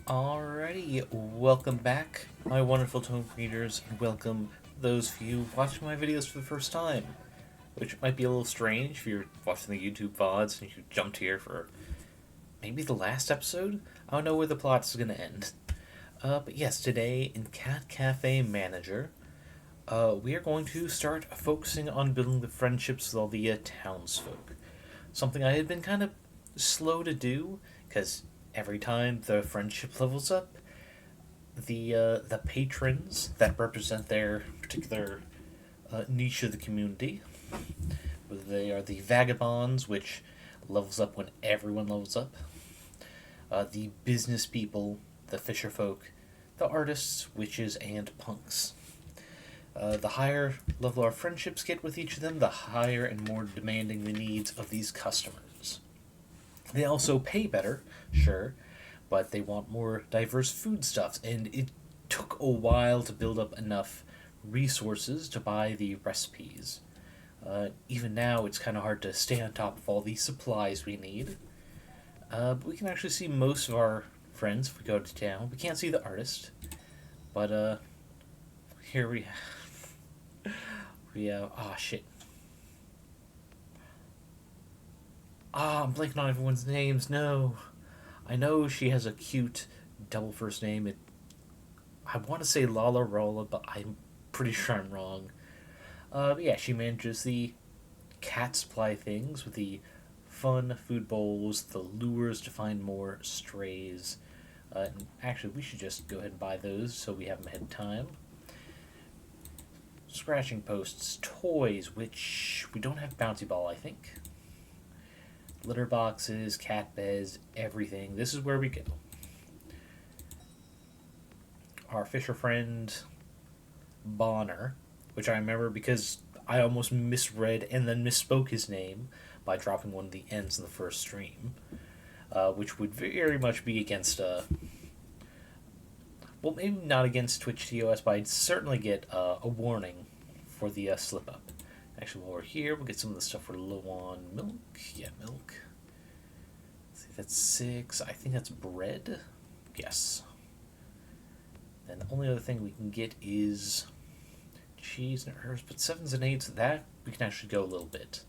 Alrighty, welcome back, my wonderful tome readers, and welcome those of you watching my videos for the first time, which might be a little strange if you're watching the YouTube VODs and you jumped here for maybe the last episode. I don't know where the plot is going to end. But yes, today in Cat Cafe Manager, we are going to start focusing on building the friendships with all the townsfolk. Something I had been kind of slow to do, because every time the friendship levels up, the patrons that represent their particular niche of the community, whether they are the vagabonds, which levels up when everyone levels up, the business people, the fisher folk, the artists, witches, and punks. The higher level our friendships get with each of them, the higher and more demanding the needs of these customers. They also pay better, sure, but they want more diverse foodstuffs, and it took a while to build up enough resources to buy the recipes. Even now, it's kind of hard to stay on top of all the supplies we need. But we can actually see most of our friends if we go to town. We can't see the artist, but here we oh shit. I'm blanking on everyone's names. No, I know she has a cute double first name. I want to say Lala Rolla, but I'm pretty sure I'm wrong. But yeah, she manages the cat supply things with the fun food bowls, the lures to find more strays. And actually, we should just go ahead and buy those so we have them ahead of time. Scratching posts, toys, which we don't have bouncy ball, I think. Litter boxes, cat beds, everything. This is where we go. Our fisher friend Bonner, which I remember because I almost misread and then misspoke his name by dropping one of the N's in the first stream, which would very much be against, well, maybe not against Twitch TOS, but I'd certainly get a warning for the slip up. Actually, while we're here, we'll get some of the stuff we're low on. Milk? Yeah, milk. Let's see, that's 6. I think that's bread. Yes. Then the only other thing we can get is cheese and herbs, but 7s and 8s, that we can actually go a little bit.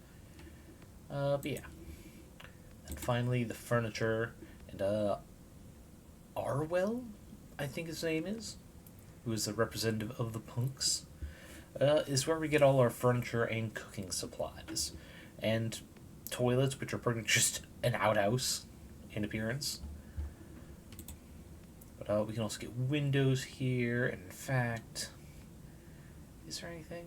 But yeah. And finally, the furniture, and Arwell, I think his name is, who is the representative of the punks, is where we get all our furniture and cooking supplies. And toilets, which are pretty much just an outhouse in appearance. But we can also get windows here, and in fact, is there anything?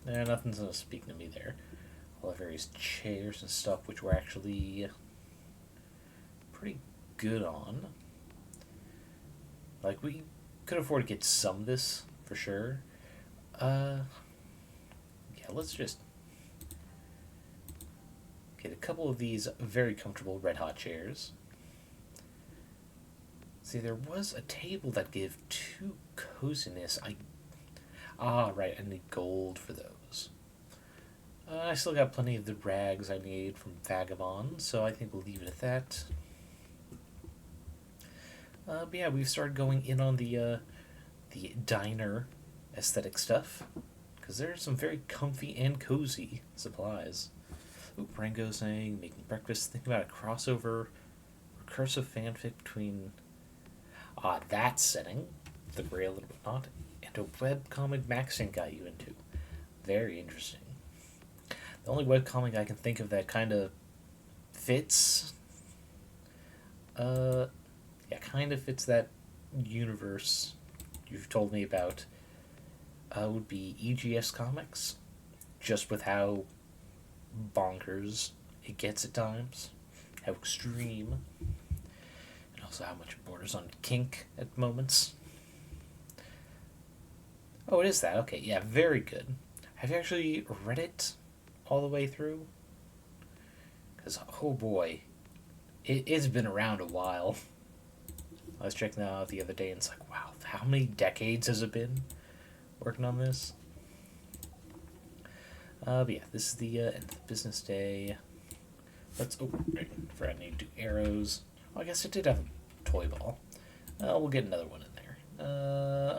Nothing's gonna speak to me there. All the various chairs and stuff, which we're actually pretty good on. Like, we could afford to get some of this, for sure. Yeah, let's just get a couple of these very comfortable red hot chairs. See, there was a table that gave 2 coziness. Right, I need gold for those. I still got plenty of the rags I need from Vagabond, so I think we'll leave it at that. But yeah, we've started going in on the diner aesthetic stuff, because there's some very comfy and cozy supplies. Ooh, Rango saying, making breakfast, think about a crossover, recursive fanfic between that setting, the Grail and whatnot, and a webcomic Maxine got you into. Very interesting. The only webcomic I can think of that kind of fits, kind of fits that universe you've told me about, would be EGS Comics, just with how bonkers it gets at times, how extreme, and also how much it borders on kink at moments. Oh, it is that. Okay, yeah, very good. Have you actually read it all the way through? Because, oh boy, it's been around a while. I was checking that out the other day, and it's like, wow, how many decades has it been working on this? But yeah, this is the end of the business day. Let's, oh, right, forgot I need to do arrows. Well, I guess it did have a toy ball. We'll get another one in there.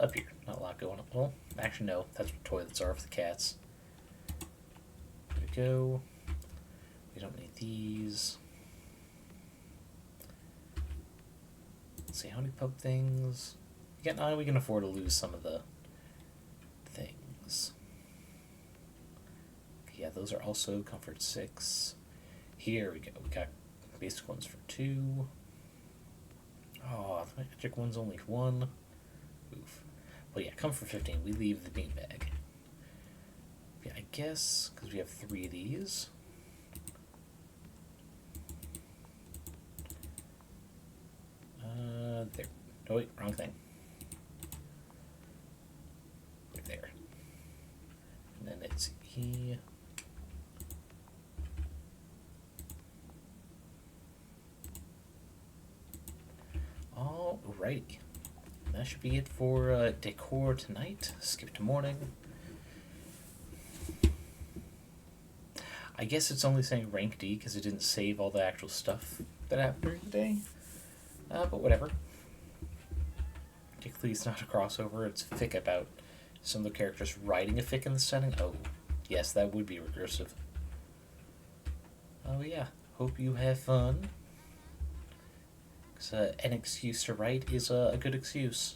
Up here, not a lot going on. Well, actually no, that's what toilets are for the cats. There we go. We don't need these. Let's see, how many pub things? We can afford to lose some of the things. Yeah, those are also comfort 6. Here we go. We got basic ones for 2. Oh, the magic one's only 1. Oof. Well, yeah, comfort 15. We leave the beanbag. Yeah, I guess because we have 3 of these. There. Oh wait, wrong thing. Right there. And then it's E. Alrighty. That should be it for decor tonight. Skip to morning. I guess it's only saying rank D because it didn't save all the actual stuff that happened during the day. But whatever. Particularly it's not a crossover, it's fic about some of the characters writing a fic in the setting. Oh, yes, that would be recursive. Oh yeah, hope you have fun. Because an excuse to write is a good excuse.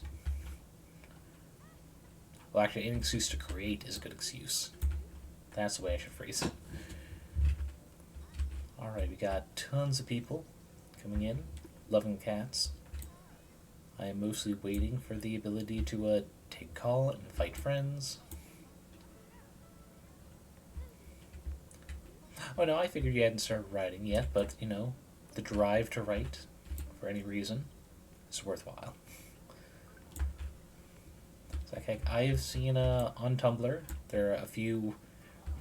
Well, actually, an excuse to create is a good excuse. That's the way I should phrase it. Alright, we got tons of people coming in, loving cats. I am mostly waiting for the ability to take call and invite friends. Oh no, I figured you hadn't started writing yet, but you know, the drive to write for any reason is worthwhile. So, okay, I've seen on Tumblr, there are a few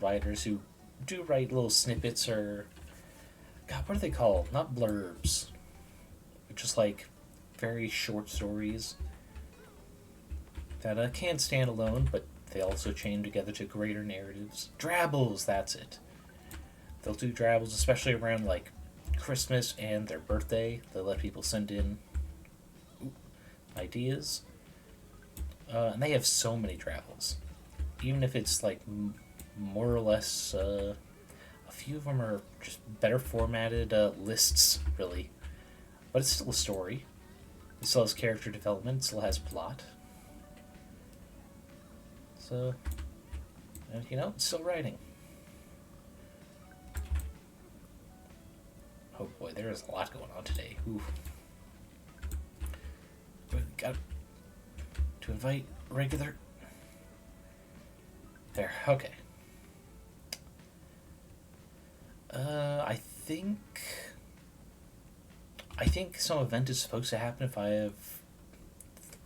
writers who do write little snippets or, God, what are they called? Not blurbs, but just like very short stories that can't stand alone, but they also chain together to greater narratives. Drabbles, that's it. They'll do drabbles, especially around like Christmas and their birthday. They'll let people send in ideas. And they have so many drabbles. Even if it's like more or less, a few of them are just better formatted lists, really. But it's still a story. It still has character development, it still has plot. So, you know, it's still writing. Oh boy, there is a lot going on today. Ooh. We got to invite regular. There, okay. I think some event is supposed to happen if I have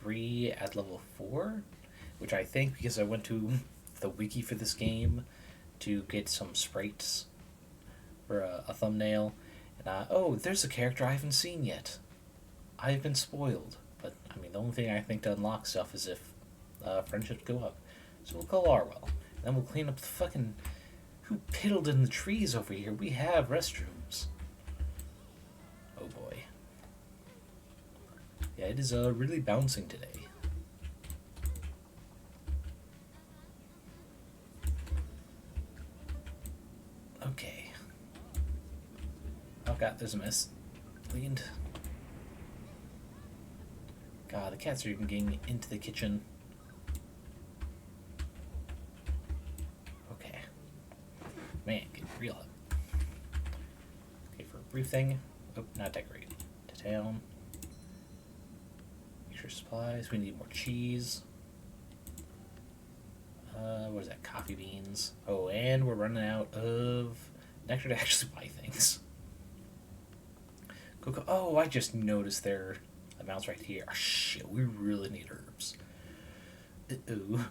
3 at level 4, which I think because I went to the wiki for this game to get some sprites for a thumbnail, and oh, there's a character I haven't seen yet. I've been spoiled, but I mean the only thing I think to unlock stuff is if friendships go up. So we'll call Arwell, and then we'll clean up the fucking who piddled in the trees over here. We have restrooms. Oh boy. Yeah, it is really bouncing today. Okay. Oh god, there's a mess. Cleaned. God, the cats are even getting into the kitchen. Okay. Man, get real up. Okay, for a brief thing. Oh, not decorated. To town. Extra supplies. We need more cheese. What is that? Coffee beans. Oh, and we're running out of nectar to actually buy things. Cocoa. Oh, I just noticed their amounts right here. Oh, shit, we really need herbs. Uh-oh.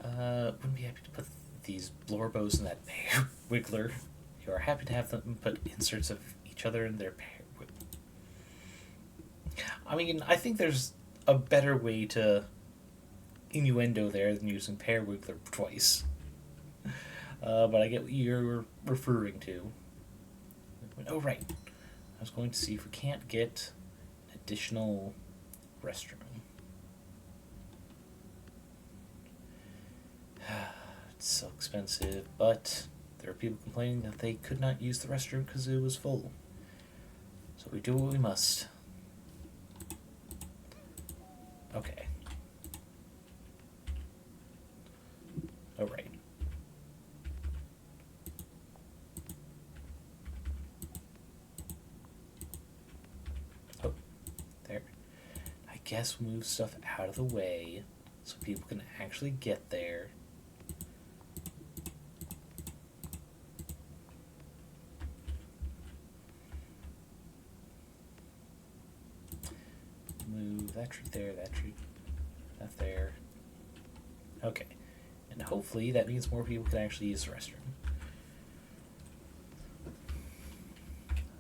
Wouldn't be happy to put these blorbos in that pear wiggler. You are happy to have them put inserts of each other in their pear. I mean, I think there's a better way to innuendo there than using pear wiggler twice. But I get what you're referring to. Oh, right. I was going to see if we can't get an additional restroom. It's so expensive, but there are people complaining that they could not use the restroom because it was full. So we do what we must. Okay. Alright. Oh, there. I guess we'll move stuff out of the way so people can actually get there. Move that tree there, that tree, that there. Okay. And hopefully that means more people can actually use the restroom.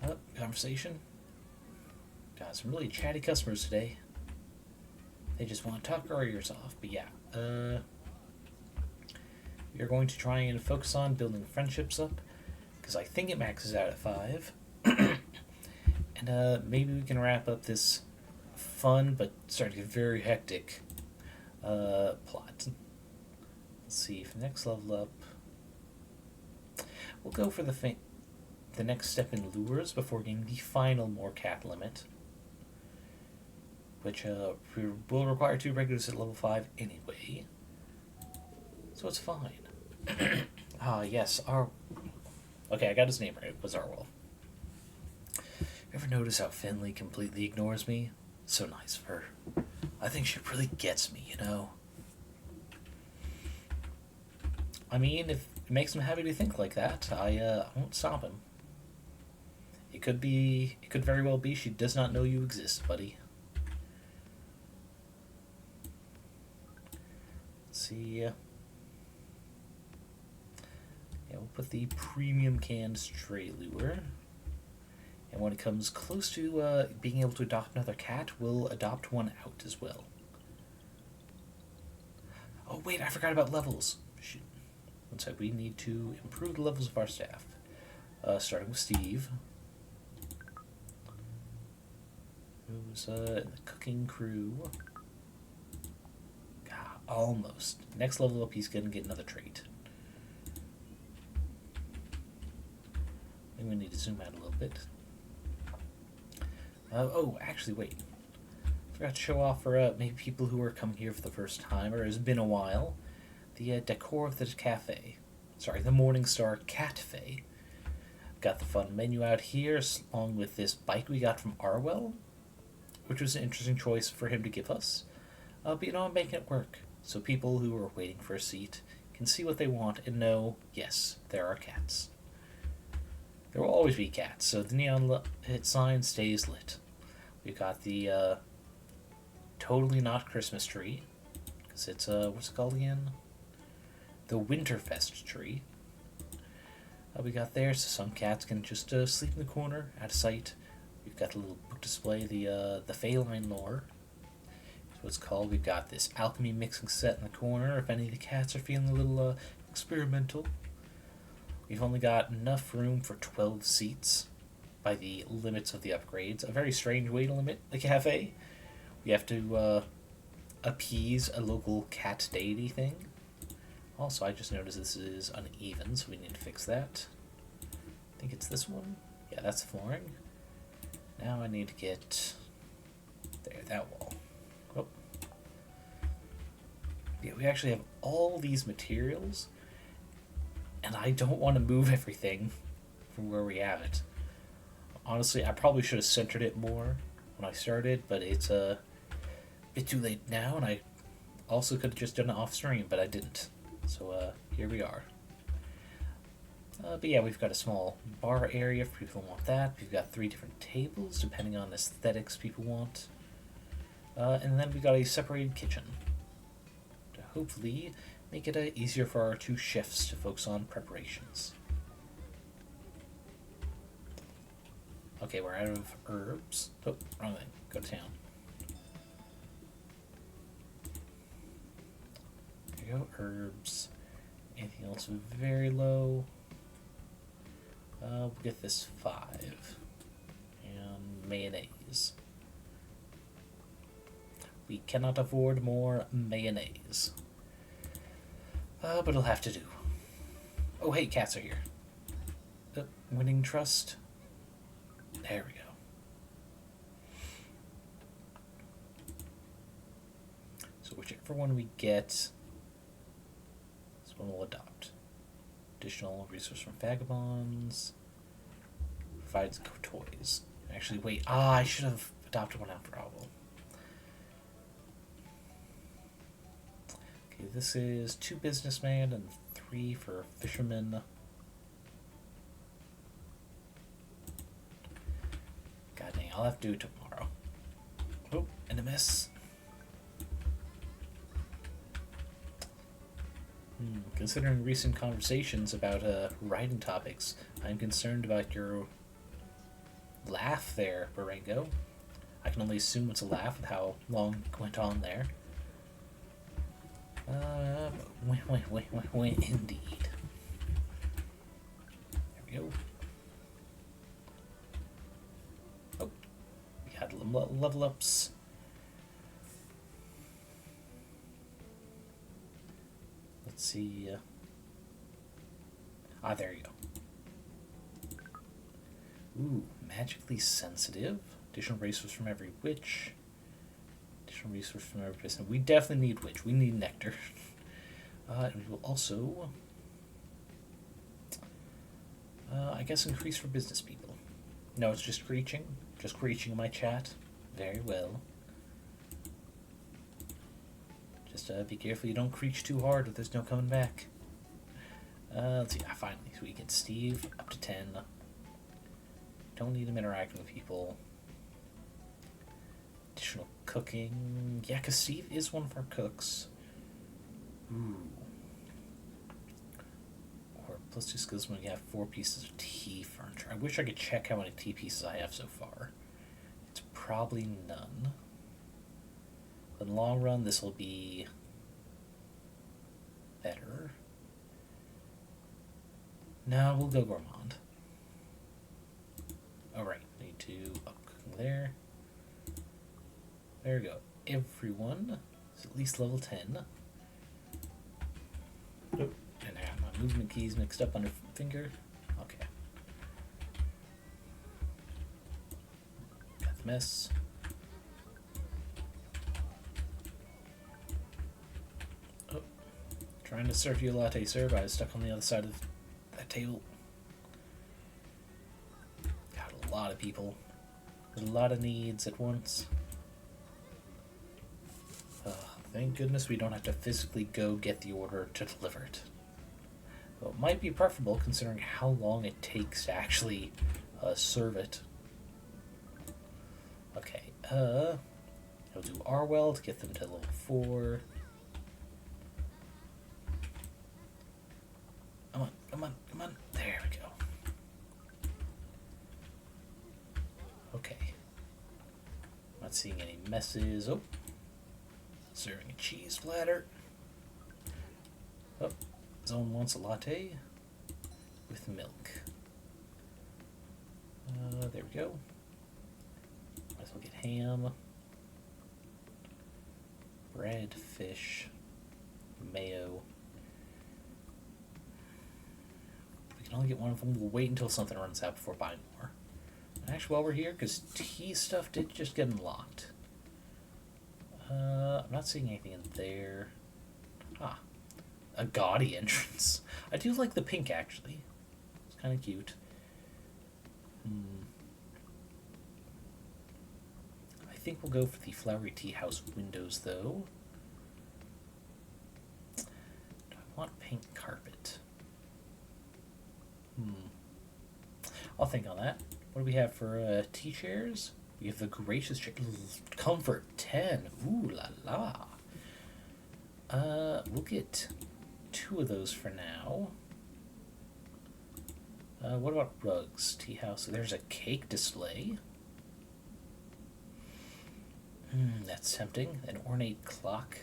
Oh, conversation. Got some really chatty customers today. They just want to talk our ears off. But yeah, we're going to try and focus on building friendships up, because I think it maxes out at 5. And maybe we can wrap up this fun but starting to get very hectic plot. Let's see, for the next level up, we'll go for the next step in lures before getting the final more cat limit, which will require 2 regulars at level 5 anyway, so it's fine. Yes, okay, I got his name right. It was Arwell. Ever notice how Finley completely ignores me? So nice of her. I think she really gets me, you know? I mean, if it makes him happy to think like that, I won't stop him. It could very well be she does not know you exist, buddy. Let's see. Yeah, we'll put the premium canned stray lure. And when it comes close to being able to adopt another cat, we'll adopt one out as well. Oh wait, I forgot about levels. Shoot. One sec, we need to improve the levels of our staff. Starting with Steve. Who's in the cooking crew. God, almost. Next level up, he's going to get another trait. Maybe we need to zoom out a little bit. Oh, actually, wait. I forgot to show off for maybe people who are coming here for the first time, or it's been a while, the decor of the cafe. Sorry, the Morningstar Catfe. Got the fun menu out here, along with this bike we got from Arwell, which was an interesting choice for him to give us. But you know, I'm making it work, so people who are waiting for a seat can see what they want and know, yes, there are cats. There will always be cats, so the neon hit sign stays lit. We've got the totally not Christmas tree, because it's what's it called again? The Winterfest tree. We got there, so some cats can just sleep in the corner, out of sight. We've got a little book display, the Feline lore. That's what it's called. We've got this alchemy mixing set in the corner, if any of the cats are feeling a little experimental. We've only got enough room for 12 seats by the limits of the upgrades. A very strange way to limit the cafe. We have to appease a local cat deity thing. Also, I just noticed this is uneven, so we need to fix that. I think it's this one. Yeah, that's flooring. Now I need to get there, that wall. Oh. Yeah, we actually have all these materials, and I don't want to move everything from where we have it. Honestly, I probably should have centered it more when I started, but it's a bit too late now, and I also could have just done it off stream, but I didn't. So here we are. But yeah, we've got a small bar area for people who want that. We've got 3 different tables, depending on aesthetics people want. And then we've got a separated kitchen to hopefully make it easier for our 2 chefs to focus on preparations. Okay, we're out of herbs. Oh, wrong thing. Go to town. There you go, herbs. Anything else very low? We'll get this 5. And mayonnaise. We cannot afford more mayonnaise. But it'll have to do. Oh, hey, cats are here. Winning trust. There we go. So whichever one we get, this one we'll adopt. Additional resource from vagabonds. Provides toys. Actually, wait. I should have adopted one after all. Okay, this is 2 businessmen and 3 for fishermen. God dang, I'll have to do it tomorrow. Oh, and a miss. Considering recent conversations about writing topics, I'm concerned about your laugh there, Barengo. I can only assume it's a laugh with how long it went on there. Wait, indeed. There we go. Oh, we had level ups. Let's see. There you go. Ooh, magically sensitive. Additional resource from every witch. Additional resource from every person. We definitely need witch. We need nectar. And we will also, I guess, increase for business people. No, it's just screeching. Just screeching in my chat. Very well. Just be careful you don't creech too hard or there's no coming back. Let's see. Finally, so we get Steve up to 10. Don't need him interacting with people. Additional cooking. Yeah, because Steve is one of our cooks. Ooh. Or plus 2 skills when we have 4 pieces of tea furniture. I wish I could check how many tea pieces I have so far. It's probably none. In the long run, this will be better. No, we'll go gourmand. Alright, need to up cooking there. There we go. Everyone is at least level 10. Nope. And I have my movement keys mixed up under finger. Okay. Got the mess. Oh. Trying to serve you a latte, sir, but I was stuck on the other side of that table. Got a lot of people. There's a lot of needs at once. Thank goodness we don't have to physically go get the order to deliver it. Well, it might be preferable considering how long it takes to actually serve it. Okay, I'll do Arwell to get them to level 4. Come on, come on, come on. There we go. Okay. Not seeing any messes. Oh. Serving a cheese platter. Oh, Zone wants a latte with milk. There we go. Might as well get ham, bread, fish, mayo. We can only get one of them. We'll wait until something runs out before buying more. And actually, while we're here, because tea stuff did just get unlocked. I'm not seeing anything in there. Ah, a gaudy entrance. I do like the pink, actually. It's kind of cute. I think we'll go for the flowery tea house windows, though. Do I want pink carpet? I'll think on that. What do we have for tea chairs? We have the gracious chair. Comfort 10. Ooh la la. We'll get 2 of those for now. What about rugs? Tea house. There's a cake display. That's tempting. An ornate clock.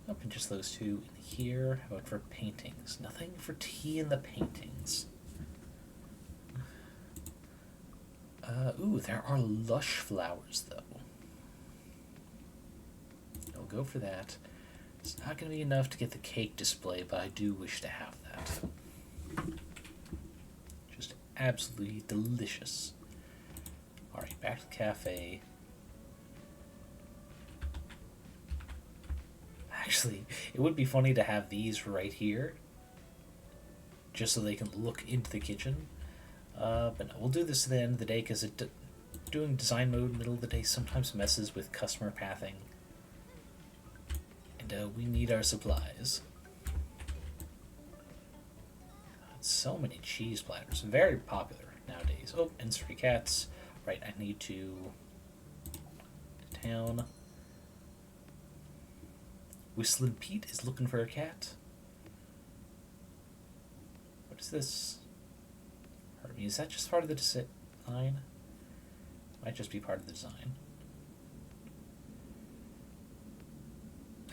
Oh, and just those two in here. How about for paintings? Nothing for tea in the paintings. Ooh, there are lush flowers, though. I'll go for that. It's not going to be enough to get the cake display, but I do wish to have that. Just absolutely delicious. Alright, back to the cafe. Actually, it would be funny to have these right here, just so they can look into the kitchen. But no, we'll do this at the end of the day, because doing design mode middle of the day sometimes messes with customer pathing. And we need our supplies. So many cheese platters. Very popular nowadays. Oh, and 3 cats. Right, I need to town. Whistling Pete is looking for a cat. What is this? Pardon me, is that just part of the design? Might just be part of the design.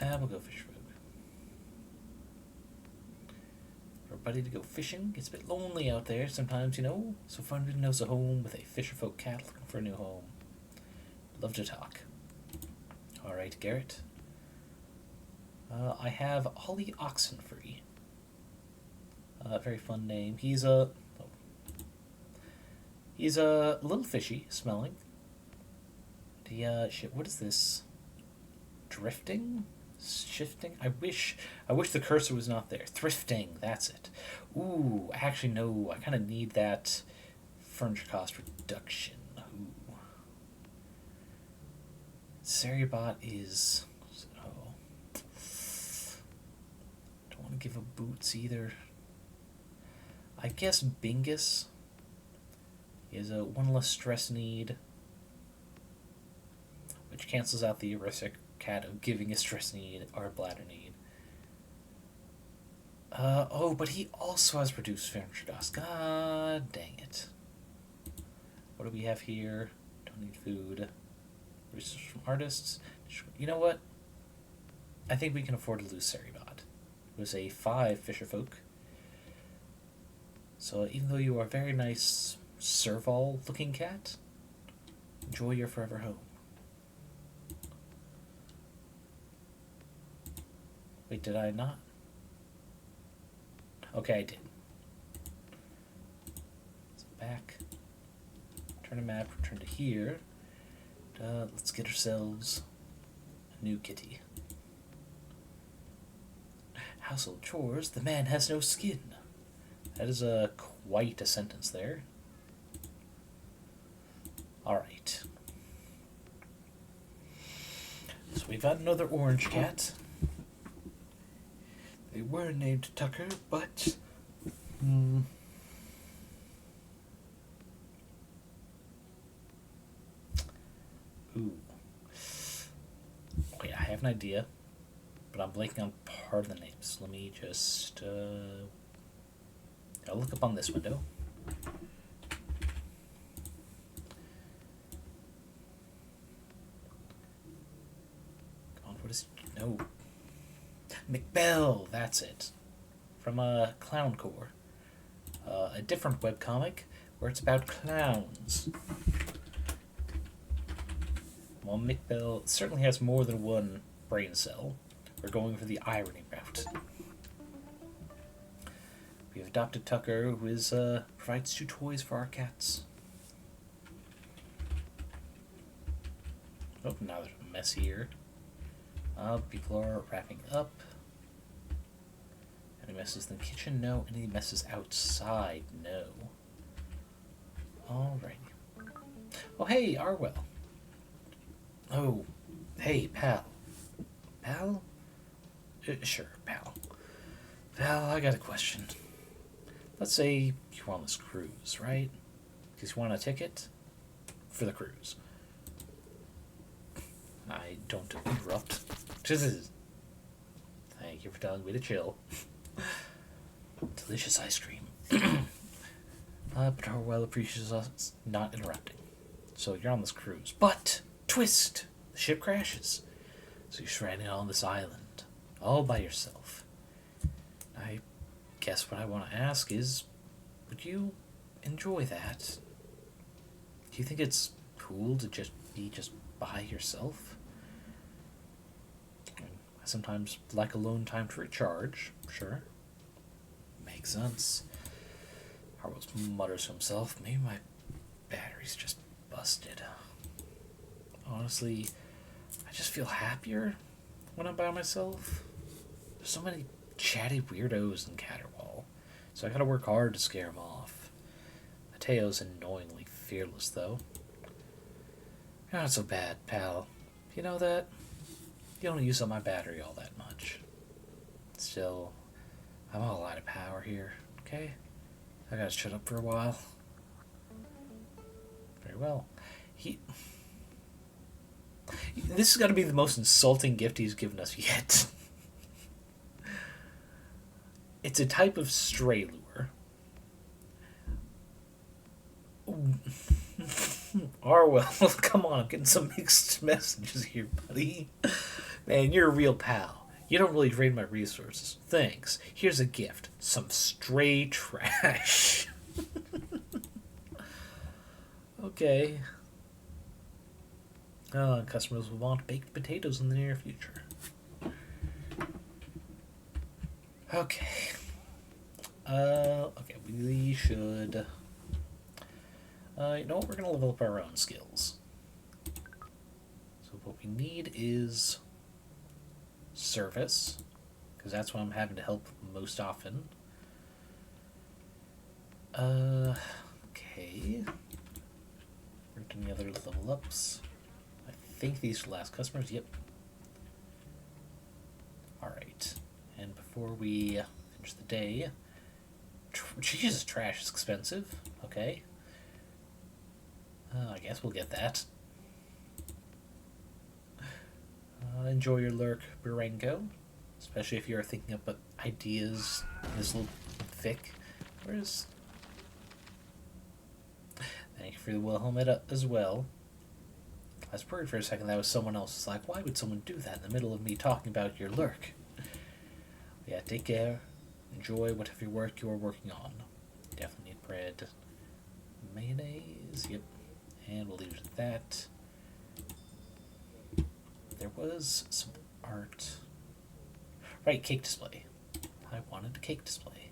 We'll go fish folk. Everybody to go fishing. It's a bit lonely out there sometimes, you know. So fun to know a home with a fisher folk cat looking for a new home. Love to talk. Alright, Garrett. I have Ollie Oxenfree. Very fun name. He's a little fishy smelling. Shit, what is this? Drifting? Shifting? I wish the cursor was not there. Thrifting, that's it. Ooh, actually no, I kind of need that furniture cost reduction. Ooh. Seriebot is... oh. Don't want to give up boots either. I guess Bingus is a 1 less stress need, which cancels out the aristocrat of giving a stress need or a bladder need. Oh, but he also has reduced furniture cost. God dang it. What do we have here? Don't need food. Research from artists. You know what? I think we can afford to lose Seriebot. It was a 5 fisherfolk. So even though you are a very nice serval looking cat, enjoy your forever home. Wait, did I not? Okay, I did. So back. Turn a map, return to here. Let's get ourselves a new kitty. Household chores, the man has no skin. That is quite a sentence there. Alright. So we've got another orange cat. They were named Tucker, but... Ooh. Wait, I have an idea, but I'm blanking on part of the names. Let me just... I'll look up on this window. Come on, what is... No. McBell, that's it. From Clown Core. A different webcomic where it's about clowns. Well, McBell certainly has more than one brain cell. We're going for the irony route. We have adopted Tucker, who is provides 2 toys for our cats. Oh, now there's a mess here. People are wrapping up. Any messes in the kitchen? No. Any messes outside? No. Alrighty. Oh, hey, Arwell. Oh, hey, pal. Pal? Sure, pal. Pal, I got a question. Let's say you're on this cruise, right? Because you want a ticket for the cruise. I don't interrupt. Thank you for telling me to chill. Delicious ice cream. But Harwell appreciates us not interrupting. So you're on this cruise. But, twist! The ship crashes. So you're stranded on this island. all by yourself. I guess what I want to ask is, would you enjoy that? Do you think it's cool to just be just by yourself? I sometimes like alone time to recharge, sure. Makes sense. Harwell mutters to himself, maybe my battery's just busted. Honestly, I just feel happier when I'm by myself. There's so many chatty weirdos in Caterwall, so I gotta work hard to scare them off. Mateo's annoyingly fearless, though. You're not so bad, pal. You know that? You don't use up my battery all that much. Still, I'm all out of power here, okay? I gotta shut up for a while. Very well. This has got to be the most insulting gift he's given us yet. It's a type of stray lure. Arwell, come on, I'm getting some mixed messages here, buddy. Man, you're a real pal. You don't really drain my resources. Thanks. Here's a gift. Some stray trash. Okay. Customers will want baked potatoes in the near future. Okay. Okay, we should... you know what? We're going to level up our own skills. So what we need is service, because that's what I'm having to help most often. Okay. Any other level ups? I think these are the last customers. Yep. Alright. And before we finish the day... Jesus, trash is expensive. Okay. I guess we'll get that. Enjoy your lurk, Burango. Especially if you're thinking about ideas this little thick. Where's... Thank you for the Wilhelm as well. I was worried for a second that was someone else. It's like, why would someone do that in the middle of me talking about your lurk? Yeah, take care. Enjoy whatever work you're working on. Definitely need bread. Mayonnaise, yep. And we'll leave it at that. There was some art. Right, cake display. I wanted a cake display.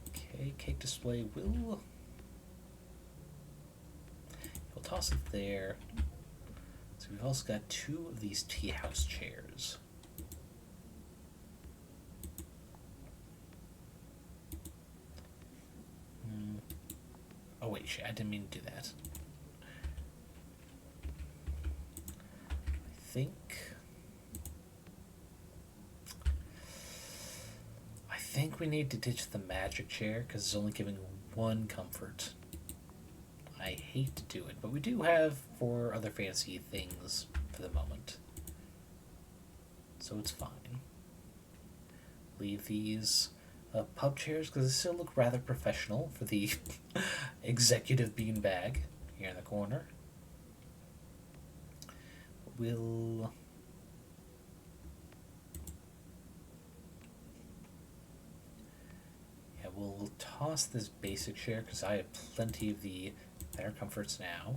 Okay, cake display will... We'll toss it there. So we've also got 2 of these tea house chairs. Oh wait, shit, I didn't mean to do that. I think we need to ditch the magic chair because it's only giving 1 comfort. I hate to do it, but we do have 4 other fancy things for the moment. So it's fine. Leave these pub chairs because they still look rather professional for the executive beanbag here in the corner. We'll... We'll toss this basic chair because I have plenty of the better comforts now.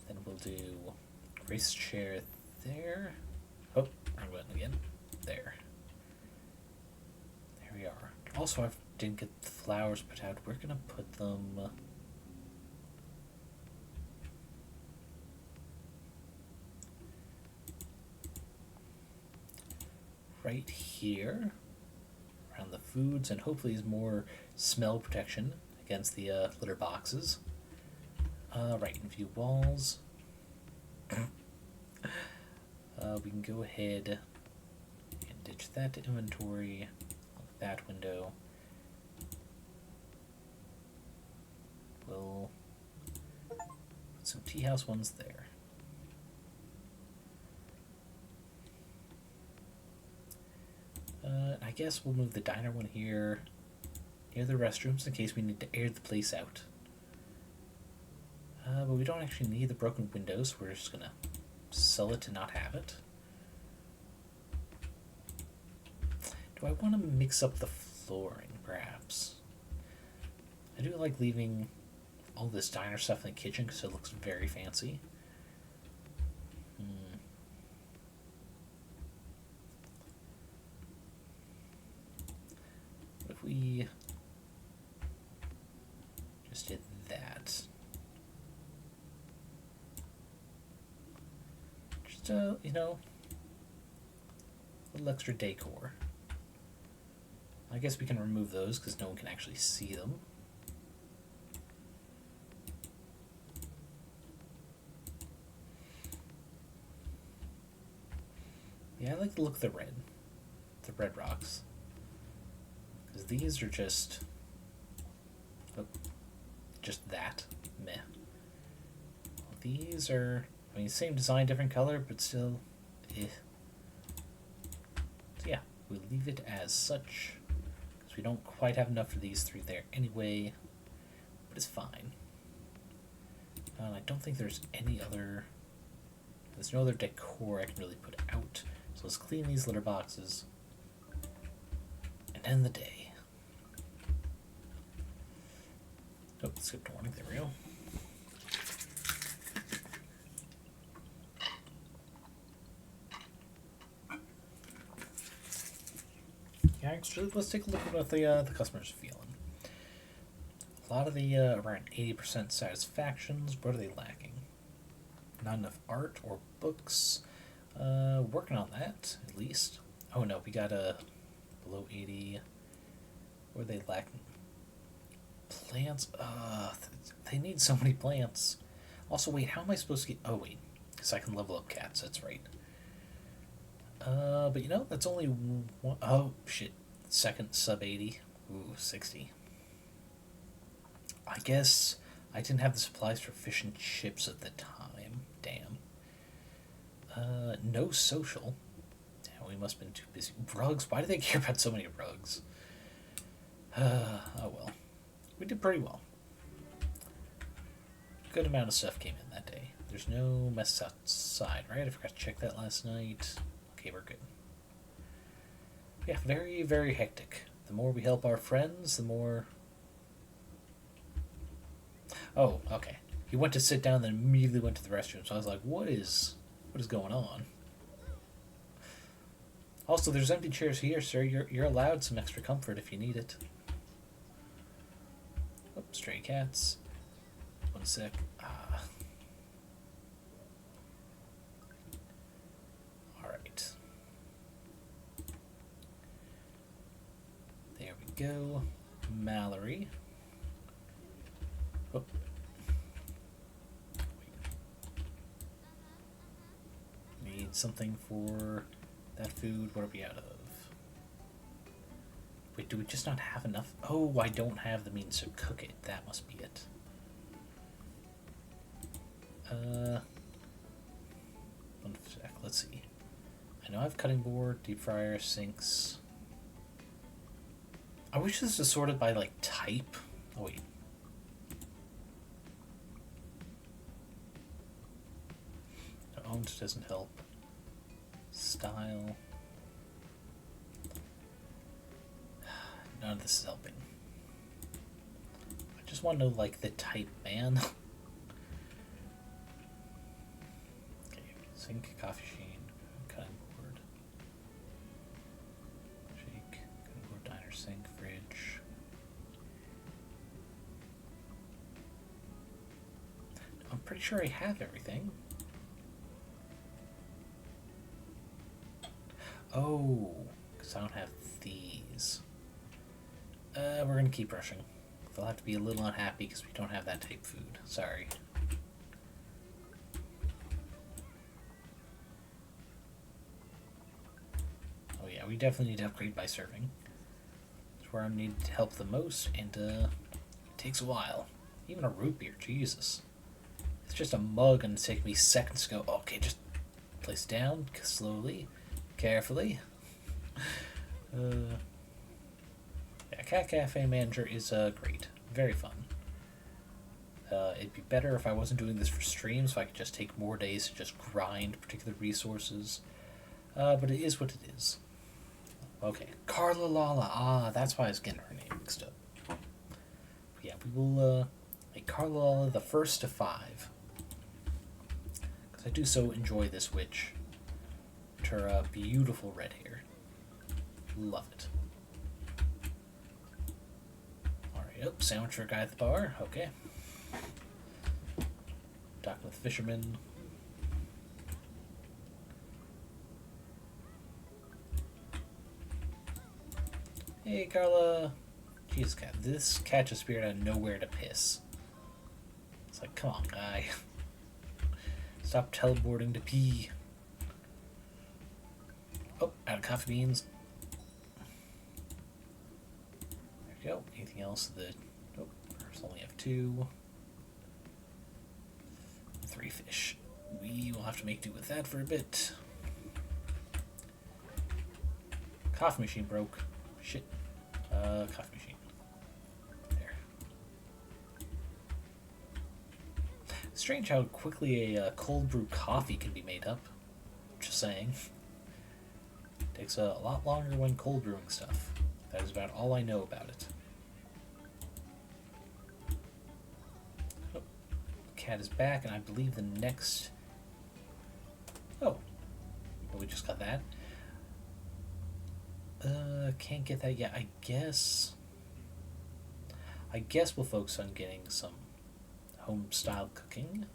Then we'll do Grace's chair there. Oh, wrong button again. There. There we are. Also, I didn't get the flowers put out. We're going to put them... right here. Around the foods, and hopefully is more smell protection against the litter boxes. Right, in view walls. We can go ahead and ditch that to inventory, that window. We'll put some tea house ones there. I guess we'll move the diner one here near the restrooms in case we need to air the place out. don't actually need the broken windows. We're just gonna sell it to not have it. Do I want to mix up the flooring, perhaps? I do like leaving all this diner stuff in the kitchen because it looks very fancy. What if we just did that? Just, you know, a little extra decor. I guess we can remove those because no one can actually see them. Yeah, I like the look of the red rocks. Because these are just that. Meh. These are, I mean, same design, different color, but still, eh. So yeah, we'll leave it as such. Because we don't quite have enough for these three there anyway. But it's fine. And I don't think there's no other decor I can really put out. So let's clean these litter boxes and end the day. Oh, skipped warning. There we go. Yeah, actually, let's take a look at what the customers are feeling. A lot of the around 80% satisfactions. What are they lacking? Not enough art or books. Working on that, at least. Oh no, we got a below 80. What are they lacking? Plants. They need so many plants. Also, wait, how am I supposed to get... Oh, wait. Because I can level up cats, that's right. But you know, that's only one... Oh, shit. Second sub 80. Ooh, 60. I guess I didn't have the supplies for fish and chips at the time. Damn. No social. Damn, we must have been too busy. Rugs? Why do they care about so many rugs? Oh well. We did pretty well. Good amount of stuff came in that day. There's no mess outside, right? I forgot to check that last night. Okay, we're good. Yeah, very, very hectic. The more we help our friends, the more... Oh, okay. He went to sit down, then immediately went to the restroom. So I was like, what is going on? Also, there's empty chairs here, sir. You're allowed some extra comfort if you need it. Oh, stray cats. One sec. Alright. There we go. Mallory. Oh. Need something for that food. What are we out of? Wait, do we just not have enough? Oh, I don't have the means to cook it. That must be it. One sec. Let's see. I know I have cutting board, deep fryer, sinks. I wish this was sorted by, like, type. Oh, wait. Owned doesn't help. Style. None of this is helping. I just want to know, like, the type, man. Okay, sink, coffee machine, cutting board. Shake, cutting board, diner, sink, fridge. I'm pretty sure I have everything. Oh, because I don't have these. We're going to keep rushing. They'll have to be a little unhappy because we don't have that type food. Sorry. Oh yeah, we definitely need to upgrade by serving. It's where I need to help the most, and it takes a while. Even a root beer, Jesus. It's just a mug and it's taking me seconds to go, okay, just place it down slowly. Carefully. Yeah, Cat Cafe Manager is great. Very fun. It'd be better if I wasn't doing this for streams, if I could just take more days to just grind particular resources. But it is what it is. Okay, Carla Lala. Ah, that's why I was getting her name mixed up. Yeah, we will make Carla Lala the first of 5. Because I do so enjoy this witch. Her beautiful red hair. Love it. Alright, oh, sandwich for a guy at the bar. Okay. Talking with fishermen. Hey, Carla. Jesus, cat. This cat just appeared out of nowhere to piss. It's like, come on, guy. Stop teleporting to pee. Oh, out of coffee beans. There we go. Anything else? Oh, first only have 2. 3 fish. We will have to make do with that for a bit. Coffee machine broke. Shit. Coffee machine. There. Strange how quickly a cold brew coffee can be made up. Just saying. Takes a lot longer when cold brewing stuff. That is about all I know about it. Oh, the cat is back, and I believe the next... Oh. Well, we just got that. Can't get that yet. I guess we'll focus on getting some home-style cooking.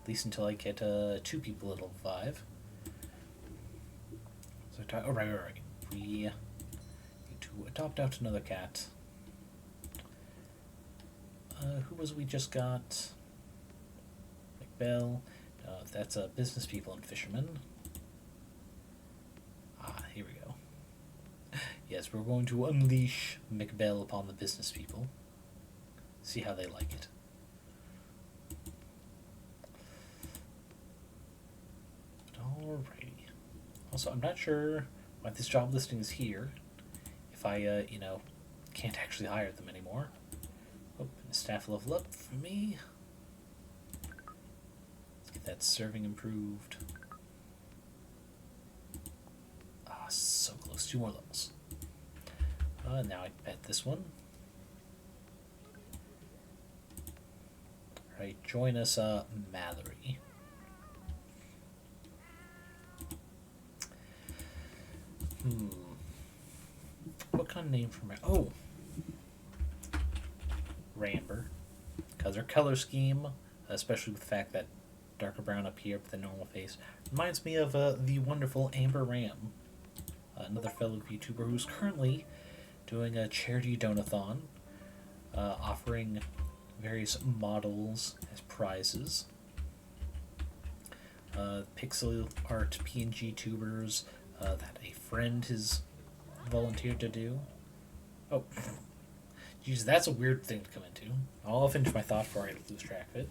At least until I get 2 people at level 5. So, oh, right. We need to adopt out another cat. Who was we just got? McBell. That's business people and fishermen. Ah, here we go. Yes, we're going to unleash McBell upon the business people. See how they like it. Alrighty. Also, I'm not sure why this job listing is here. If I, can't actually hire them anymore. Oh, and the staff level up for me. Let's get that serving improved. Ah, so close. 2 more levels. Now I bet this one. Alright, join us, Mallory. What kind of name for Oh! Ramber. Because her color scheme, especially with the fact that darker brown up here with the normal face, reminds me of the wonderful Amber Ram. Another fellow YouTuber who's currently doing a charity donathon, offering various models as prizes. Pixel art PNG tubers that a friend has volunteered to do. Oh, geez, that's a weird thing to come into. I'll finish my thought before I lose track of it.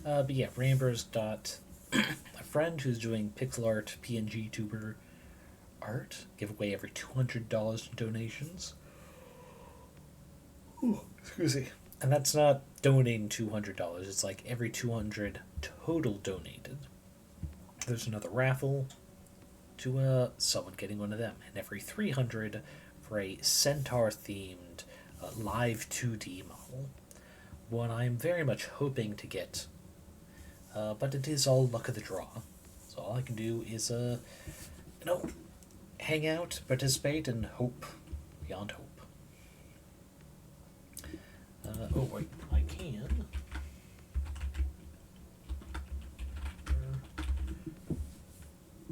But yeah, Ramber's got a friend who's doing pixel art PNG tuber art. Give away every $200 in donations. Ooh, excuse me. And that's not donating $200. It's like every 200 total donated. There's another raffle to someone getting one of them, and every 300 for a centaur themed live 2D model. One I'm very much hoping to get, but it is all luck of the draw. So all I can do is hang out, participate, and hope beyond hope. Oh wait, I can.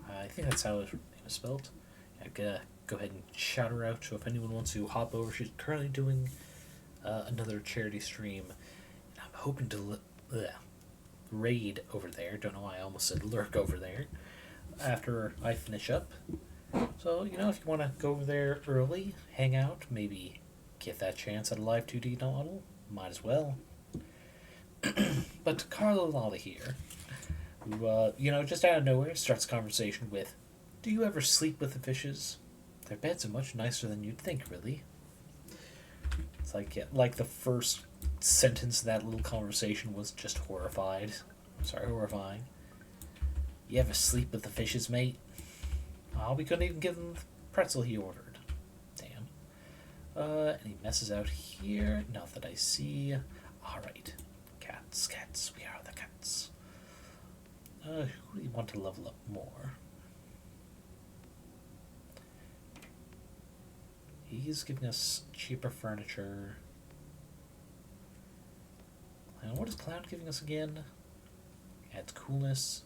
I think that's how his name is spelled. I gotta go ahead and shout her out. So if anyone wants to hop over, she's currently doing another charity stream, and I'm hoping to raid over there. Don't know why I almost said lurk over there. After I finish up. So if you want to go over there early, hang out, maybe get that chance at a live 2D model, might as well. But Carla Lala here, who, just out of nowhere starts a conversation with, "Do you ever sleep with the fishes? Their beds are much nicer than you'd think, really." It's like the first sentence of that little conversation was just horrifying. You ever sleep with the fishes, mate? Oh, we couldn't even give him the pretzel he ordered. Damn. Any messes out here? Not that I see. Alright. Cats. We are the cats. Who do you want to level up more? He's giving us cheaper furniture. And what is Clown giving us again? Adds coolness.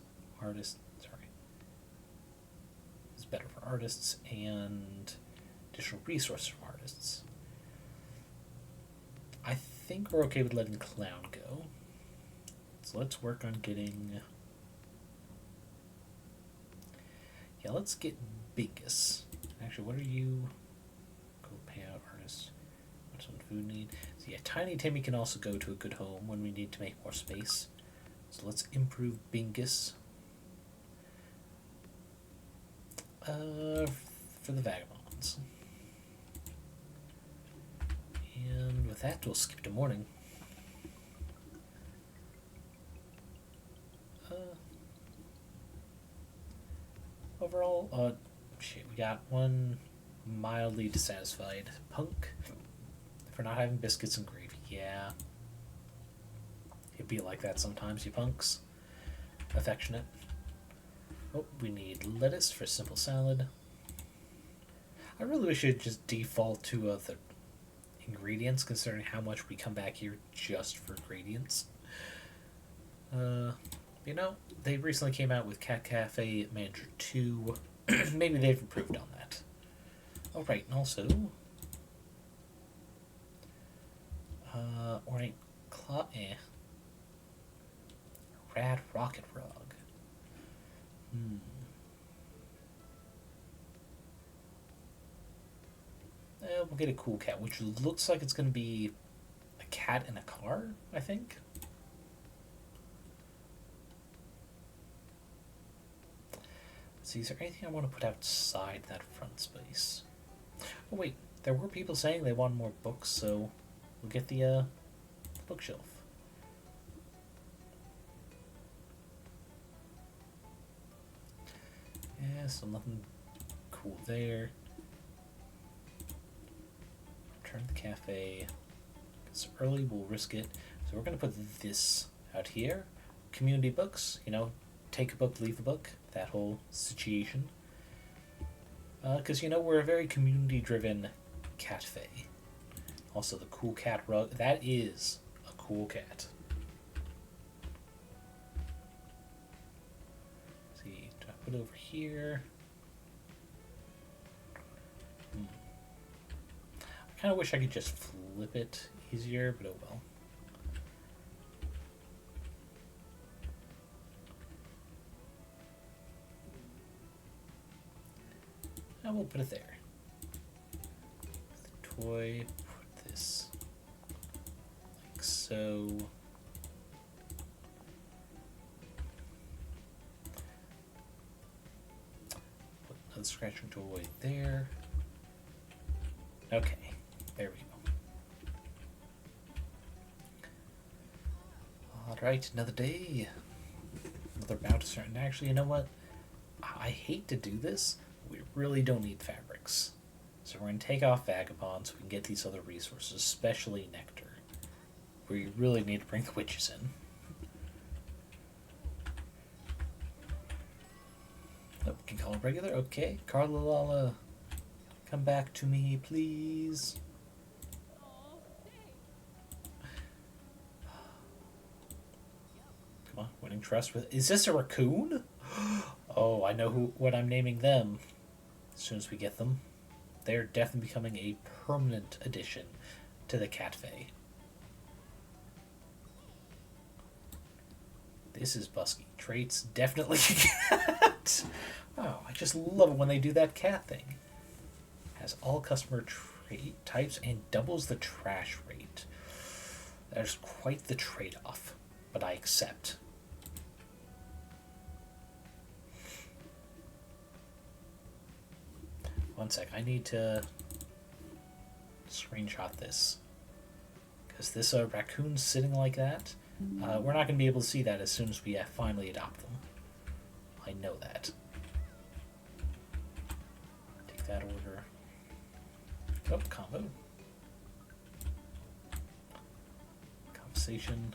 It's better for artists and additional resources from artists. I think we're okay with letting Clown go. So let's work on getting... Yeah, let's get Bingus. Actually, what are you? Go pay out artist. What's some food need? So yeah, Tiny Timmy can also go to a good home when we need to make more space. So let's improve Bingus. For the vagabonds. And with that, we'll skip to morning. Overall, we got one mildly dissatisfied punk for not having biscuits and gravy. Yeah. It'd be like that sometimes, you punks. Affectionate. Oh, we need lettuce for simple salad. I really wish it'd just default to the ingredients, considering how much we come back here just for ingredients. You know, they recently came out with Cat Cafe Manager 2. Maybe they've improved on that. Oh, right, and also... ornate Rad Rocket Rug. We'll get a cool cat, which looks like it's going to be a cat in a car, I think. See, is there anything I want to put outside that front space? Oh wait, there were people saying they want more books, so we'll get the bookshelf. Yeah, so nothing cool there. Return to the cafe. It's early, we'll risk it. So we're going to put this out here. Community books, you know, take a book, leave a book. That whole situation. Because, you know, we're a very community-driven cafe. Also, the cool cat rug. That is a cool cat. Let's see, do I put it over here? I kind of wish I could just flip it easier, but oh well. And we'll put it there. The toy, put this like so. Put another scratching toy there. Okay, there we go. Alright, another day. Another bout to start. And actually, you know what? I hate to do this. We really don't need fabrics. So we're going to take off Vagabond so we can get these other resources, especially Nectar. We really need to bring the witches in. Oh, we can call it regular? Okay. Carla Lala, come back to me, please. Come on, winning trust with... Is this a raccoon? Oh, I know what I'm naming them. As soon as we get them, they're definitely becoming a permanent addition to the cafe. This is Buske. Traits, definitely cat. Oh, I just love it when they do that cat thing. Has all customer trait types and doubles the trash rate. There's quite the trade-off, but I accept. One sec, I need to screenshot this Is this a raccoon sitting like that? We're not going to be able to see that as soon as we finally adopt them. I know that. Take that order. Oh, combo. Conversation.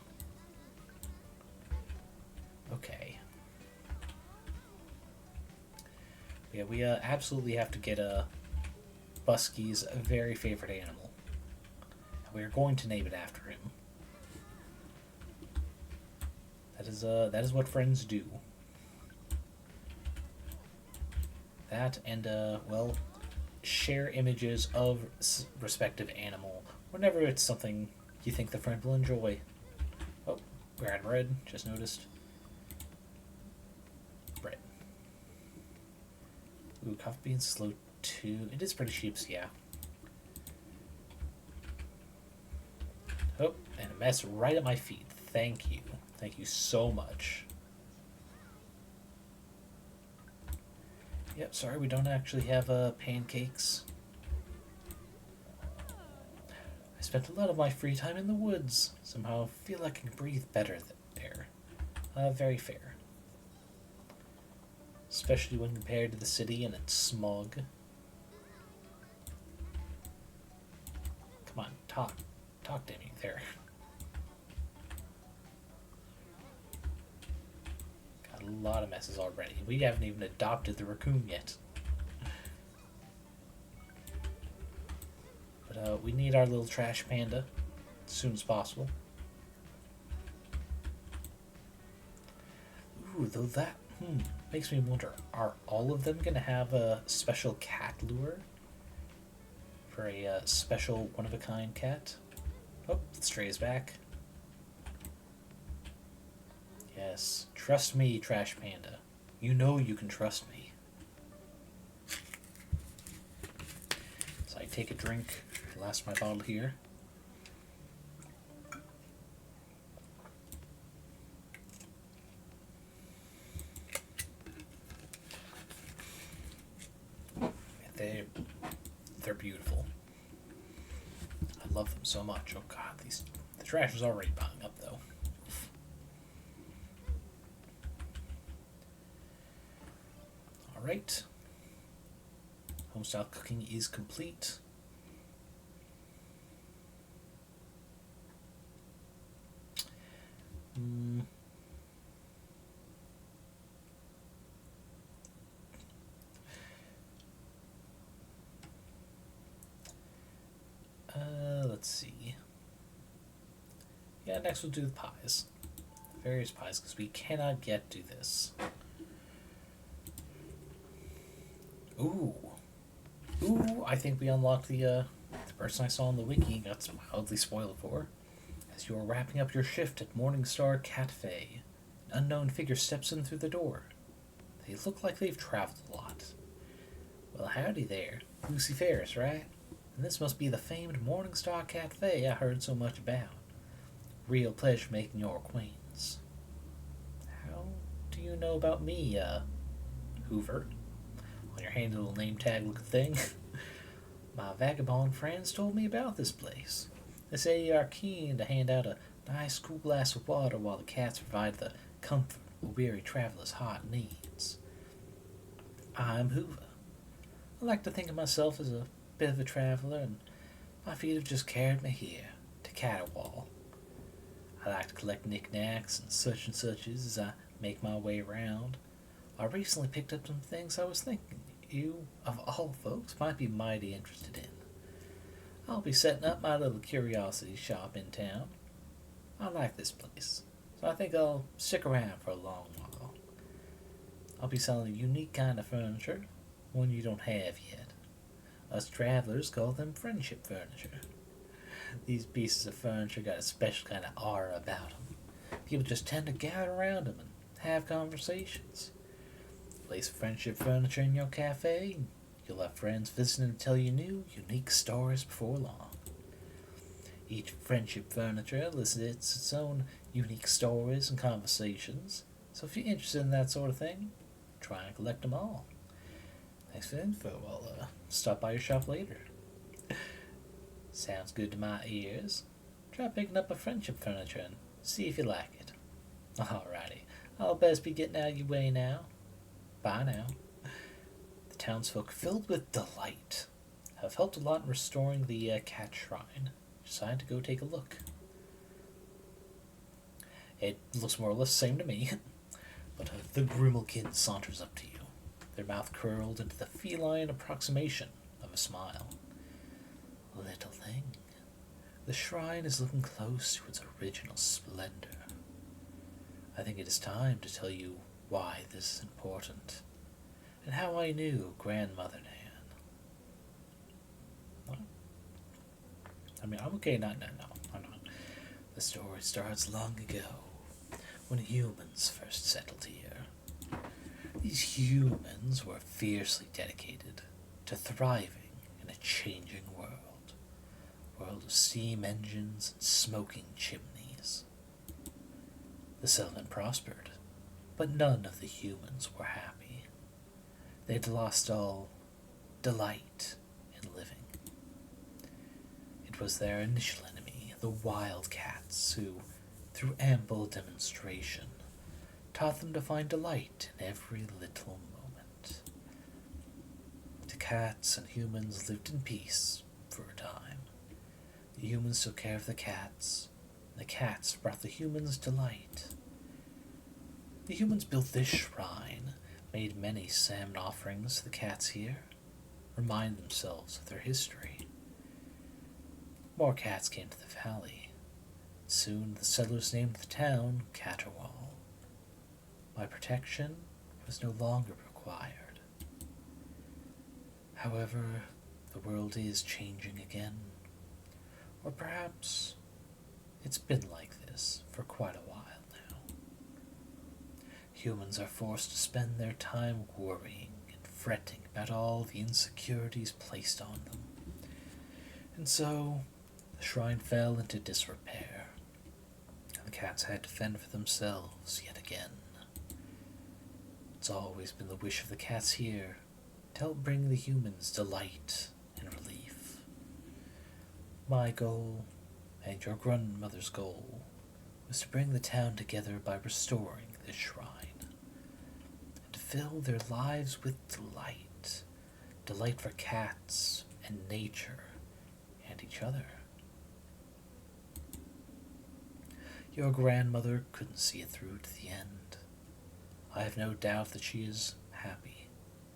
Okay. Yeah, we absolutely have to get Buske's very favorite animal. We're going to name it after him. That is what friends do. That and well, share images of respective animal whenever it's something you think the friend will enjoy. Oh, we're at red. Just noticed. Bread. Ooh, coffee beans slow too. It is pretty cheap, so yeah. Oh, and a mess right at my feet. Thank you. Thank you so much. Yep, sorry we don't actually have pancakes. I spent a lot of my free time in the woods. Somehow feel like I can breathe better there. Very fair. Especially when compared to the city and its smog. Come on, talk. Talk to me there. Got a lot of messes already. We haven't even adopted the raccoon yet. But we need our little trash panda as soon as possible. Ooh, though that makes me wonder, are all of them gonna have a special cat lure? For a special one-of-a-kind cat? Oh, the stray is back. Yes, trust me, Trash Panda. You know you can trust me. So I take a drink, last my bottle here. And they're beautiful. I love them so much. Oh god, the trash is already piling up though. Alright. Homestyle cooking is complete. Let's see. Yeah, next we'll do the pies. Various pies, because we cannot yet do this. Ooh. Ooh, I think we unlocked the person I saw on the wiki and got mildly spoiled for. As you are wrapping up your shift at Morningstar Cafe, an unknown figure steps in through the door. They look like they've traveled a lot. Well, howdy there. Lucy Ferris, right? And this must be the famed Morningstar Cafe I heard so much about. Real pleasure making your acquaintance. How do you know about me, Hoover? On your handy little name tag looking thing. My vagabond friends told me about this place. They say you are keen to hand out a nice cool glass of water while the cats provide the comfort a weary traveler's heart needs. I'm Hoover. I like to think of myself as a bit of a traveler, and my feet have just carried me here, to Catterwall. I like to collect knickknacks and such as I make my way around. I recently picked up some things I was thinking you, of all folks, might be mighty interested in. I'll be setting up my little curiosity shop in town. I like this place, so I think I'll stick around for a long while. I'll be selling a unique kind of furniture, one you don't have yet. Us travelers call them friendship furniture. These pieces of furniture got a special kind of aura about them. People just tend to gather around them and have conversations. Place friendship furniture in your cafe, and you'll have friends visiting to tell you new, unique stories before long. Each friendship furniture elicits its own unique stories and conversations, so if you're interested in that sort of thing, try and collect them all. Thanks for the info. I'll stop by your shop later. Sounds good to my ears. Try picking up a friendship furniture and see if you like it. Alrighty, I'll best be getting out of your way now. Bye now. The townsfolk, filled with delight, have helped a lot in restoring the cat shrine. Decided to go take a look. It looks more or less the same to me, but the Grimalkin saunters up to you, their mouth curled into the feline approximation of a smile. Little thing, the shrine is looking close to its original splendor. I think it is time to tell you why this is important, and how I knew Grandmother Nan. I mean, I'm okay, no, I'm not. The story starts long ago, when humans first settled here. These humans were fiercely dedicated to thriving in a changing world. A world of steam engines and smoking chimneys. The settlement prospered, but none of the humans were happy. They'd lost all delight in living. It was their initial enemy, the wildcats, who, through ample demonstration, taught them to find delight in every little moment. The cats and humans lived in peace for a time. The humans took care of the cats, and the cats brought the humans delight. The humans built this shrine, made many salmon offerings to the cats here, remind themselves of their history. More cats came to the valley. Soon the settlers named the town Caterwall. My protection was no longer required. However, the world is changing again. Or perhaps it's been like this for quite a while now. Humans are forced to spend their time worrying and fretting about all the insecurities placed on them. And so, the shrine fell into disrepair, and the cats had to fend for themselves yet again. It's always been the wish of the cats here to help bring the humans delight and relief. My goal, and your grandmother's goal, was to bring the town together by restoring this shrine, and to fill their lives with delight. Delight for cats and nature and each other. Your grandmother couldn't see it through to the end. I have no doubt that she is happy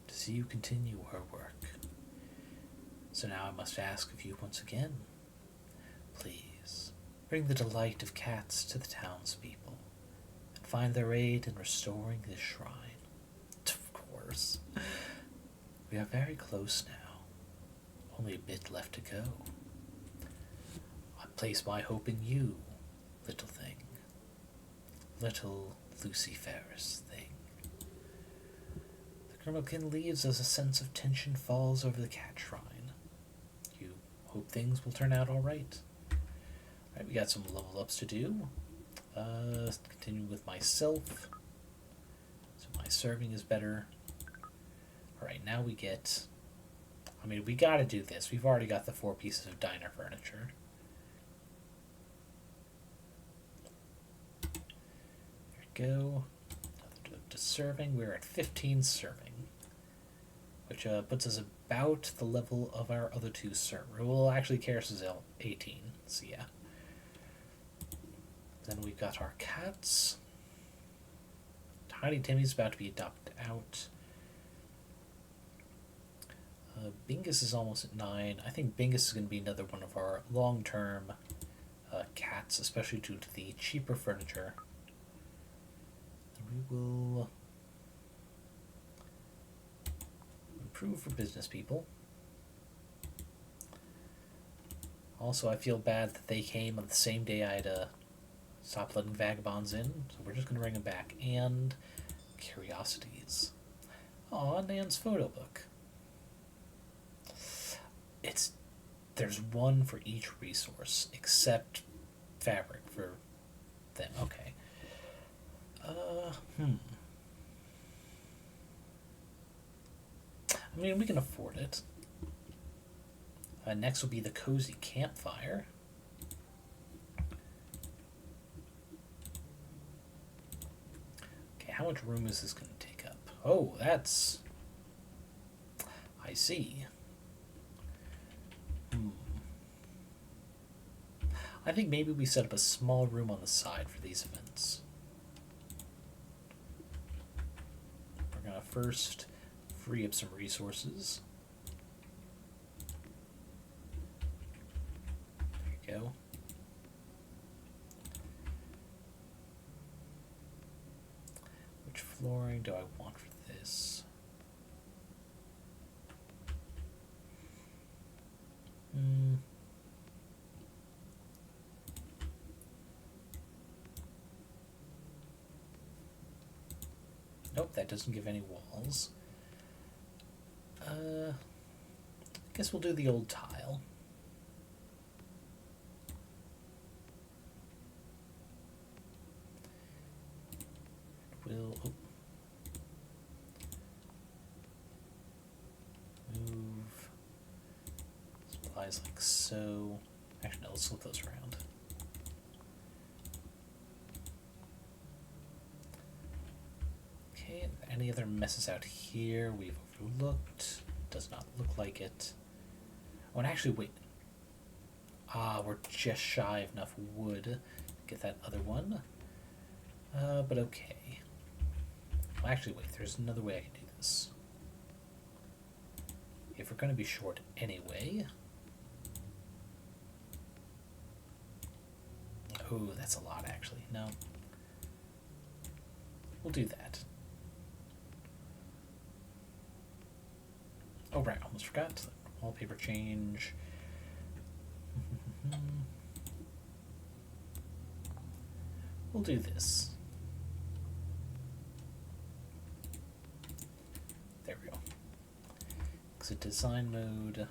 to see you continue her work. So now I must ask of you once again, please bring the delight of cats to the townspeople and find their aid in restoring this shrine. Of course. We are very close now. Only a bit left to go. I place my hope in you, little thing. Little Lucy Ferris thing. The Grimalkin leaves as a sense of tension falls over the cat shrine. You hope things will turn out alright. Alright, we got some level ups to do. Continue with myself. So my serving is better. Alright, now we get... I mean, we gotta do this. We've already got the 4 pieces of diner furniture. There we go. To serving, we're at 15 serving, which puts us about the level of our other 2 server. Well, actually, Karis is 18, so yeah. Then we've got our cats. Tiny Timmy's about to be adopted out. Bingus is almost at 9. I think Bingus is going to be another one of our long-term cats, especially due to the cheaper furniture. And we will improve for business people. Also, I feel bad that they came on the same day I had to stop letting vagabonds in, so we're just going to bring them back. And curiosities. Aw, Nan's photo book. There's one for each resource, except fabric for them. Okay. I mean, we can afford it. Next will be the cozy campfire. how much room is this going to take up? Oh, that's... I see. I think maybe we set up a small room on the side for these events. We're going to first free up some resources. There you go. Which flooring do I want for this? Nope, that doesn't give any walls. I guess we'll do the old tile. We'll move supplies like so. Actually, no, let's flip those around. Okay, any other messes out here we've overlooked? Does not look like it. Oh, and actually, wait. We're just shy of enough wood to get that other one. But okay. Well, actually, wait, there's another way I can do this. If we're going to be short anyway... Oh, that's a lot, actually. No. We'll do that. Oh, right, almost forgot. Wallpaper change. We'll do this. There we go. Exit design mode.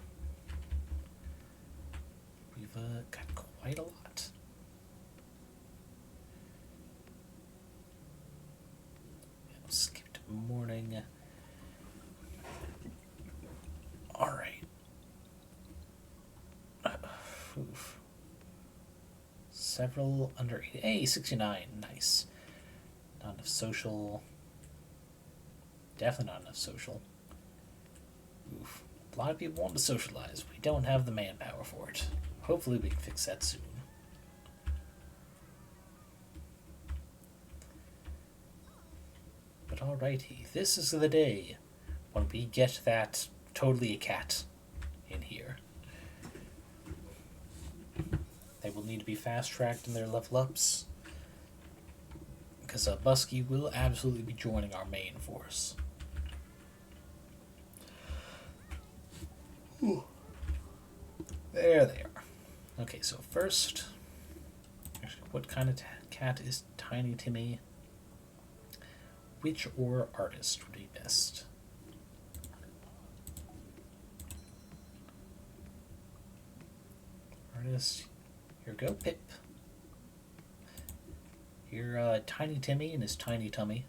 We've got quite a lot. Skip to morning. Alright. Several under 80. Hey, 69. Nice. Not enough social. Definitely not enough social. Oof. A lot of people want to socialize. We don't have the manpower for it. Hopefully we can fix that soon. But alrighty, this is the day when we get that totally a cat in here. They will need to be fast-tracked in their level-ups, because Buske will absolutely be joining our main force. Ooh. There they are. Okay, so first, actually, what kind of cat is Tiny Timmy? Which or artist would be best? Artist. Here we go, Pip. You're Tiny Timmy and his tiny tummy.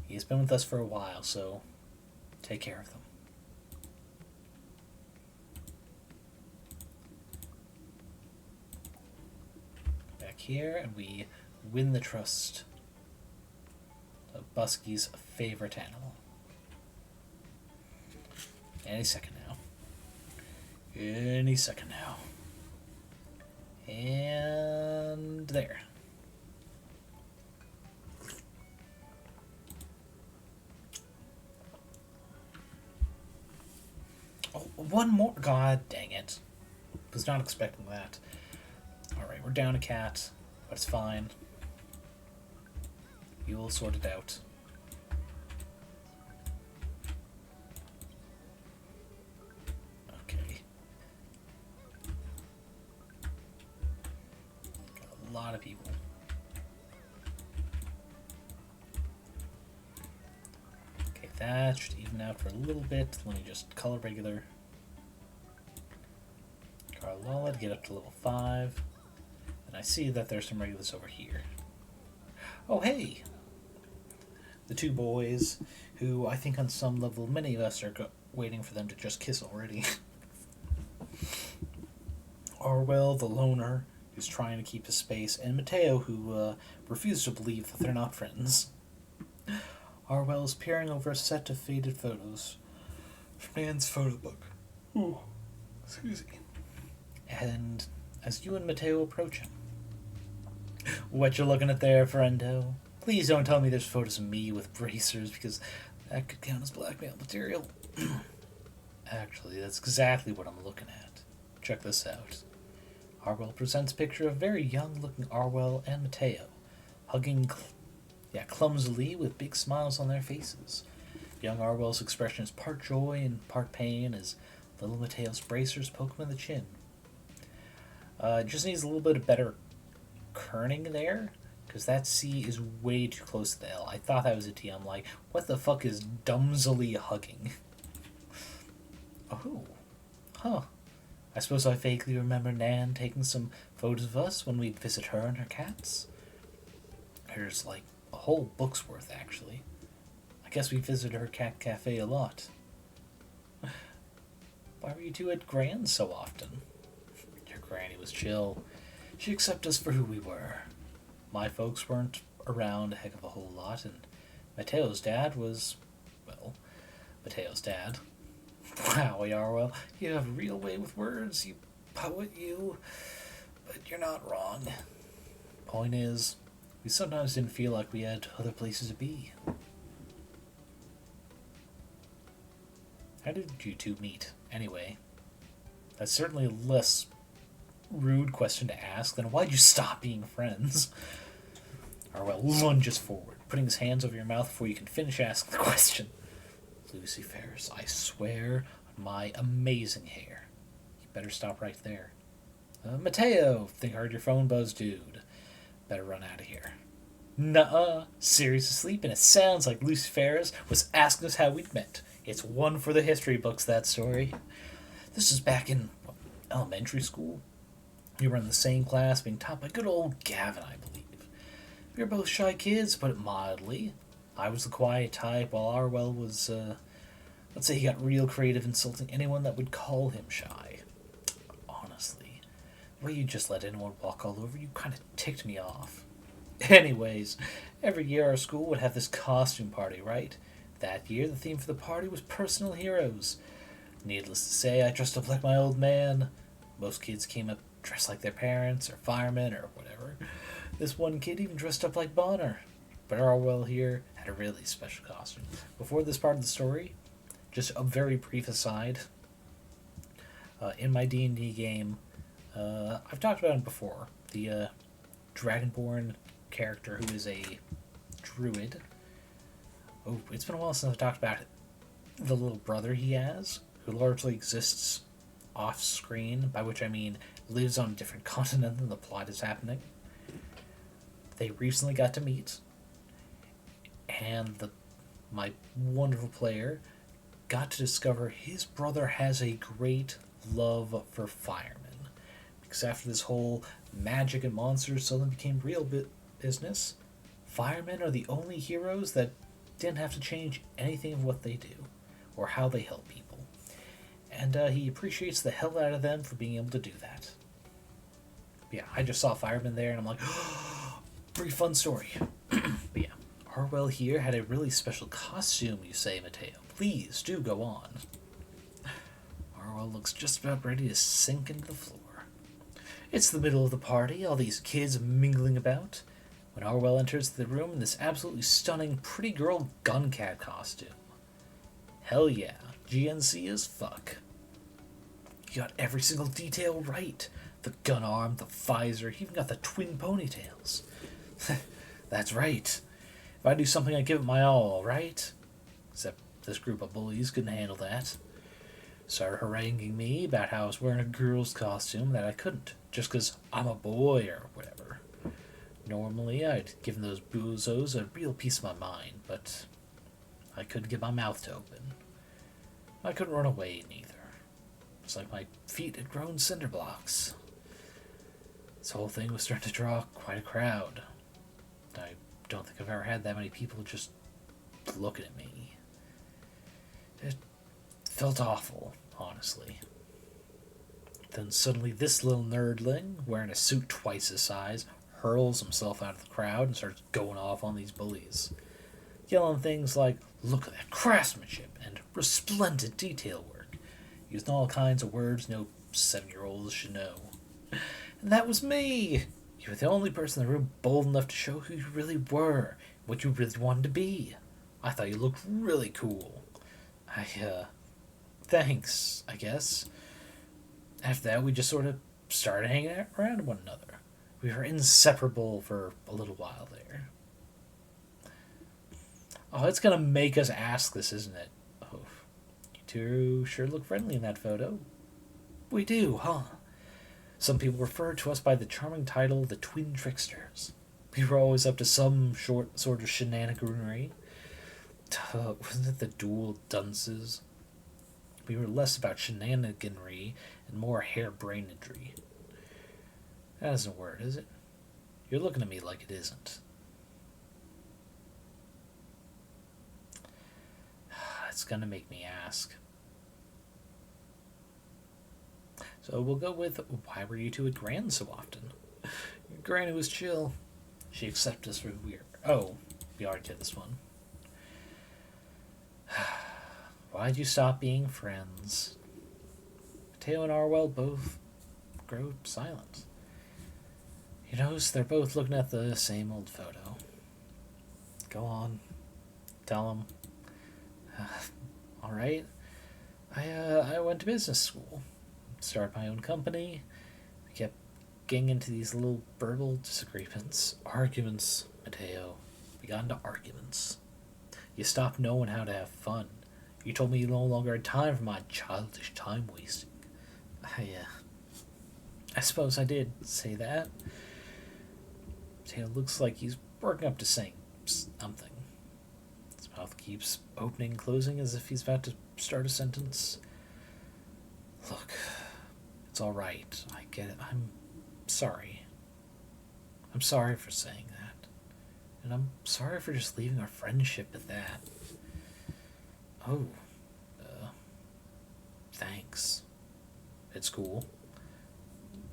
He's been with us for a while, so take care of them. Come back here, and we win the trust of Buske's favorite animal. Any second now. Any second now. And there. Oh, one more. God dang it. Was not expecting that. Alright, we're down a cat, but it's fine. You will sort it out. Okay. Got a lot of people. Okay, that should even out for a little bit. Let me just color regular. Carlola to get up to level 5. And I see that there's some regulars over here. Oh, hey! The two boys, who I think on some level many of us are waiting for them to just kiss already. Orwell, the loner, who's trying to keep his space, and Mateo, who refuses to believe that they're not friends. Arwell is peering over a set of faded photos from Nan's photo book. Ooh, excuse me. And as you and Mateo approach him, what you looking at there, friendo? Please don't tell me there's photos of me with bracers, because that could count as blackmail material. Actually, that's exactly what I'm looking at. Check this out. Arwell presents a picture of a very young-looking Arwell and Mateo, hugging clumsily with big smiles on their faces. Young Arwell's expression is part joy and part pain as little Mateo's bracers poke him in the chin. It just needs a little bit of better kerning there, because that C is way too close to the L. I thought that was a T. I'm like, what the fuck is dumsily hugging? Oh. Huh. I suppose I vaguely remember Nan taking some photos of us when we'd visit her and her cats. There's like a whole book's worth, actually. I guess we visited her cat cafe a lot. Why were you two at Gran's so often? Your granny was chill. She accepted us for who we were. My folks weren't around a heck of a whole lot, and Mateo's dad was, well, Mateo's dad. Wow, Yarwell, you have a real way with words, you poet, you. But you're not wrong. Point is, we sometimes didn't feel like we had other places to be. How did you two meet, anyway? That's certainly a less rude question to ask than why'd you stop being friends? Arwell lunges forward, putting his hands over your mouth before you can finish asking the question. Lucy Ferris, I swear on my amazing hair. You better stop right there. Mateo, think I heard your phone buzz, dude. Better run out of here. Nuh-uh. Sirius asleep, and it sounds like Lucy Ferris was asking us how we'd met. It's one for the history books, that story. This is back in elementary school. We were in the same class, being taught by good old Gavin, I believe. We were both shy kids, to put it mildly. I was the quiet type, while Arwell was, let's say he got real creative insulting anyone that would call him shy. Honestly, the way you just let anyone walk all over you kind of ticked me off. Anyways, every year our school would have this costume party, right? That year, the theme for the party was personal heroes. Needless to say, I dressed up like my old man. Most kids came up dressed like their parents, or firemen, or whatever. This one kid even dressed up like Bonner. But Arwell here had a really special costume. Before this part of the story, just a very brief aside. In my D&D game, I've talked about him before. The Dragonborn character who is a druid. Oh, it's been a while since I've talked about the little brother he has, who largely exists off-screen, by which I mean lives on a different continent than the plot is happening. They recently got to meet, and my wonderful player got to discover his brother has a great love for firemen. Because after this whole magic and monsters suddenly became real business, firemen are the only heroes that didn't have to change anything of what they do, or how they help people. And he appreciates the hell out of them for being able to do that. But yeah, I just saw firemen there, and I'm like, pretty fun story. But yeah, Arwell here had a really special costume, you say, Mateo. Please, do go on. Arwell looks just about ready to sink into the floor. It's the middle of the party, all these kids mingling about, when Arwell enters the room in this absolutely stunning pretty girl gun cat costume. Hell yeah, GNC as fuck. You got every single detail right. The gun arm, the visor, you even got the twin ponytails. That's right. If I do something, I give it my all, right? Except this group of bullies couldn't handle that. Started haranguing me about how I was wearing a girl's costume that I couldn't, just because I'm a boy or whatever. Normally, I'd given those boozos a real piece of my mind, but I couldn't get my mouth to open. I couldn't run away, neither. It's like my feet had grown cinder blocks. This whole thing was starting to draw quite a crowd. I don't think I've ever had that many people just looking at me. It felt awful, honestly. Then suddenly this little nerdling, wearing a suit twice his size, hurls himself out of the crowd and starts going off on these bullies, yelling things like, "Look at that craftsmanship," and "resplendent detail work," using all kinds of words no 7-year-olds should know. And that was me! You were the only person in the room bold enough to show who you really were, what you really wanted to be. I thought you looked really cool. Thanks, I guess. After that, we just sort of started hanging around one another. We were inseparable for a little while there. Oh, it's gonna make us ask this, isn't it? Oh, you two sure look friendly in that photo. We do, huh? Some people refer to us by the charming title, the Twin Tricksters. We were always up to some short sort of shenaniganery. Wasn't it the Dual Dunces? We were less about shenaniganery and more harebrainedry. That isn't a word, is it? You're looking at me like it isn't. It's gonna make me ask. So we'll go with, why were you two at Gran so often? Granny was chill. She accepted us for who we are. Oh, we already did this one. Why'd you stop being friends? Mateo and Arwell both grow silent. You notice they're both looking at the same old photo. Go on. Tell them. Alright. I went to business school. Started my own company. We kept getting into these little verbal disagreements. Arguments, Mateo. We got into arguments. You stopped knowing how to have fun. You told me you no longer had time for my childish time wasting. I suppose I did say that. Mateo looks like he's working up to saying something. His mouth keeps opening and closing as if he's about to start a sentence. Look, it's all right. I get it. I'm sorry. I'm sorry for saying that. And I'm sorry for just leaving our friendship at that. Oh, thanks. It's cool.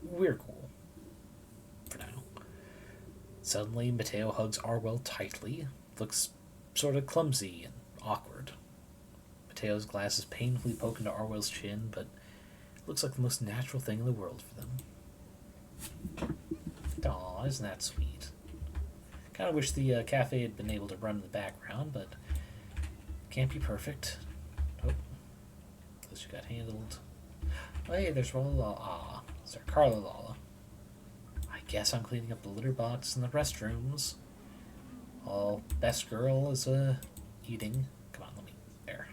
We're cool. For now. Suddenly, Mateo hugs Arwell tightly. Looks sort of clumsy and awkward. Mateo's glasses painfully poke into Arwell's chin, but it looks like the most natural thing in the world for them. Aw, isn't that sweet? Kind of wish the cafe had been able to run in the background, but can't be perfect. Nope. Those who got handled. Oh, hey, there's Rolla. Sorry, Carla Lala. I guess I'm cleaning up the litter box in the restrooms. All best girl is eating. Come on, let me. There.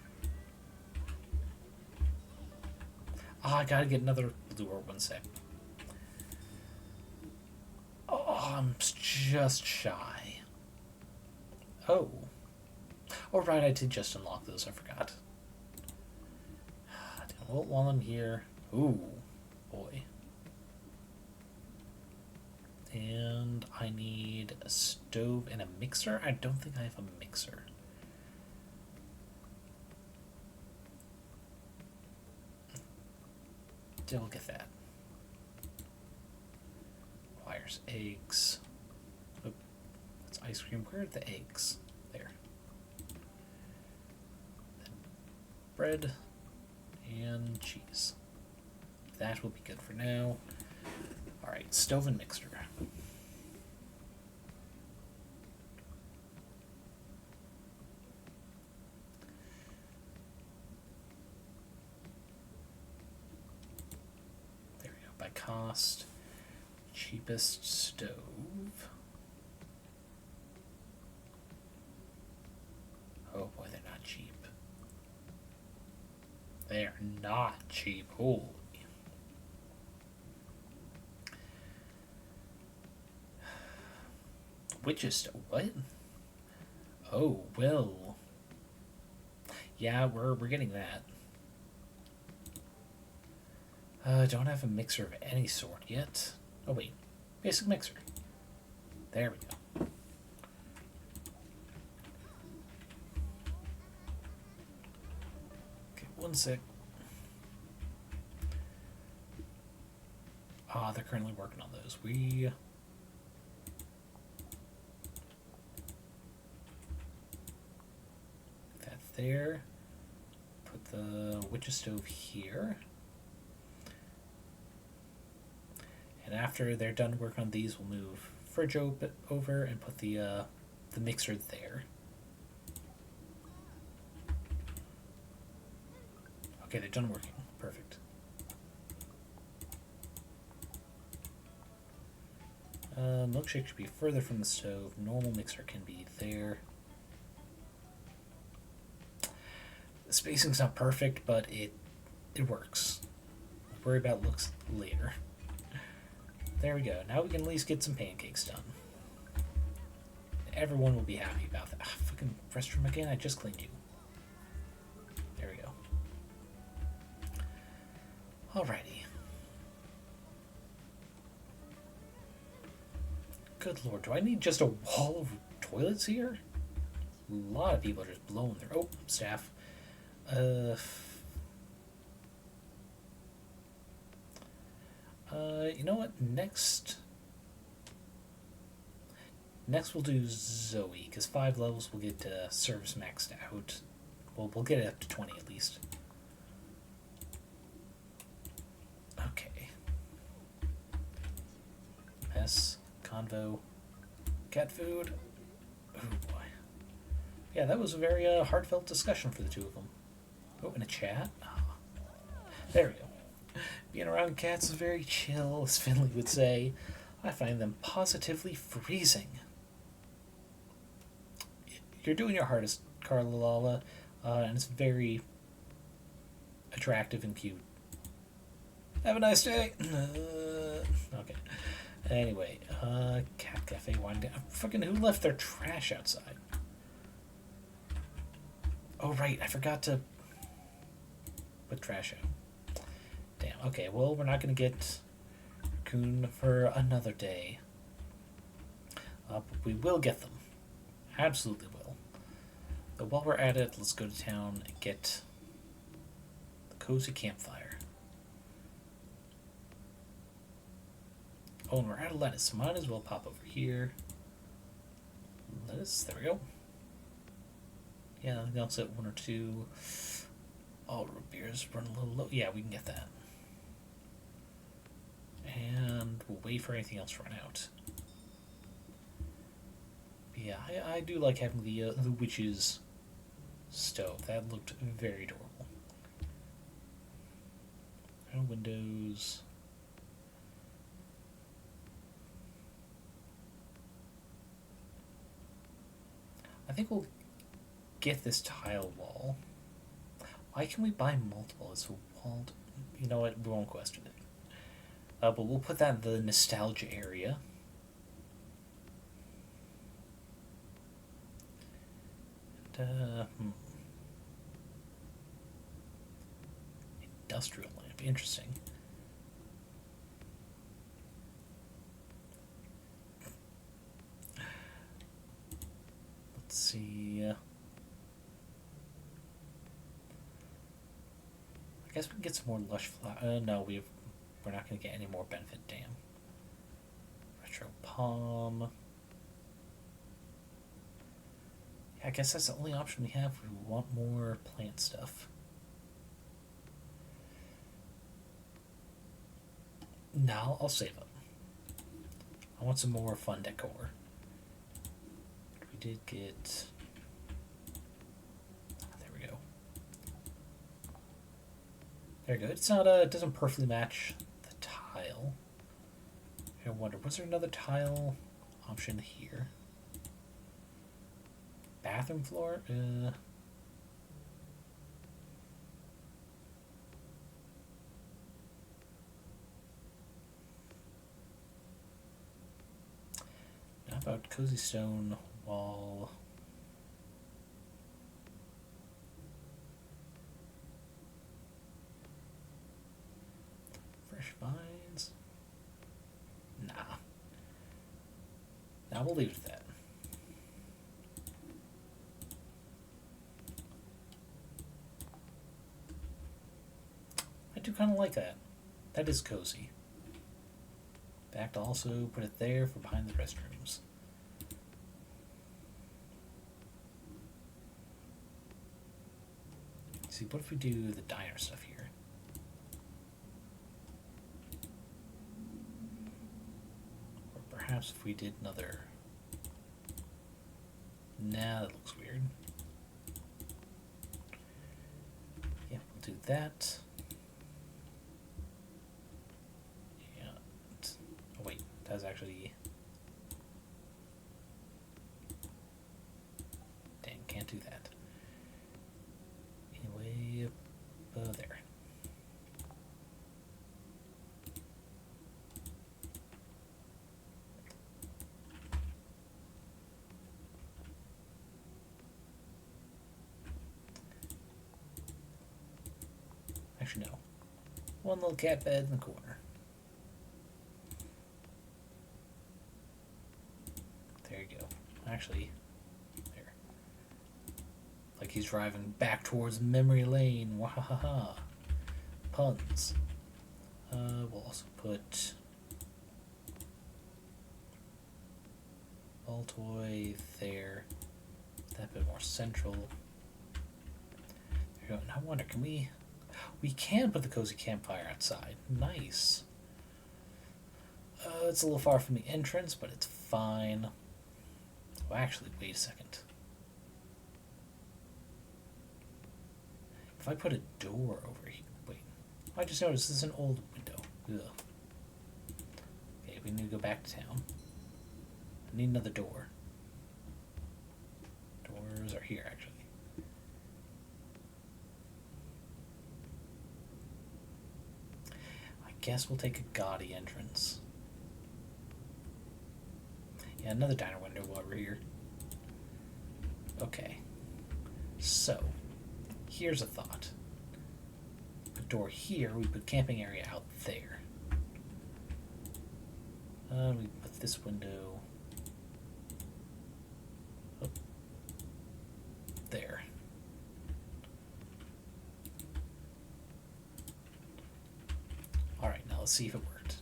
I gotta get another lure. 1 sec. Oh, I'm just shy. Oh. Oh, right, I did just unlock those. I forgot. Well, while I'm here. Ooh, boy. And I need a stove and a mixer. I don't think I have a mixer. We'll get that. Wires, eggs. Oh, that's ice cream. Where are the eggs? There. Then bread and cheese. That will be good for now. Alright, stove and mixer. There we go. By cost, cheapest stove. Oh boy, they're not cheap. They are not cheap. Holy. Witches, what? Oh, well. Yeah, we're getting that. Don't have a mixer of any sort yet. Oh, wait. Basic mixer. There we go. Okay, 1 sec. They're currently working on those. We... Put that there. Put the witch's stove here. And after they're done working on these, we'll move fridge over and put the mixer there. Okay, they're done working. Perfect. Milkshake should be further from the stove. Normal mixer can be there. The spacing's not perfect, but it works. We'll worry about looks later. There we go. Now we can at least get some pancakes done. Everyone will be happy about that. Ah, fucking restroom again? I just cleaned you. There we go. Alrighty. Good lord, do I need just a wall of toilets here? A lot of people are just blowing their... Oh, staff. You know what? Next we'll do Zoe, because 5 levels will get service maxed out. Well, we'll get it up to 20 at least. Okay. Mess, convo, cat food. Oh boy. Yeah, that was a very heartfelt discussion for the two of them. Oh, in a chat? Oh. There we go. Being around cats is very chill, as Finley would say. I find them positively freezing. You're doing your hardest, Carla, and it's very attractive and cute. Have a nice day. Okay. Anyway, cat cafe wine. Fucking who left their trash outside? Oh right, I forgot to put trash out. Damn. Okay, well, we're not going to get Raccoon for another day. But we will get them. Absolutely will. But while we're at it, let's go to town and get the cozy campfire. Oh, and we're out of lettuce, so might as well pop over here. Lettuce, there we go. Yeah, I think I'll set 1 or 2. Oh, root beers run a little low. Yeah, we can get that. And we'll wait for anything else to run out. But yeah, I do like having the witch's stove. That looked very adorable. No windows. I think we'll get this tile wall. Why can we buy multiple? It's a walled... You know what? We won't question it. But we'll put that in the nostalgia area. And, industrial lamp. Interesting. Let's see. I guess we can get some more lush flower. No, we're not going to get any more benefit. Damn. Retro palm. Yeah, I guess that's the only option we have if we want more plant stuff. No, I'll save it. I want some more fun decor. We did get... There we go. There we go. It's not it doesn't perfectly match the tile. I wonder, was there another tile option here? Bathroom floor? How about cozy stone wall? Fresh vines? Nah. Now we'll leave it at that. I do kind of like that. That is cozy. fact, I'll also put it there for behind the restrooms. See, what if we do the diner stuff here? Or perhaps if we did another... Nah, that looks weird. Yeah, we'll do that. Yeah. Oh wait, that's actually... Dang, can't do that. Anyway, there. Actually, no. One little cat bed in the corner. There you go. Actually, there. Like he's driving back towards memory lane. Wahaha. Puns. We'll also put ball toy there. That bit more central. There you go. Now I wonder, can we... We can put the cozy campfire outside. Nice. It's a little far from the entrance, but it's fine. Well, actually, wait a second. If I put a door over here... Wait. I just noticed this is an old window. Ugh. Okay, we need to go back to town. I need another door. Doors are here, actually. Guess we'll take a gaudy entrance. Yeah, another diner window while we're here. Okay. So, here's a thought. Put door here, we put camping area out there. We put this window up there. Alright, now let's see if it worked.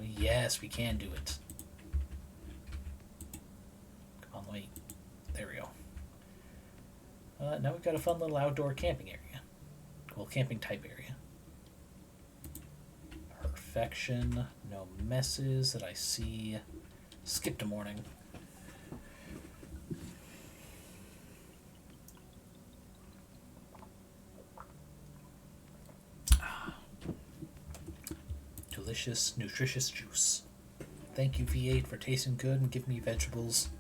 Yes, we can do it. Come on, wait. There we go. Now we've got a fun little outdoor camping area. Well, camping type area. Perfection. No messes that I see. Skipped a morning. Delicious, nutritious juice. Thank you, V8, for tasting good and giving me vegetables.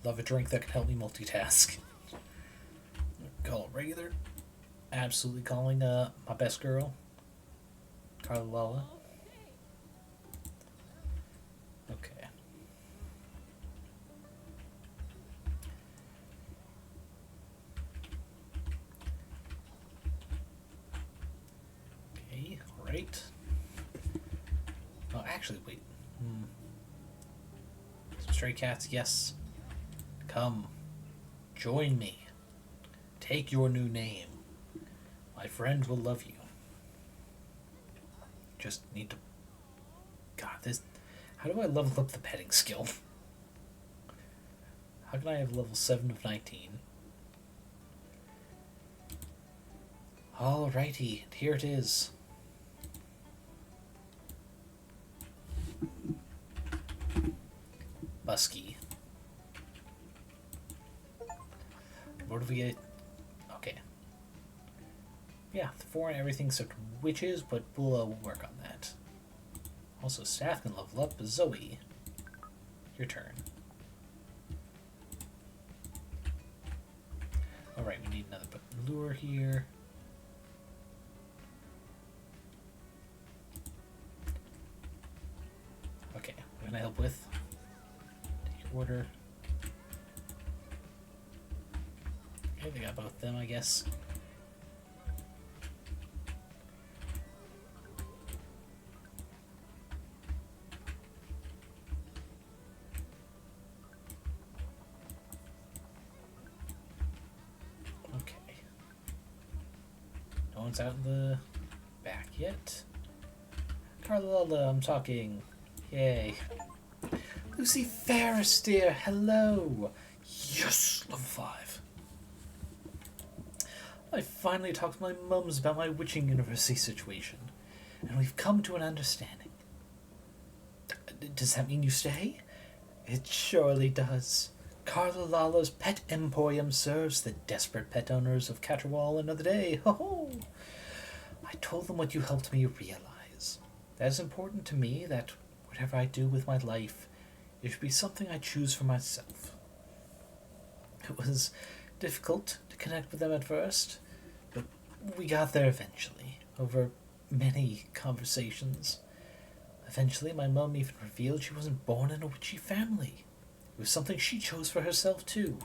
Love a drink that can help me multitask. Call it regular. Absolutely calling my best girl, Carla. Okay. Okay, alright. Oh, actually, wait. Some stray cats, yes. Come. Join me. Take your new name. My friend will love you. Just need to... God, this... How do I level up the petting skill? How can I have level 7 of 19? Alrighty, here it is. Buske. What do we get? Okay. Yeah, 4 and everything except witches, but we'll work on that. Also, staff can level up. Zoe, your turn. Alright, we need another lure here. Okay, what can I help with? Take your order. Okay, they got both of them, I guess. Okay. No one's out in the back yet. Carlotta, I'm talking. Yay. Lucy Ferris, dear, hello. Yes, level 5. I finally talked to my mums about my witching university situation, and we've come to an understanding. Does that mean you stay? It surely does. Carla Lala's pet emporium serves the desperate pet owners of Caterwall another day. Ho ho! I told them what you helped me realize. That is important to me that whatever I do with my life, it should be something I choose for myself. It was difficult to connect with them at first, but we got there eventually, over many conversations. Eventually, my mum even revealed she wasn't born in a witchy family. It was something she chose for herself, too.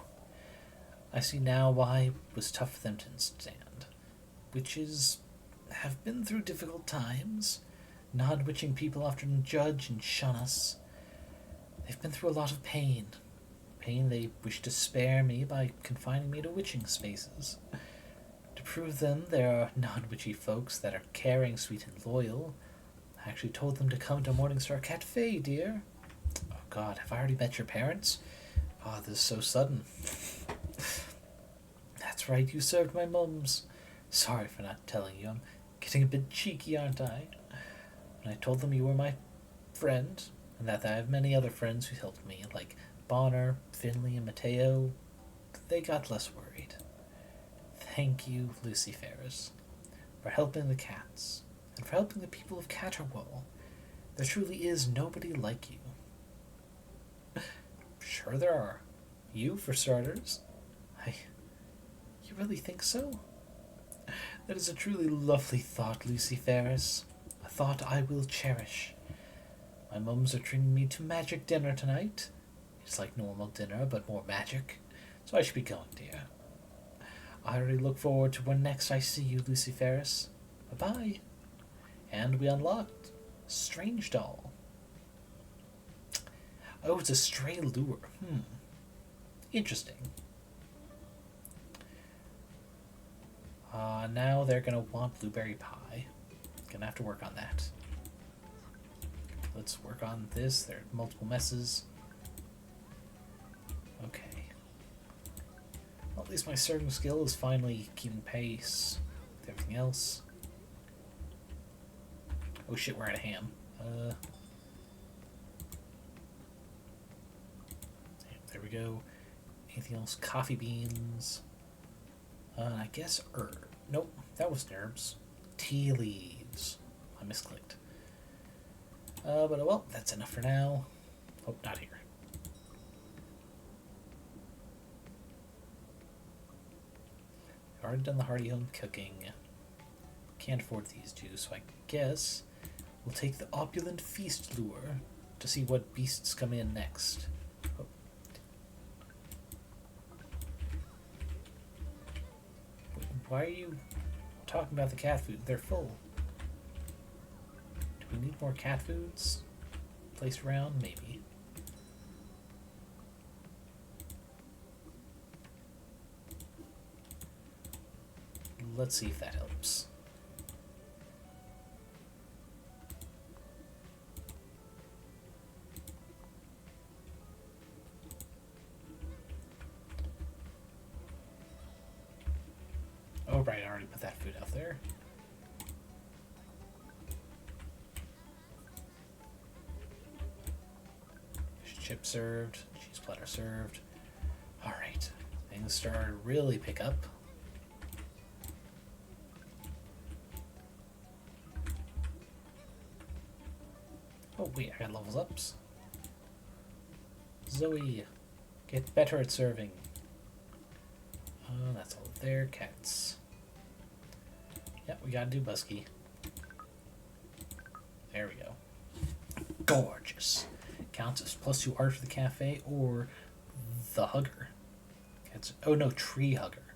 I see now why it was tough for them to understand. Witches have been through difficult times. Non-witching people often judge and shun us. They've been through a lot of pain. Pain they wish to spare me by confining me to witching spaces. To prove them there are non-witchy folks that are caring, sweet, and loyal, I actually told them to come to Morningstar Cafe, dear. Oh God, have I already met your parents? Oh, this is so sudden. That's right, you served my mums. Sorry for not telling you. I'm getting a bit cheeky, aren't I? And I told them you were my friend, and that I have many other friends who helped me, like Bonner, Finley, and Mateo. They got less worried. Thank you, Lucy Ferris, for helping the cats, and for helping the people of Caterwall. There truly is nobody like you. Sure there are. You, for starters. You really think so? That is a truly lovely thought, Lucy Ferris. A thought I will cherish. My mums are treating me to magic dinner tonight. It's like normal dinner, but more magic. So I should be going, dear. I already look forward to when next I see you, Lucy Ferris. Bye-bye. And we unlocked Strange Doll. Oh, it's a stray lure. Interesting. Now they're gonna want blueberry pie. Gonna have to work on that. Let's work on this. There are multiple messes. Okay. Well, at least my serving skill is finally keeping pace with everything else. Oh shit, we're out of ham. There we go. Anything else? Coffee beans. I guess herb. Nope, that was herbs. Tea leaves. I misclicked. But well, that's enough for now. Oh, not here. I've already done the hearty home cooking. Can't afford these two, so I guess we'll take the opulent feast lure to see what beasts come in next. Oh. Wait, why are you talking about the cat food? They're full. Do we need more cat foods placed around? Maybe. Let's see if that helps. Oh, right, I already put that food out there. Fish chip served, cheese platter served. Alright, things started to really pick up. Oh wait, I got levels ups. Zoe, get better at serving. That's all there. Cats. Yep, we gotta do Buske. There we go. Gorgeous. Counts as +2 art for the cafe or the hugger. It's, oh no, tree hugger.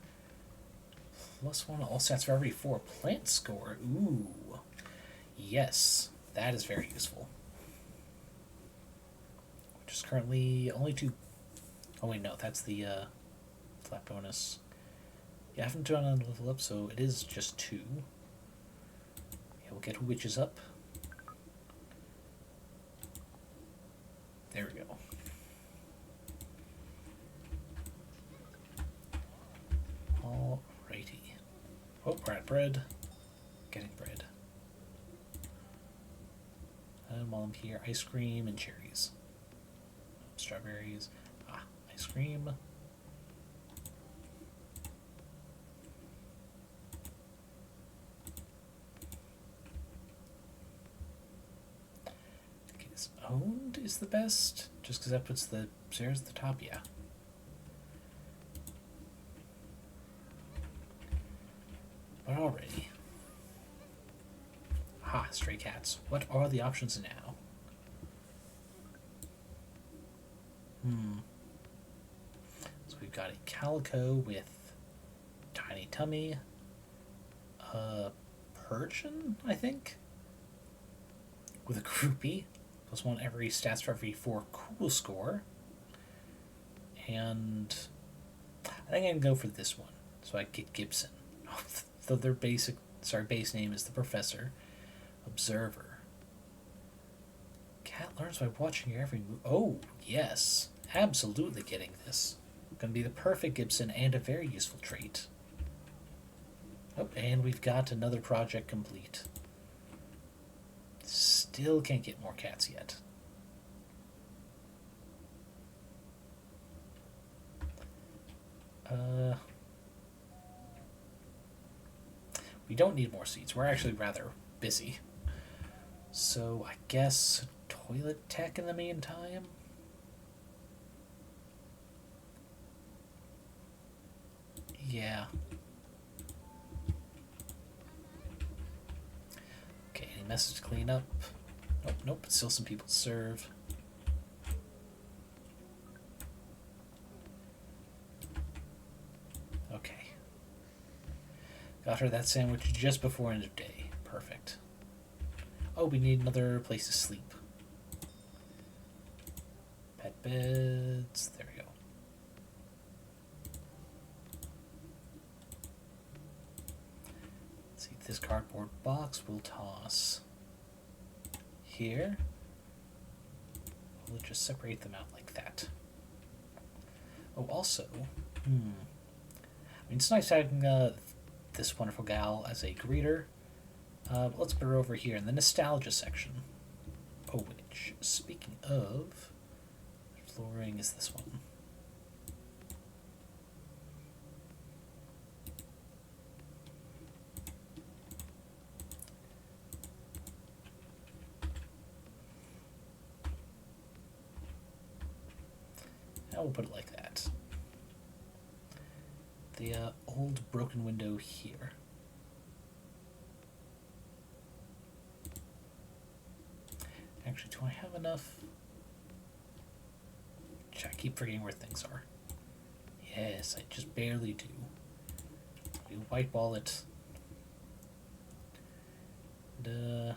+1 all stats for every 4 plant score. Ooh. Yes, that is very useful. Which is currently only 2. Oh wait, no, that's the flat bonus. Yeah, I haven't done a level up, so it is just 2. Yeah, we'll get witches up. Oh, we're at bread. Getting bread. And while I'm here, ice cream and cherries. Strawberries. Ah, ice cream. Okay, this owned is the best, just because that puts the stairs at the top, yeah. But already. Ha, stray cats. What are the options now? So we've got a calico with tiny tummy, a Persian, I think, with a groupie, +1 every stats for every 4 cool score, and I think I can go for this one, so I get Gibson. Though their base name is the Professor. Observer. Cat learns by watching your every move. Oh, yes. Absolutely getting this. Gonna be the perfect Gibson and a very useful trait. Oh, and we've got another project complete. Still can't get more cats yet. We don't need more seats. We're actually rather busy. So I guess toilet tech in the meantime? Yeah. Okay, any message to clean up? Nope, nope, still some people to serve. Okay. Got her that sandwich just before end of day. Perfect. Oh, we need another place to sleep. Pet beds. There we go. Let's see, this cardboard box we'll toss here. We'll just separate them out like that. Oh, also, I mean, it's nice having this wonderful gal as a greeter. But let's put her over here in the nostalgia section. Oh, which, speaking of, flooring is this one. Now we'll put it like that. The old broken window here. Actually, do I have enough? I keep forgetting where things are. Yes, I just barely do. We white ball it. And,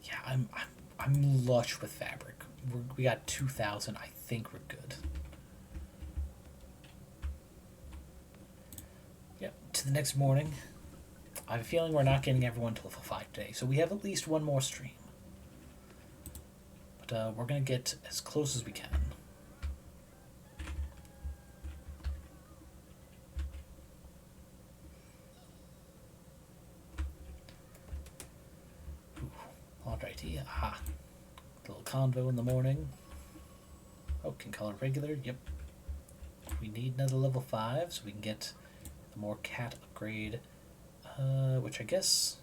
yeah, I'm lush with fabric. We got 2,000. I think we're good. Yep. To the next morning. I have a feeling we're not getting everyone to level 5 today, so we have at least one more stream. But we're going to get as close as we can. Alrighty, aha. Little convo in the morning. Oh, can color regular, yep. We need another level 5 so we can get the more cat upgrade. Which I guess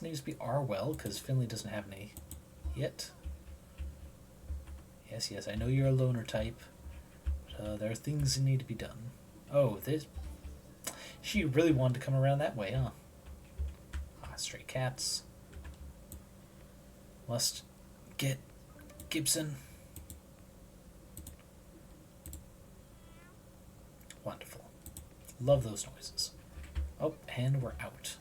needs to be Arwell, because Finley doesn't have any yet. Yes, I know you're a loner type, but there are things that need to be done. Oh, she really wanted to come around that way, huh? Ah, stray cats. Must get Gibson. Wonderful. Love those noises. Oh, and we're out.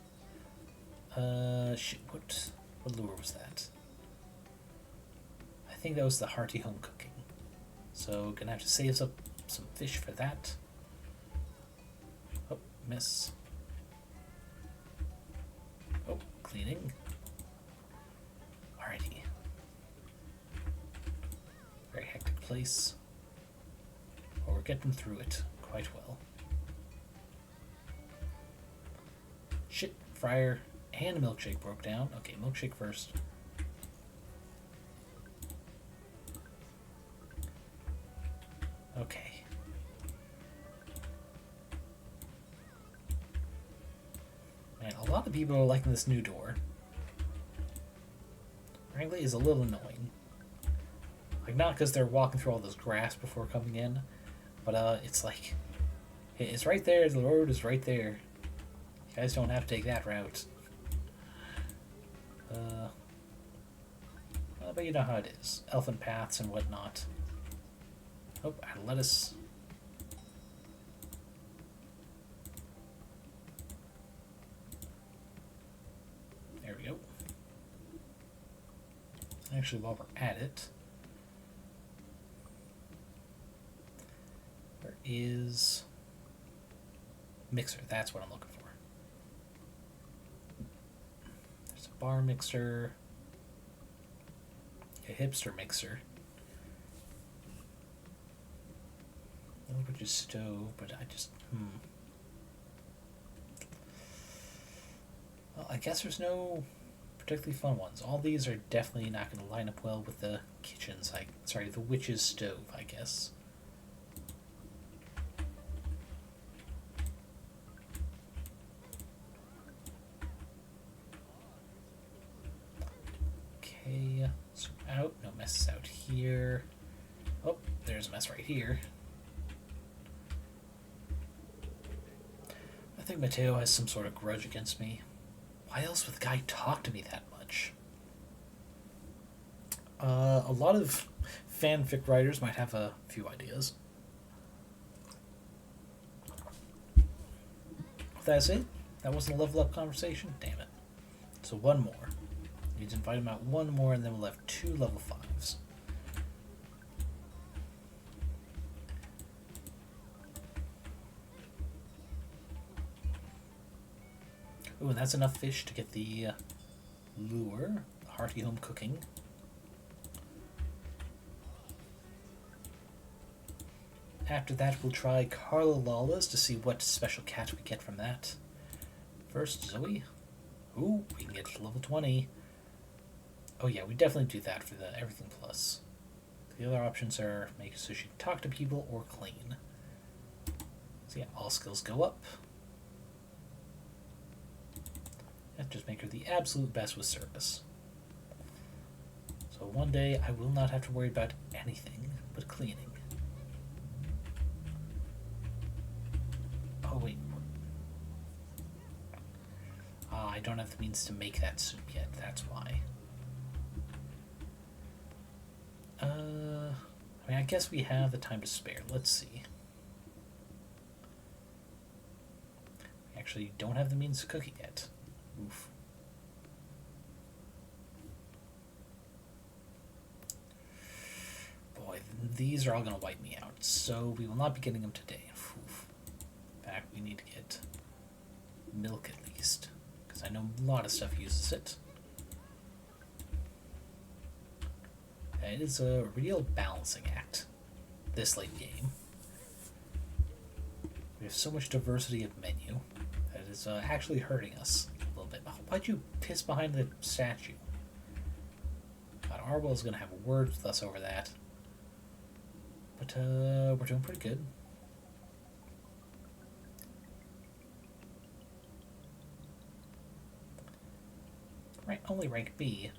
Shit, what lure was that? I think that was the hearty home cooking. So, gonna have to save up some fish for that. Oh, miss. Oh, cleaning. Alrighty. place. Well, we're getting through it quite well. Shit, fryer and a milkshake broke down. Okay, milkshake first. Okay. Man, a lot of people are liking this new door. Frankly, it's a little annoying. Like, not because they're walking through all this grass before coming in, but it's like, it's right there, the road is right there. You guys don't have to take that route. Well, but you know how it is. Elfin paths and whatnot. Oh, lettuce. There we go. Actually, while we're at it, where is mixer? That's what I'm looking for. There's a bar mixer, a hipster mixer, which is stove, but I just Well, I guess there's no particularly fun ones. All these are definitely not going to line up well with the kitchens. Sorry, the witch's stove, I guess. Okay, so out. No messes out here. Oh, there's a mess right here. I think Mateo has some sort of grudge against me. Why else would the guy talk to me that much? A lot of fanfic writers might have a few ideas. That's it? That wasn't a level up conversation? Damn it. So one more. Need to invite him out one more and then we'll have 2 level 5s. Ooh, and that's enough fish to get the lure, hearty home cooking. After that, we'll try Carla Lawless to see what special cat we get from that. First, Zoe. Ooh, we can get to level 20. Oh yeah, we definitely do that for the Everything Plus. The other options are make it so she can talk to people or clean. So yeah, all skills go up. And just make her the absolute best with service. So one day I will not have to worry about anything but cleaning. Oh wait. I don't have the means to make that soup yet, that's why. I mean, I guess we have the time to spare. Let's see. We actually don't have the means to cook it yet. Oof. Boy, these are all going to wipe me out, so we will not be getting them today. Oof. In fact, we need to get milk at least, because I know a lot of stuff uses it. It is a real balancing act, this late game. We have so much diversity of menu that it's actually hurting us a little bit. Why'd you piss behind the statue? God, Arwell's going to have words with us over that. But we're doing pretty good. Right, only rank B.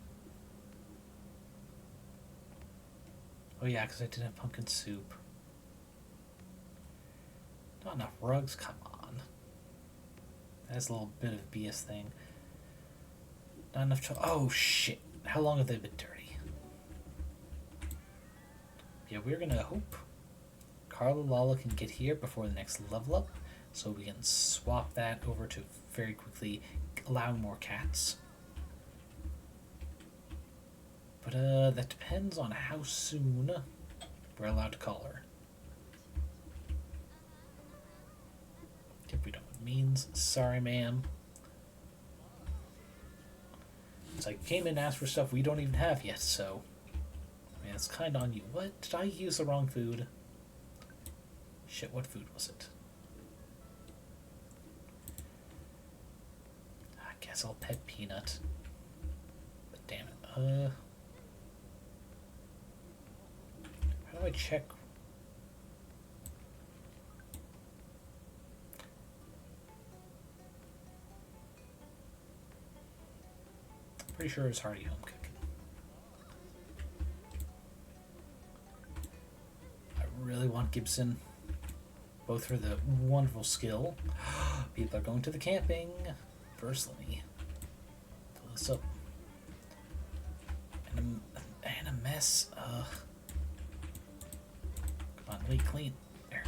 Oh yeah, because I didn't have pumpkin soup. Not enough rugs? Come on. That's a little bit of a BS thing. Not enough oh shit. How long have they been dirty? Yeah, we're gonna hope Carla Lala can get here before the next level up, so we can swap that over to very quickly allow more cats. But that depends on how soon we're allowed to call her. If we don't means, sorry ma'am. It's like came in and asked for stuff we don't even have yet, so I mean it's kind of on you. What? Did I use the wrong food? Shit, what food was it? I guess I'll pet Peanut. But damn it. How do I check? Pretty sure it's Hearty Home Cooking. I really want Gibson, both for the wonderful skill. People are going to the camping. First, let me fill this up. And a mess. Come on, let me clean. There.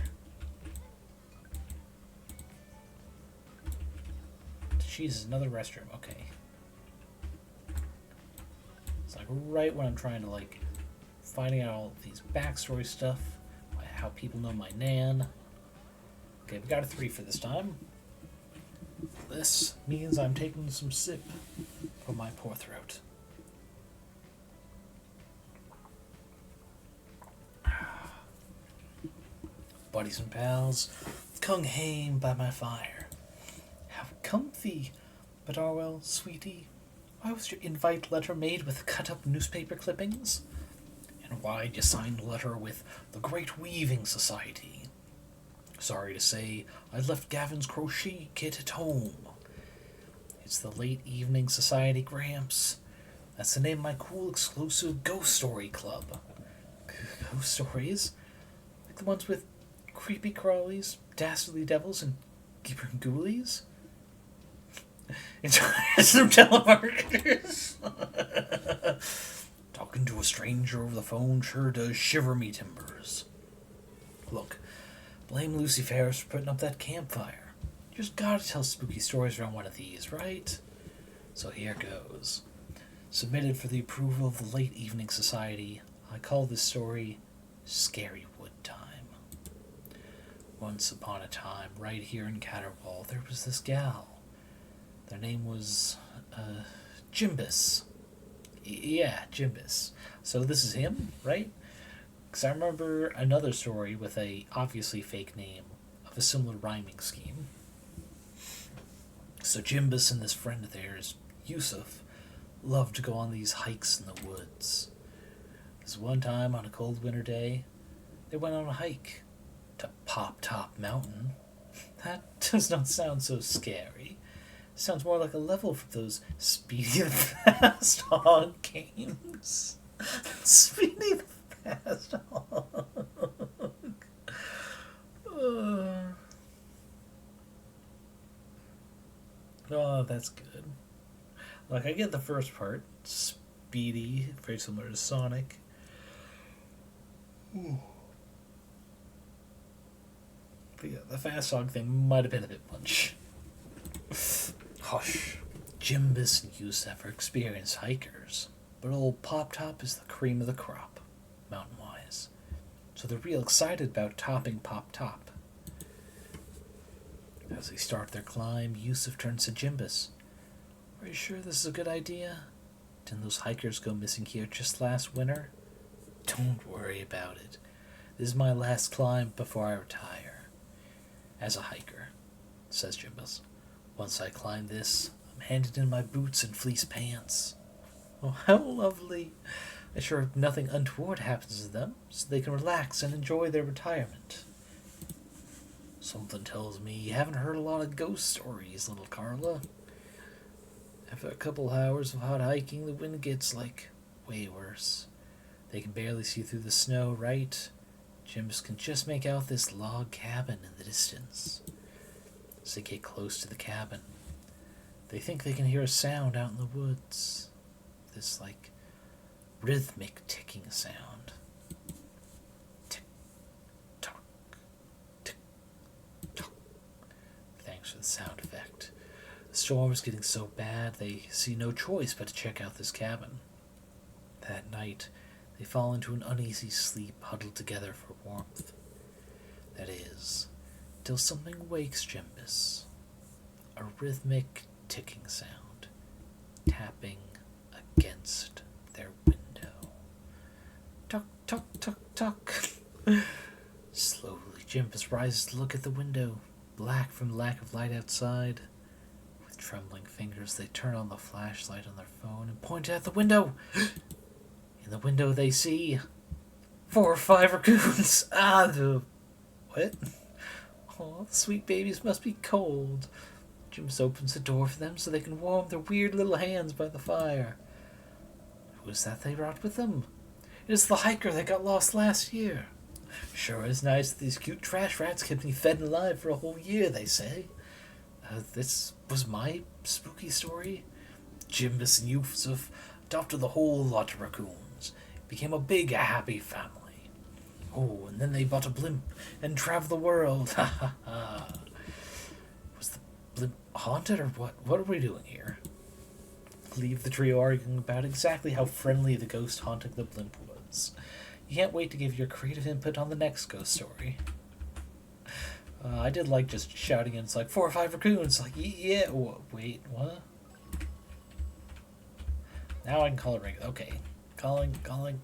Jesus, another restroom. Okay. It's like right when I'm trying to like finding out all these backstory stuff, how people know my Nan. Okay, we got a 3 for this time. This means I'm taking some sip for my poor throat. Buddies and pals, come hame by my fire. How comfy! But Arwell, sweetie, why was your invite letter made with cut-up newspaper clippings? And why'd you sign the letter with the Great Weaving Society? Sorry to say, I left Gavin's crochet kit at home. It's the Late Evening Society, Gramps. That's the name of my cool, exclusive ghost story club. Ghost stories? Like the ones with creepy crawlies, dastardly devils, and ghoulies? It's some telemarketers. Talking to a stranger over the phone sure does shiver me timbers. Look, blame Lucy Ferris for putting up that campfire. You just gotta tell spooky stories around one of these, right? So here goes. Submitted for the approval of the Late Evening Society, I call this story Scary Wood Time. Once upon a time, right here in Caterwall, there was this gal. Their name was, Jimbus. Yeah, Jimbus. So this is him, right? Because I remember another story with a obviously fake name of a similar rhyming scheme. So Jimbus and this friend of theirs, Yusuf, loved to go on these hikes in the woods. This one time on a cold winter day, they went on a hike to Pop Top Mountain. That does not sound so scary. It sounds more like a level from those Speedy the Fast Hog games. Speedy the Fast Hog. Oh, that's good. Like, I get the first part. Speedy, very similar to Sonic. Ooh. But yeah, the Fast Hog thing might have been a bit much. Hush. Jimbus and Yusef are experienced hikers, but old Pop Top is the cream of the crop, mountain-wise. So they're real excited about topping Pop Top. As they start their climb, Yusuf turns to Jimbus. Are you sure this is a good idea? Didn't those hikers go missing here just last winter? Don't worry about it. This is my last climb before I retire. As a hiker, says Jimbus. Once I climb this, I'm handed in my boots and fleece pants. Oh, how lovely. I sure hope nothing untoward happens to them, so they can relax and enjoy their retirement. Something tells me you haven't heard a lot of ghost stories, little Carla. After a couple hours of hot hiking, the wind gets, way worse. They can barely see through the snow, right? Jimbus can just make out this log cabin in the distance. As they get close to the cabin, they think they can hear a sound out in the woods. This, rhythmic ticking sound. Tick, tock, tick, tock. Thanks for the sound effect. The storm is getting so bad they see no choice but to check out this cabin. That night, they fall into an uneasy sleep, huddled together for warmth. That is, till something wakes Jimbus. A rhythmic ticking sound, tapping against their window. Tuck, Jimpus rises to look at the window, black from lack of light outside. With trembling fingers, they turn on the flashlight on their phone and point it at the window. In the window, they see 4 or 5 raccoons. What? Oh, the sweet babies must be cold. Jimpus opens the door for them so they can warm their weird little hands by the fire. Who is that they brought with them? It is the hiker that got lost last year. Sure is nice that these cute trash rats kept me fed and alive for a whole year, they say. This was my spooky story. Jimbus and Yusuf adopted the whole lot of raccoons. Became a big, happy family. Oh, and then they bought a blimp and traveled the world. Ha ha ha. Was the blimp haunted or what? What are we doing here? Leave the trio arguing about exactly how friendly the ghost haunting the blimp was. You can't wait to give your creative input on the next ghost story. I did like just shouting in, it's like 4 or 5 raccoons. Like, yeah, wait, what? Now I can call it regular. Okay, calling. God,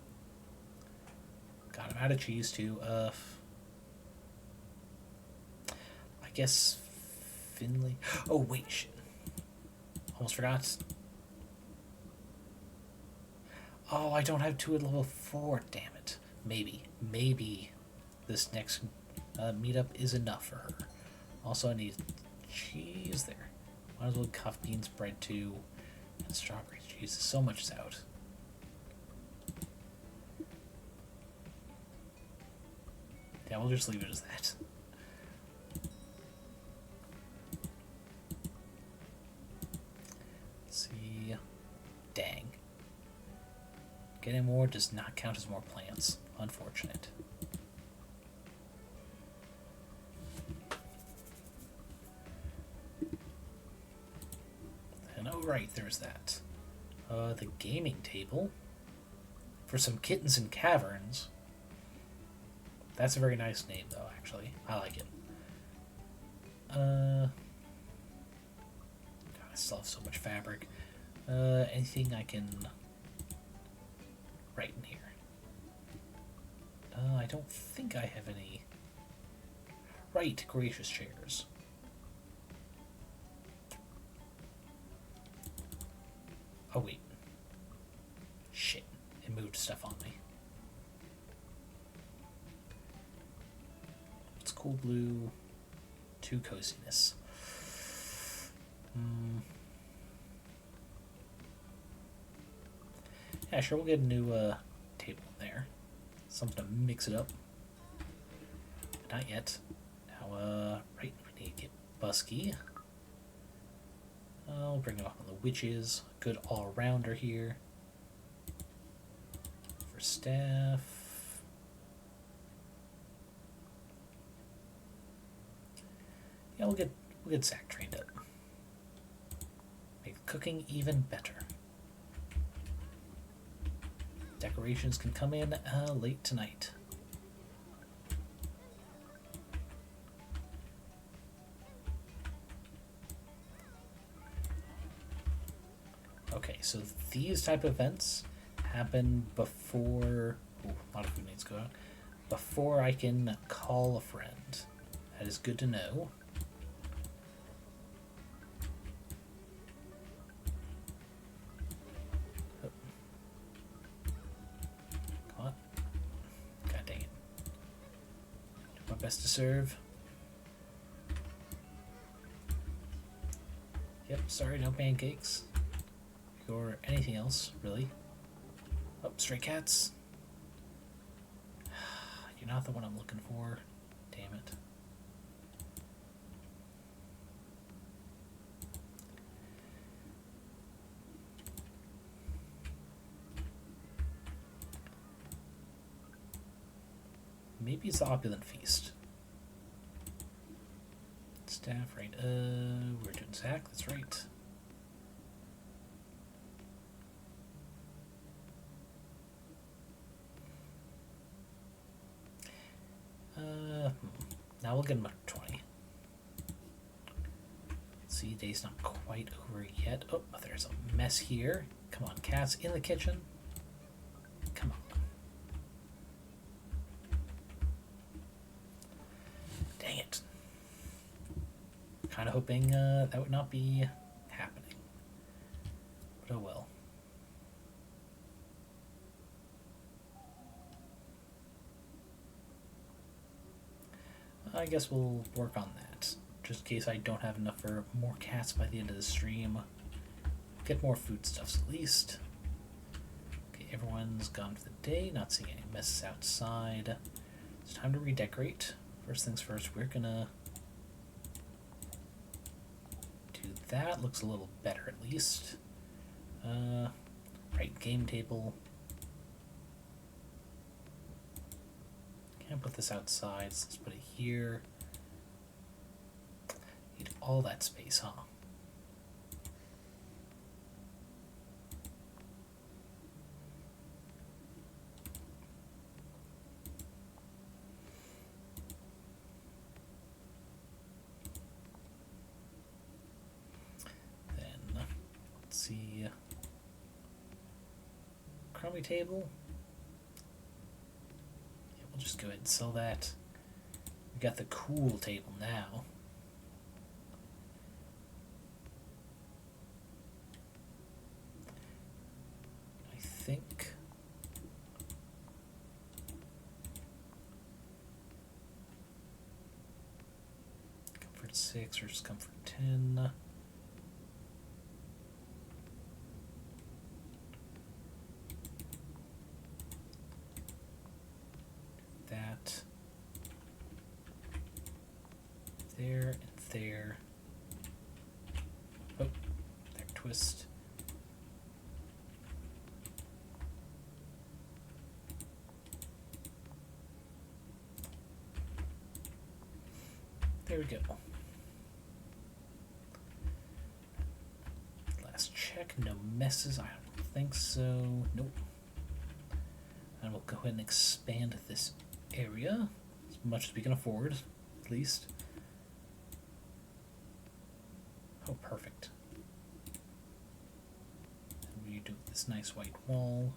I'm out of cheese too. I guess Finley. Oh wait, shit. Almost forgot. Oh, I don't have 2 at level 4. Damn it. Maybe this next meetup is enough for her. Also, I need cheese there. Might as well cuff beans bread too, and strawberry cheese. So much is out. Yeah, we'll just leave it as that. Let's see. Dang. Getting more does not count as more plants. Unfortunate. And oh right, there's that. The gaming table. For some kittens in caverns. That's a very nice name though, actually. I like it. God, I still have so much fabric. Anything I can write in here? I don't think I have any. Right, gracious chairs. Oh wait. Shit, it moved stuff on me. It's cool blue. 2 coziness. Yeah, sure, we'll get a new table in there. Something to mix it up. But not yet. Now, right, we need to get Buske. I'll bring him up on the witches. Good all-rounder here. For staff. Yeah, we'll get Zach trained up. Make cooking even better. Decorations can come in late tonight. Okay, so these type of events happen before... Ooh, a lot of food needs to go out. Before I can call a friend. That is good to know. Best to serve. Yep, sorry, no pancakes. Or anything else, really. Oh, stray cats. You're not the one I'm looking for. Damn it. Maybe it's the opulent feast. Staff, right? We're doing Zach, that's right. Now we'll get him up to 20. Let's see, day's not quite over yet. Oh, there's a mess here. Come on, cats in the kitchen. Come on. kind of hoping that would not be happening. But oh well. I guess we'll work on that, just in case I don't have enough for more cats by the end of the stream. Get more foodstuffs at least. Okay, everyone's gone for the day, not seeing any messes outside. It's time to redecorate. First things first, we're gonna do that. Looks a little better at least. Right, game table. Can't put this outside, so let's put it here. Need all that space, huh? Then, let's see. Crummy table. We'll just go ahead and sell that. We got the cool table now. I think comfort 6 or just comfort 10. That there and there. Oh, there, twist. There we go. Last check, no messes. I don't think so. Nope. And we'll go ahead and expand this area as much as we can afford, at least. Oh, perfect. And we do this nice white wall.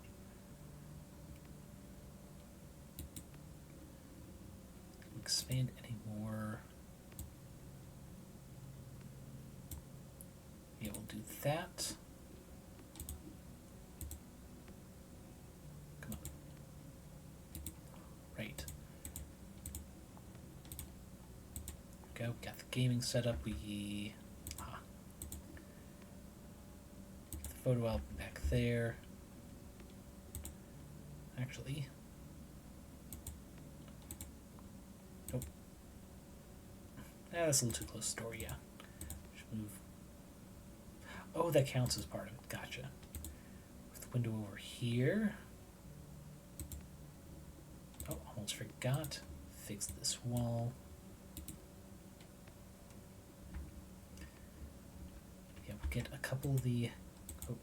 Expand any more. Yeah, we'll do that. Come on. Right. There we go. Got the gaming set up. We the photo album back there. Actually. Nope. That's a little too close to the door, yeah. Should move. Oh, that counts as part of it. Gotcha. With the window over here. Oh, almost forgot. Fix this wall. Yeah, we'll get a couple of the... Oh,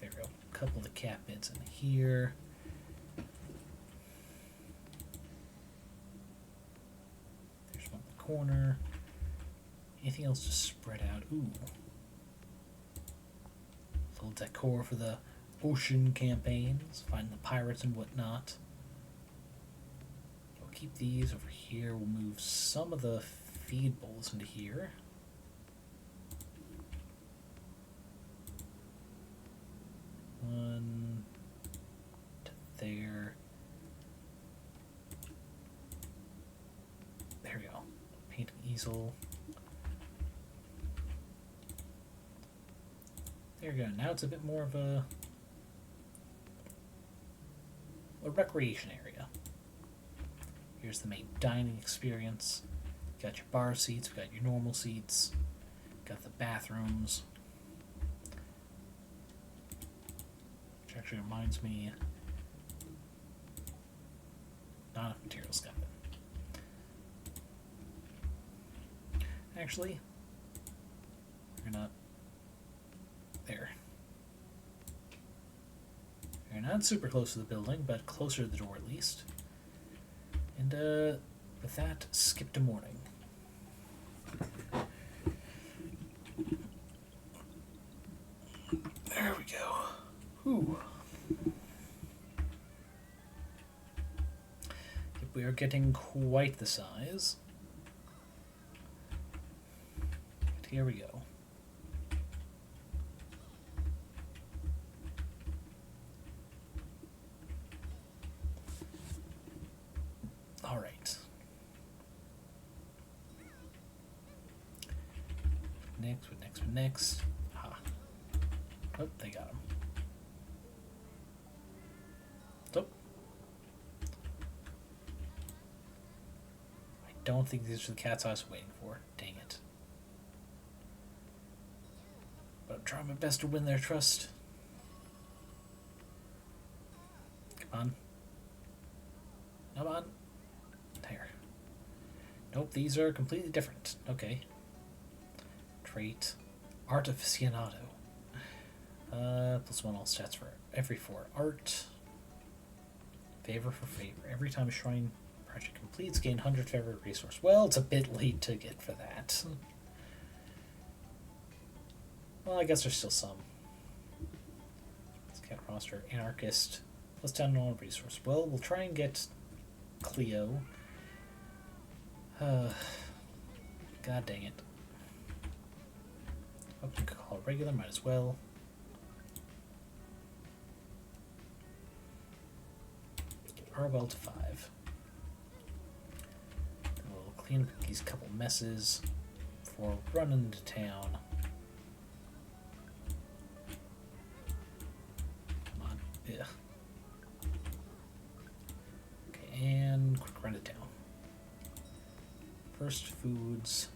there we go. A couple of the cat bits in here. There's one in the corner. Anything else just spread out? Ooh. Little decor for the ocean campaigns. Find the pirates and whatnot. We'll keep these over here. We'll move some of the feed bowls into here. One to there. There we go. Paint an easel. There we go. Now it's a bit more of a recreation area. Here's the main dining experience. You got your bar seats, we got your normal seats, got the bathrooms. Which actually reminds me, not enough materials got it. Actually, we're not there. We're not super close to the building, but closer to the door at least. And with that, skip to morning. There we go. Whew. Yep, we are getting quite the size. here we go. All right. Next. Ah. Oh, they got him. So. I don't think these are the cats I was waiting for. Dang it. But I'm trying my best to win their trust. Come on. Come on. There. Nope, these are completely different. Okay. Trait. Art aficionado. +1 all stats for every 4 art. Favor for favor. Every time a shrine project completes, gain 100 favor resource. Well, it's a bit late to get for that. Well, I guess there's still some. Let's cat roster. Anarchist. +10 on resource. Well, we'll try and get Cleo. God dang it. Hope you could call it regular, might as well. Get Arbel to 5. Then we'll clean up these couple messes before running to town. Come on. Yeah. Okay, and quick run to town. First foods.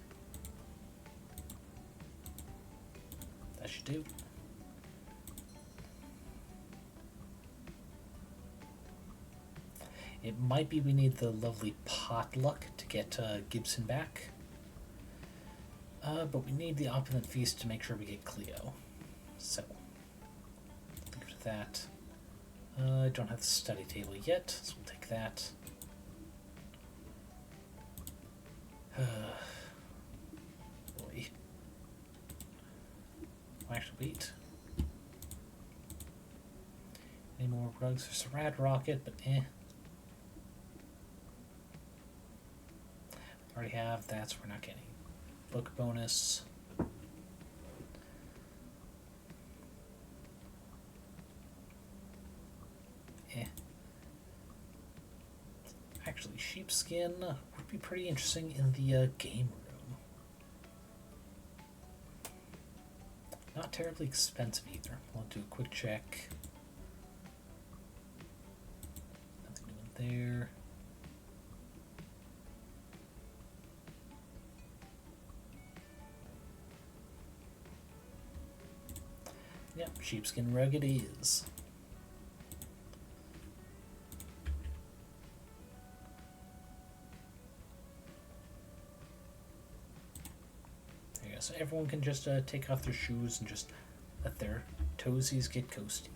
That should do. It might be we need the lovely potluck to get Gibson back. But we need the opulent feast to make sure we get Cleo. So, think of that. I don't have the study table yet, so we'll take that. Boy. Actually, wait. Any more rugs? There's a rad rocket, but eh. Already have that, so we're not getting book bonus. Eh. Actually, sheepskin would be pretty interesting in the game room. Not terribly expensive either. We'll do a quick check. Nothing new in there. Yep, sheepskin rug it is. There you go. So everyone can just take off their shoes and just let their toesies get coasty.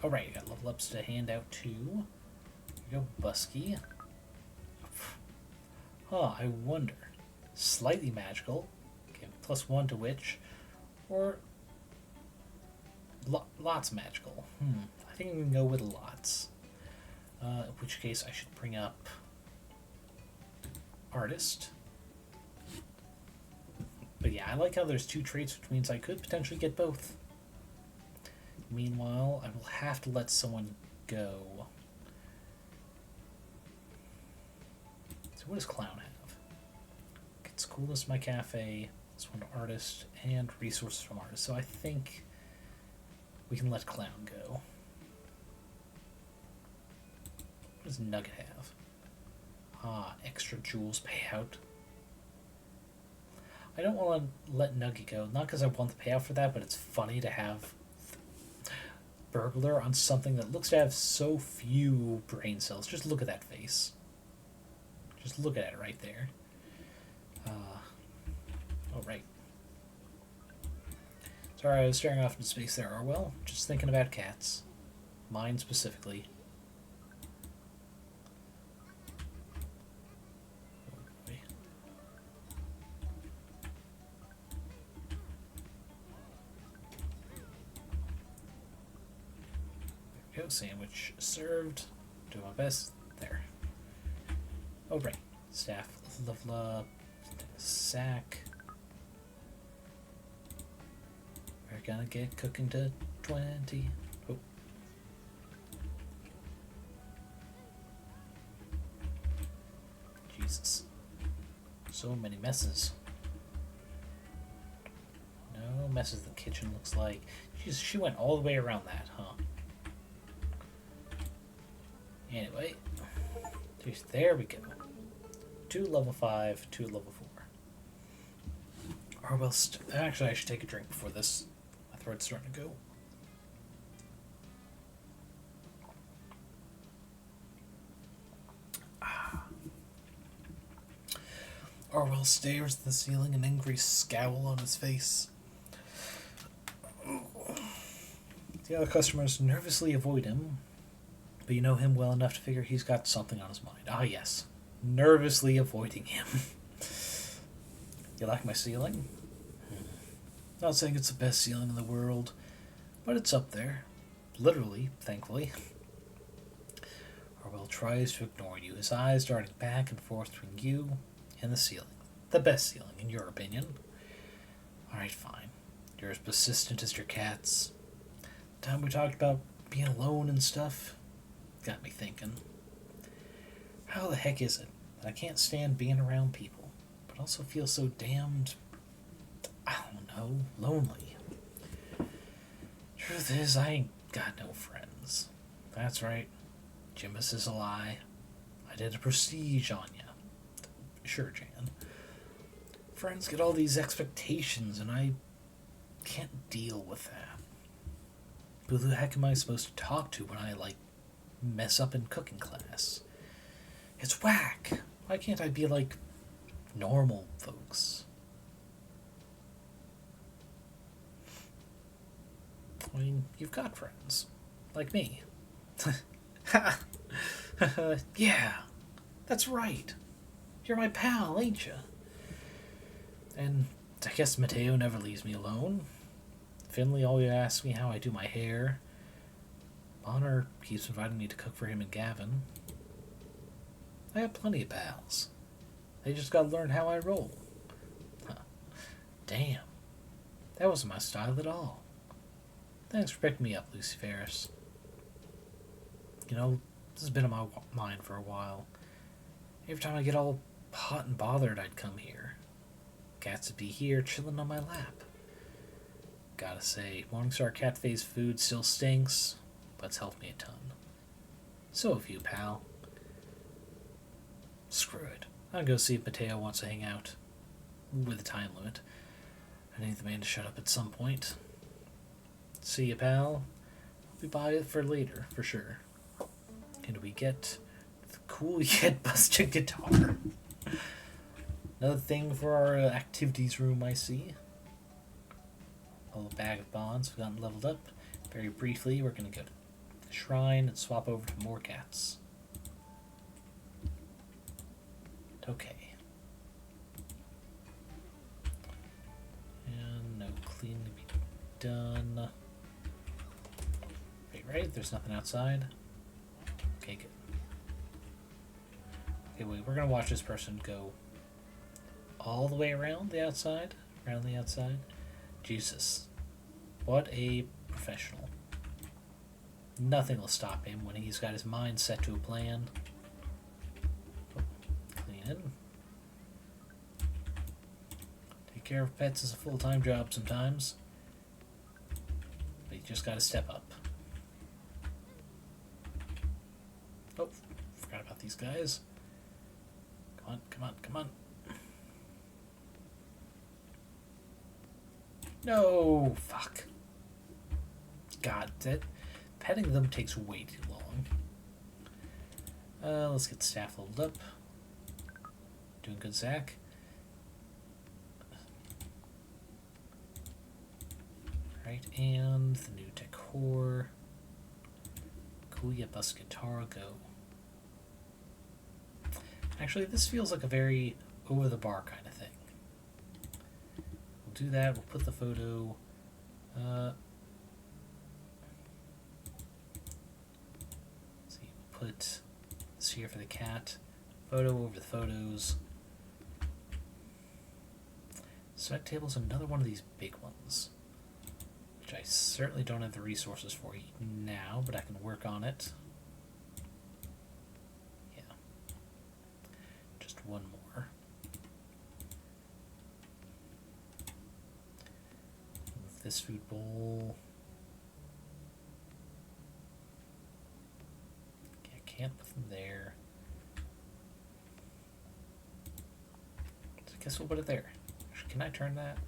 Alright, you got level ups to hand out too. Here you go, Buske. Huh, I wonder. Slightly magical. +1 to which, or lots magical. I think we can go with lots. In which case I should bring up artist. But yeah, I like how there's 2 traits, which means I could potentially get both. Meanwhile, I will have to let someone go. So what does Clown have? It's coolest my cafe. This one artist and resources from artist. So I think we can let Clown go. What does Nugget have? Ah, extra jewels payout. I don't want to let Nugget go, not because I want the payout for that, but it's funny to have Burglar on something that looks to have so few brain cells. Just look at that face. Just look at it right there. Oh, right. Sorry, I was staring off into space there, Orwell. Just thinking about cats. Mine specifically. Okay. There we go. Sandwich served. Do my best. There. Oh, right. Staff level up. Sack. We're gonna get cooking to 20. Oh. Jesus. So many messes. No messes the kitchen looks like. Jeez, she went all the way around that, huh? Anyway. Jeez, there we go. 2 level 5, 2 level 4. Or well, actually I should take a drink before this. My throat's starting to go. Orwell stares at the ceiling, an angry scowl on his face. The other customers nervously avoid him, but you know him well enough to figure he's got something on his mind. Ah, yes. Nervously avoiding him. You like my ceiling? Not saying it's the best ceiling in the world, but it's up there. Literally, thankfully. Orwell tries to ignore you, his eyes darting back and forth between you and the ceiling. The best ceiling, in your opinion. Alright, fine. You're as persistent as your cats. The time we talked about being alone and stuff got me thinking. How the heck is it that I can't stand being around people, but also feel so damned, I don't know, lonely? Truth is, I ain't got no friends. That's right. Jimus is a lie. I did a prestige on ya. Sure, Jan. Friends get all these expectations, and I can't deal with that. Who the heck am I supposed to talk to when I, mess up in cooking class? It's whack. Why can't I be like normal folks? I mean, you've got friends. Like me. Yeah, that's right. You're my pal, ain't you? And I guess Mateo never leaves me alone. Finley always asks me how I do my hair. Bonner keeps inviting me to cook for him and Gavin. I got plenty of pals. They just gotta learn how I roll. Huh. Damn. That wasn't my style at all. Thanks for picking me up, Lucy Ferris. You know, this has been on my mind for a while. Every time I get all hot and bothered, I'd come here. Cats would be here, chilling on my lap. Gotta say, Morningstar cat phase food still stinks, but it's helped me a ton. So have you, pal. Screw it. I'll go see if Mateo wants to hang out. With a time limit. I need the man to shut up at some point. See you, pal. I'll be by it for later, for sure. And we get the cool yet busted guitar. Another thing for our activities room, I see. A little bag of bonds. We've gotten leveled up. Very briefly, we're going to go to the shrine and swap over to more cats. Okay. And no cleaning to be done. Wait, right? There's nothing outside? Okay, good. Okay, wait, we're going to watch this person go all the way around the outside. Around the outside. Jesus. What a professional. Nothing will stop him when he's got his mind set to a plan. Oh, clean it. Take care of pets is a full-time job sometimes. But you just gotta step up. Oh, forgot about these guys. Come on, come on, come on. No, fuck. God, petting them takes way too long. Let's get staff leveled up. Doing good, Zach. Right, and the new decor. Kuya Bus Guitar go. Actually, this feels like a very over-the-bar kind of thing. We'll do that. We'll put the photo. Let's see. We'll put this here for the cat. Photo over the photos. Side table's another one of these big ones, which I certainly don't have the resources for now, but I can work on it. Yeah. Just one more. Move this food bowl. Okay, I can't put them there. So I guess we'll put it there. Can I turn that?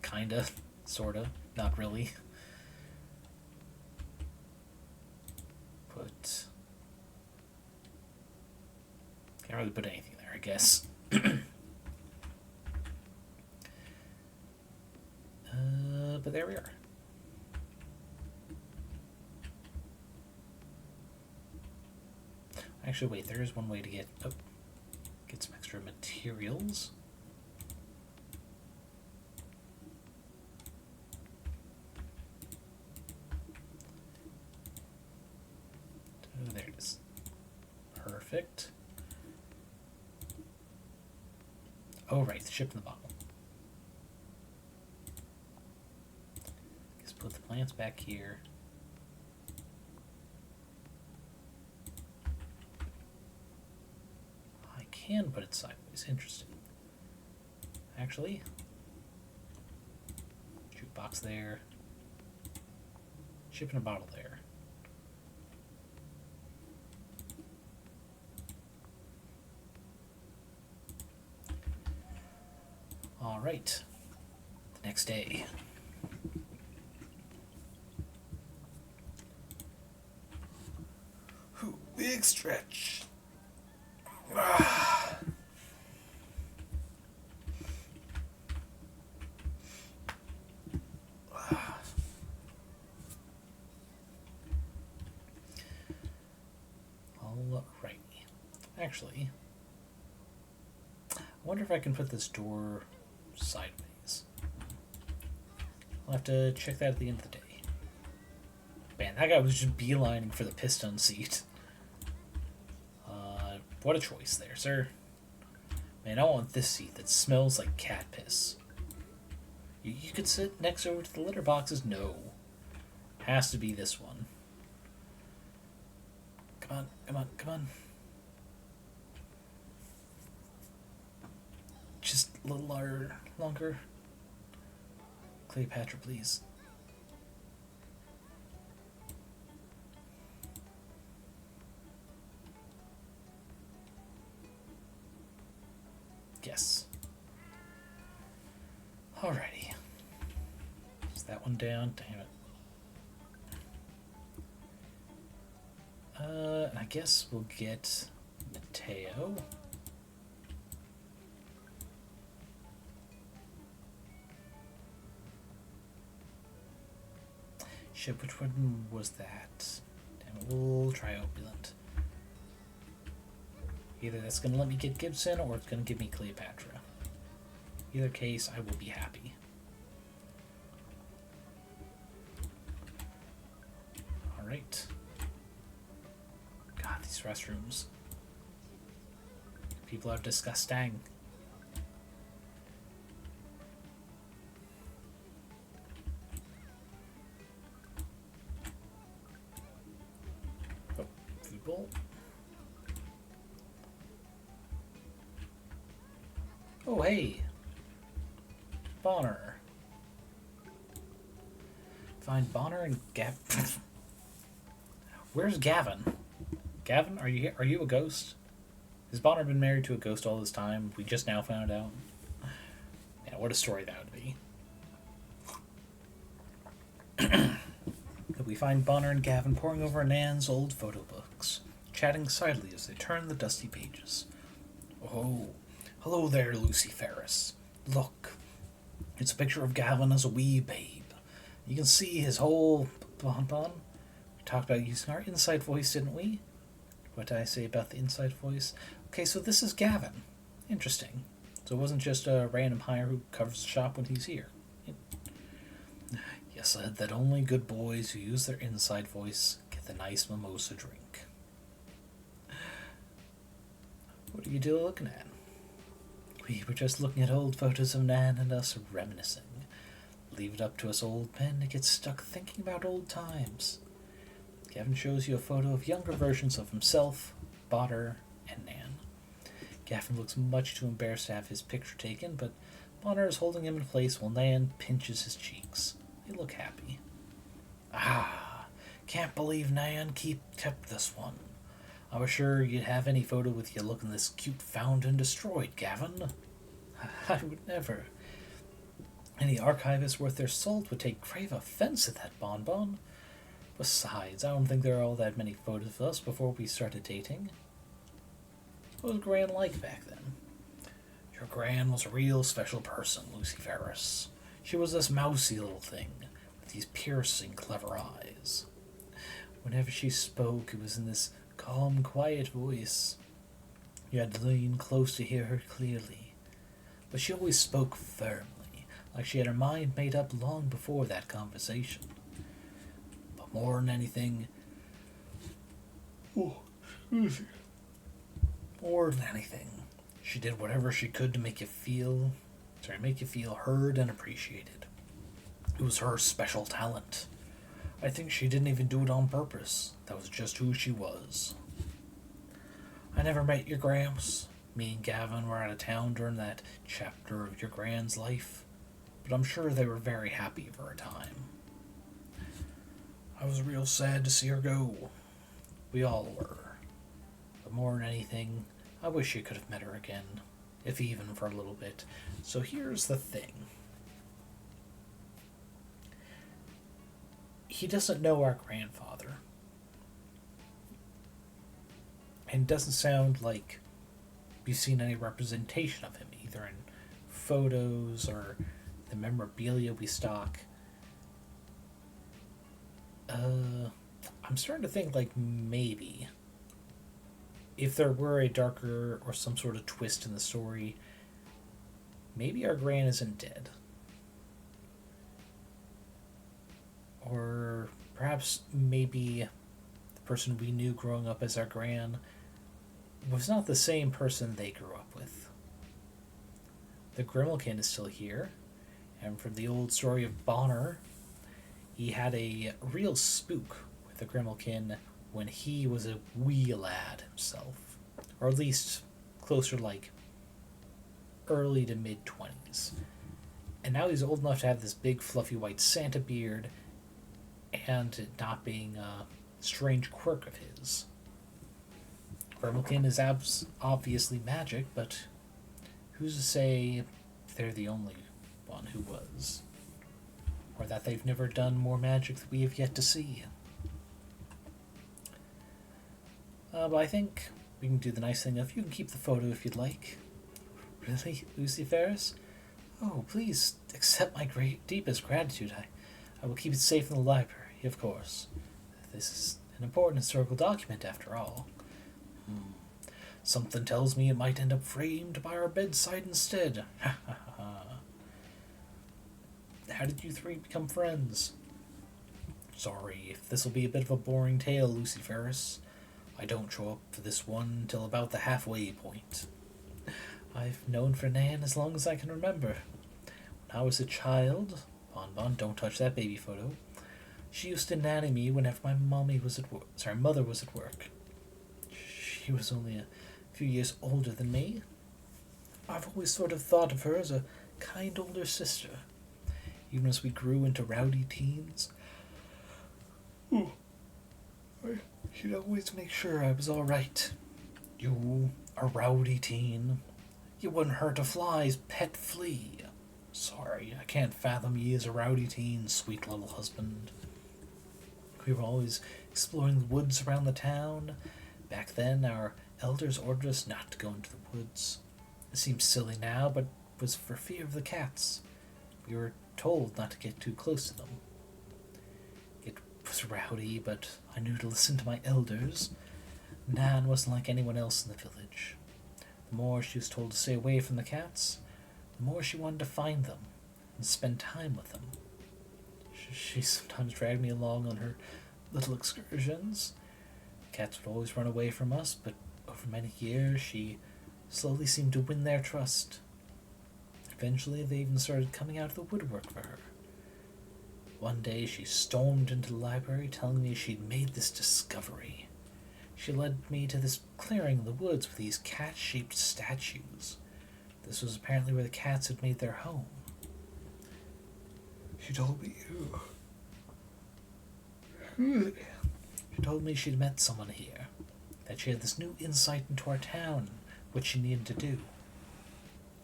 Kinda. Sorta. Not really. Put... Can't really put anything there, I guess. But there we are. Actually, wait, there is one way to get some extra materials. Oh, there it is. Perfect. Oh, right, the ship in the bottle. Just put the plants back here. I can put it sideways. Interesting. Actually, jukebox there. Ship in a bottle there. All right. The next day. Big stretch. All right. Actually, I wonder if I can put this door sideways. I'll have to check that at the end of the day. Man, that guy was just beelining for the piston seat. What a choice there, sir. Man, I want this seat that smells like cat piss. You could sit next over to the litter boxes. No. Has to be this one. Come on, come on, come on. Just a little longer. Cleopatra, please. Yes. Alrighty. Is that one down? Damn it. I guess we'll get Mateo. Shit, which one was that? Damn it, we'll try Opulent. Either that's going to let me get Gibson or it's going to give me Cleopatra. Either case, I will be happy. Alright. God, these restrooms. People are disgusting. Oh, food bowl. Oh, hey. Bonner. Find Bonner and Gavin. Where's Gavin? Gavin, are you here? Are you a ghost? Has Bonner been married to a ghost all this time? We just now found out. Yeah, what a story that would be. We find Bonner and Gavin poring over Nan's old photo books, chatting silently as they turn the dusty pages. Oh, hello there, Lucy Ferris. Look, it's a picture of Gavin as a wee babe. You can see his whole bonbon. We talked about using our inside voice, didn't we? What did I say about the inside voice? Okay, so this is Gavin. Interesting. So it wasn't just a random hire who covers the shop when he's here. You said that only good boys who use their inside voice get the nice mimosa drink. What are you looking at? We were just looking at old photos of Nan and us reminiscing. Leave it up to us old men to get stuck thinking about old times. Gavin shows you a photo of younger versions of himself, Bonner, and Nan. Gavin looks much too embarrassed to have his picture taken, but Bonner is holding him in place while Nan pinches his cheeks. They look happy. Ah, can't believe Nan kept this one. I was sure you'd have any photo with you looking this cute found and destroyed, Gavin. I would never. Any archivist worth their salt would take grave offense at that bonbon. Besides, I don't think there are all that many photos of us before we started dating. What was Gran like back then? Your Gran was a real special person, Lucy Ferris. She was this mousy little thing, with these piercing, clever eyes. Whenever she spoke, it was in this calm, quiet voice. You had to lean close to hear her clearly. But she always spoke firmly, like she had her mind made up long before that conversation. But more than anything... More than anything, she did whatever she could to make you feel heard and appreciated. It was her special talent. I think she didn't even do it on purpose. That was just who she was. I never met your Gramps. Me and Gavin were out of town during that chapter of your Gran's life, but I'm sure they were very happy for a time. I was real sad to see her go. We all were. But more than anything, I wish you could have met her again, if even for a little bit. So here's the thing. He doesn't know our grandfather. And it doesn't sound like you've seen any representation of him, either in photos or the memorabilia we stock. I'm starting to think like maybe if there were a darker or some sort of twist in the story, maybe our Gran isn't dead. Or perhaps maybe the person we knew growing up as our Gran was not the same person they grew up with. The Grimalkin is still here, and from the old story of Bonner, he had a real spook with the Grimalkin when he was a wee lad himself, or at least closer like early to mid-20s. And now he's old enough to have this big fluffy white Santa beard and it not being a strange quirk of his. Grimalkin is obviously magic, but who's to say they're the only one who was? Or that they've never done more magic that we have yet to see? But I think we can do the nice thing of you can keep the photo if you'd like. Really, Lucy Ferris? Oh, please accept my deepest gratitude. I will keep it safe in the library, of course. This is an important historical document, after all. Something tells me it might end up framed by our bedside instead. How did you three become friends? Sorry if this'll be a bit of a boring tale, Lucy Ferris. I don't show up for this one till about the halfway point. I've known for Nan as long as I can remember. When I was a child... Bonbon, don't touch that baby photo. She used to nanny me whenever my mother was at work. She was only a few years older than me. I've always sort of thought of her as a kind older sister. Even as we grew into rowdy teens, she'd always make sure I was all right. You, a rowdy teen, you wouldn't hurt a fly's pet flea. Sorry, I can't fathom ye as a rowdy teen, sweet little husband. We were always exploring the woods around the town. Back then, our elders ordered us not to go into the woods. It seems silly now, but it was for fear of the cats. We were told not to get too close to them. It was rowdy, but I knew to listen to my elders. Nan wasn't like anyone else in the village. The more she was told to stay away from the cats, the more she wanted to find them and spend time with them. She sometimes dragged me along on her little excursions. Cats would always run away from us, but over many years she slowly seemed to win their trust. Eventually, they even started coming out of the woodwork for her. One day, she stormed into the library telling me she'd made this discovery. She led me to this clearing in the woods with these cat-shaped statues. This was apparently where the cats had made their home. She told me she'd met someone here, that she had this new insight into our town, which she needed to do.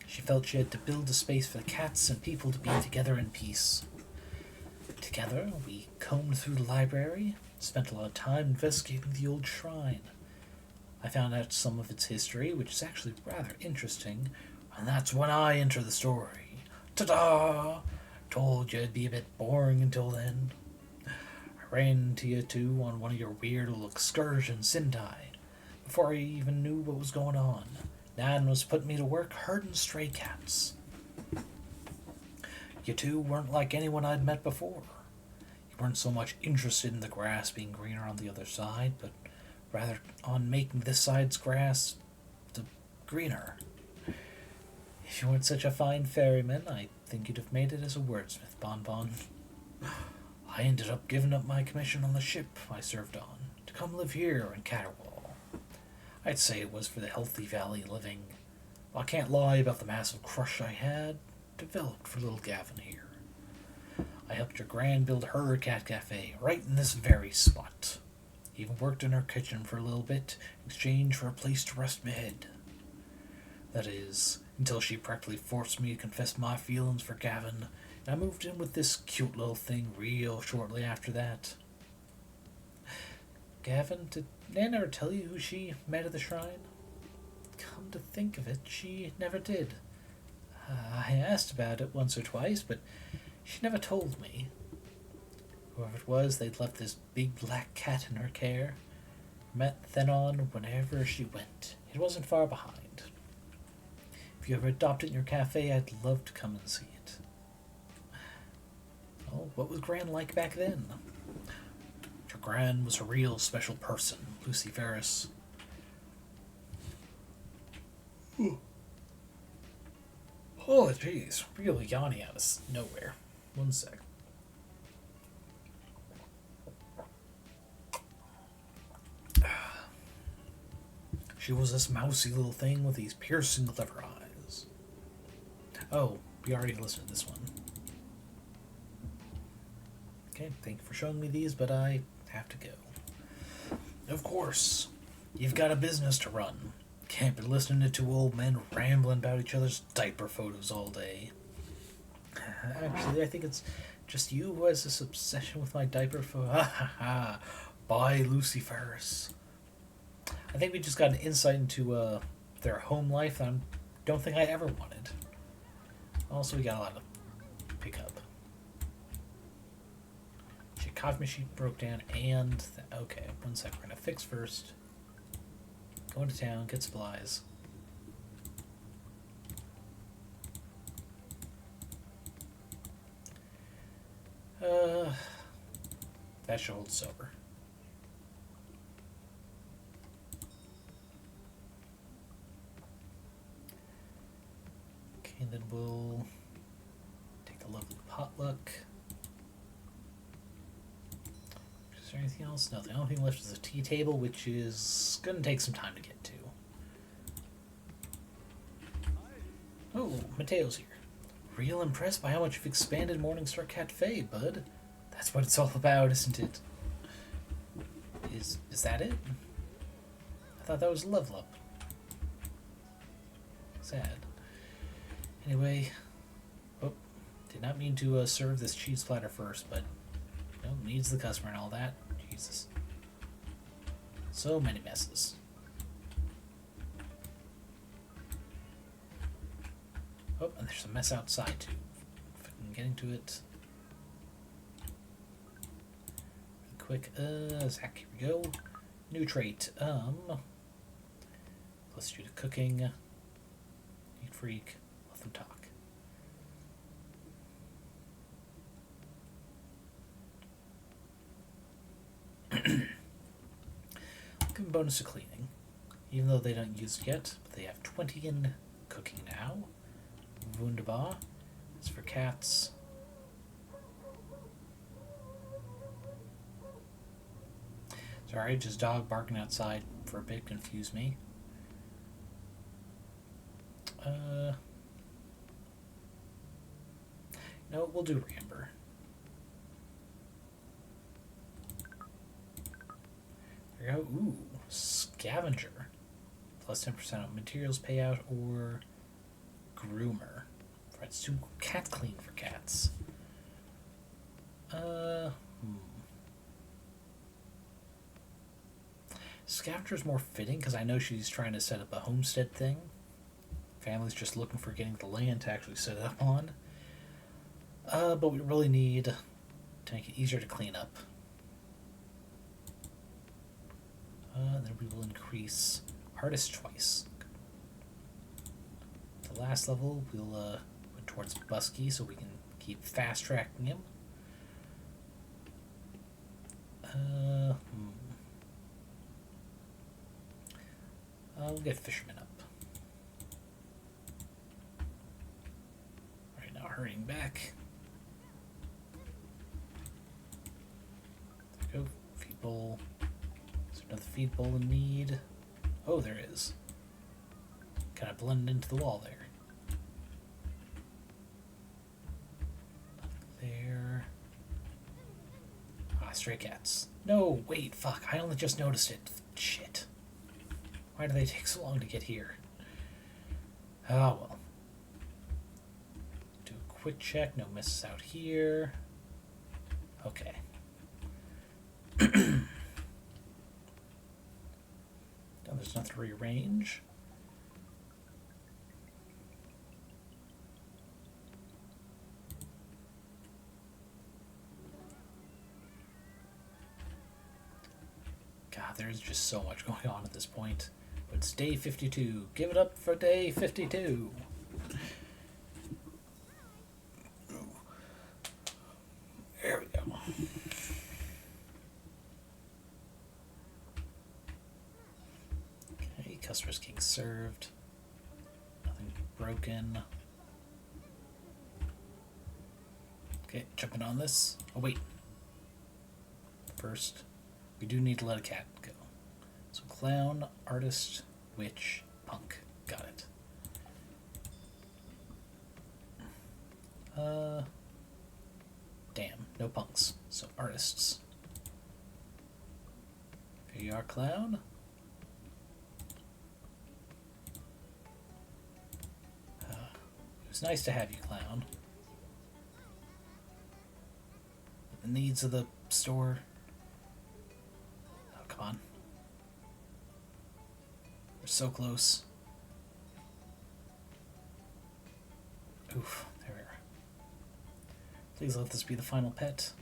She felt she had to build a space for the cats and people to be together in peace. Together, we combed through the library, spent a lot of time investigating the old shrine. I found out some of its history, which is actually rather interesting, and that's when I enter the story. Ta-da! Told you it'd be a bit boring until then. I ran into you two on one of your weird little excursions, didn't I? Before I even knew what was going on, Nan was putting me to work herding stray cats. You two weren't like anyone I'd met before. You weren't so much interested in the grass being greener on the other side, but rather on making this side's grass greener. If you weren't such a fine ferryman, I think you'd have made it as a wordsmith, Bonbon. I ended up giving up my commission on the ship I served on to come live here in Caterwall. I'd say it was for the healthy valley living. I can't lie about the massive crush I had developed for little Gavin here. I helped your gran build her cat cafe right in this very spot. Even worked in her kitchen for a little bit in exchange for a place to rest my head. That is, until she practically forced me to confess my feelings for Gavin, and I moved in with this cute little thing real shortly after that. Gavin, did Naina ever tell you who she met at the shrine? Come to think of it, she never did. I asked about it once or twice, but she never told me. Whoever it was, they'd left this big black cat in her care. Met then on whenever she went. It wasn't far behind. If you ever adopt it in your cafe, I'd love to come and see it. Well, what was Gran like back then? Your Gran was a real special person, Lucy Ferris. Oh, jeez. Real yawny out of nowhere. One sec. She was this mousy little thing with these piercing clever eyes. Oh, we already listened to this one. Okay, thank you for showing me these, but I have to go. Of course, you've got a business to run. Can't be listening to two old men rambling about each other's diaper photos all day. Actually, I think it's just you who has this obsession with my diaper photo. Ha ha ha. Bye, Lucy Ferris. I think we just got an insight into their home life that I don't think I ever wanted. Also, we got a lot to pick up. Your coffee machine broke down and... okay, one sec. We're going to fix first. Go into town, get supplies. That should hold sober. Okay, and then we'll take a look at the potluck. Is there anything else? No, the only thing left is a tea table, which is going to take some time to get to. Oh, Mateo's here. Real impressed by how much you've expanded Morningstar Cafe, bud. That's what it's all about, isn't it? Is that it? I thought that was level up. Sad. Anyway, oh, did not mean to serve this cheese platter first, but you know, needs the customer and all that. Jesus. So many messes. Oh, and there's a mess outside too. If I can get into it. Really quick. Zach, here we go. New trait. Let's do the cooking. Eat freak. Let them talk. Give them bonus to cleaning. Even though they don't use it yet, but they have 20 in cooking now. Wunderbar. It's for cats. Sorry, just dog barking outside for a bit confused me. No, we'll do Ramber. There we go. Ooh, Scavenger. Plus 10% on materials payout or Groomer. Right, so cat clean for cats. Scavenger's more fitting because I know she's trying to set up a homestead thing. Family's just looking for getting the land to actually set it up on. But we really need to make it easier to clean up. Then we will increase Artist twice. The last level, we'll put towards Buske so we can keep fast tracking him. We'll get Fisherman up. Alright, now hurrying back. There we go. Feed bowl. Is there another feed bowl in need? Oh, there is. Kind of blended into the wall there. There. Ah, stray cats. No, wait, fuck. I only just noticed it. Shit. Why do they take so long to get here? Oh, well. Do a quick check. No misses out here. Okay. Now there's nothing to rearrange. God, there's just so much going on at this point. But it's day 52. Give it up for day 52. There we go. Okay, customers getting served. Nothing broken. Okay, jumping on this. Oh, wait. First, we do need to let a cat go. So clown, artist, witch, punk. Got it. Damn, no punks. So artists. Here you are, clown. It was nice to have you, clown. The needs of the store. Oh, come on. We're so close. Oof, there we are. Please let this be the final pet.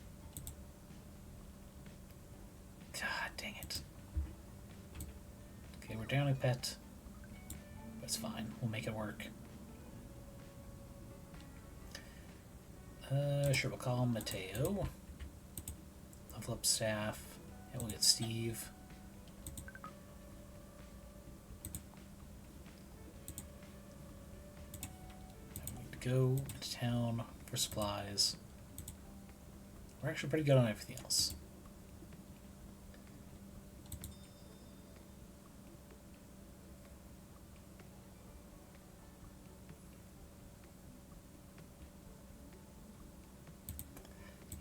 God dang it. Okay, we're down a pet. But it's fine. We'll make it work. Sure, we'll call him Mateo. Level up staff. And we'll get Steve. Go to town for supplies. We're actually pretty good on everything else.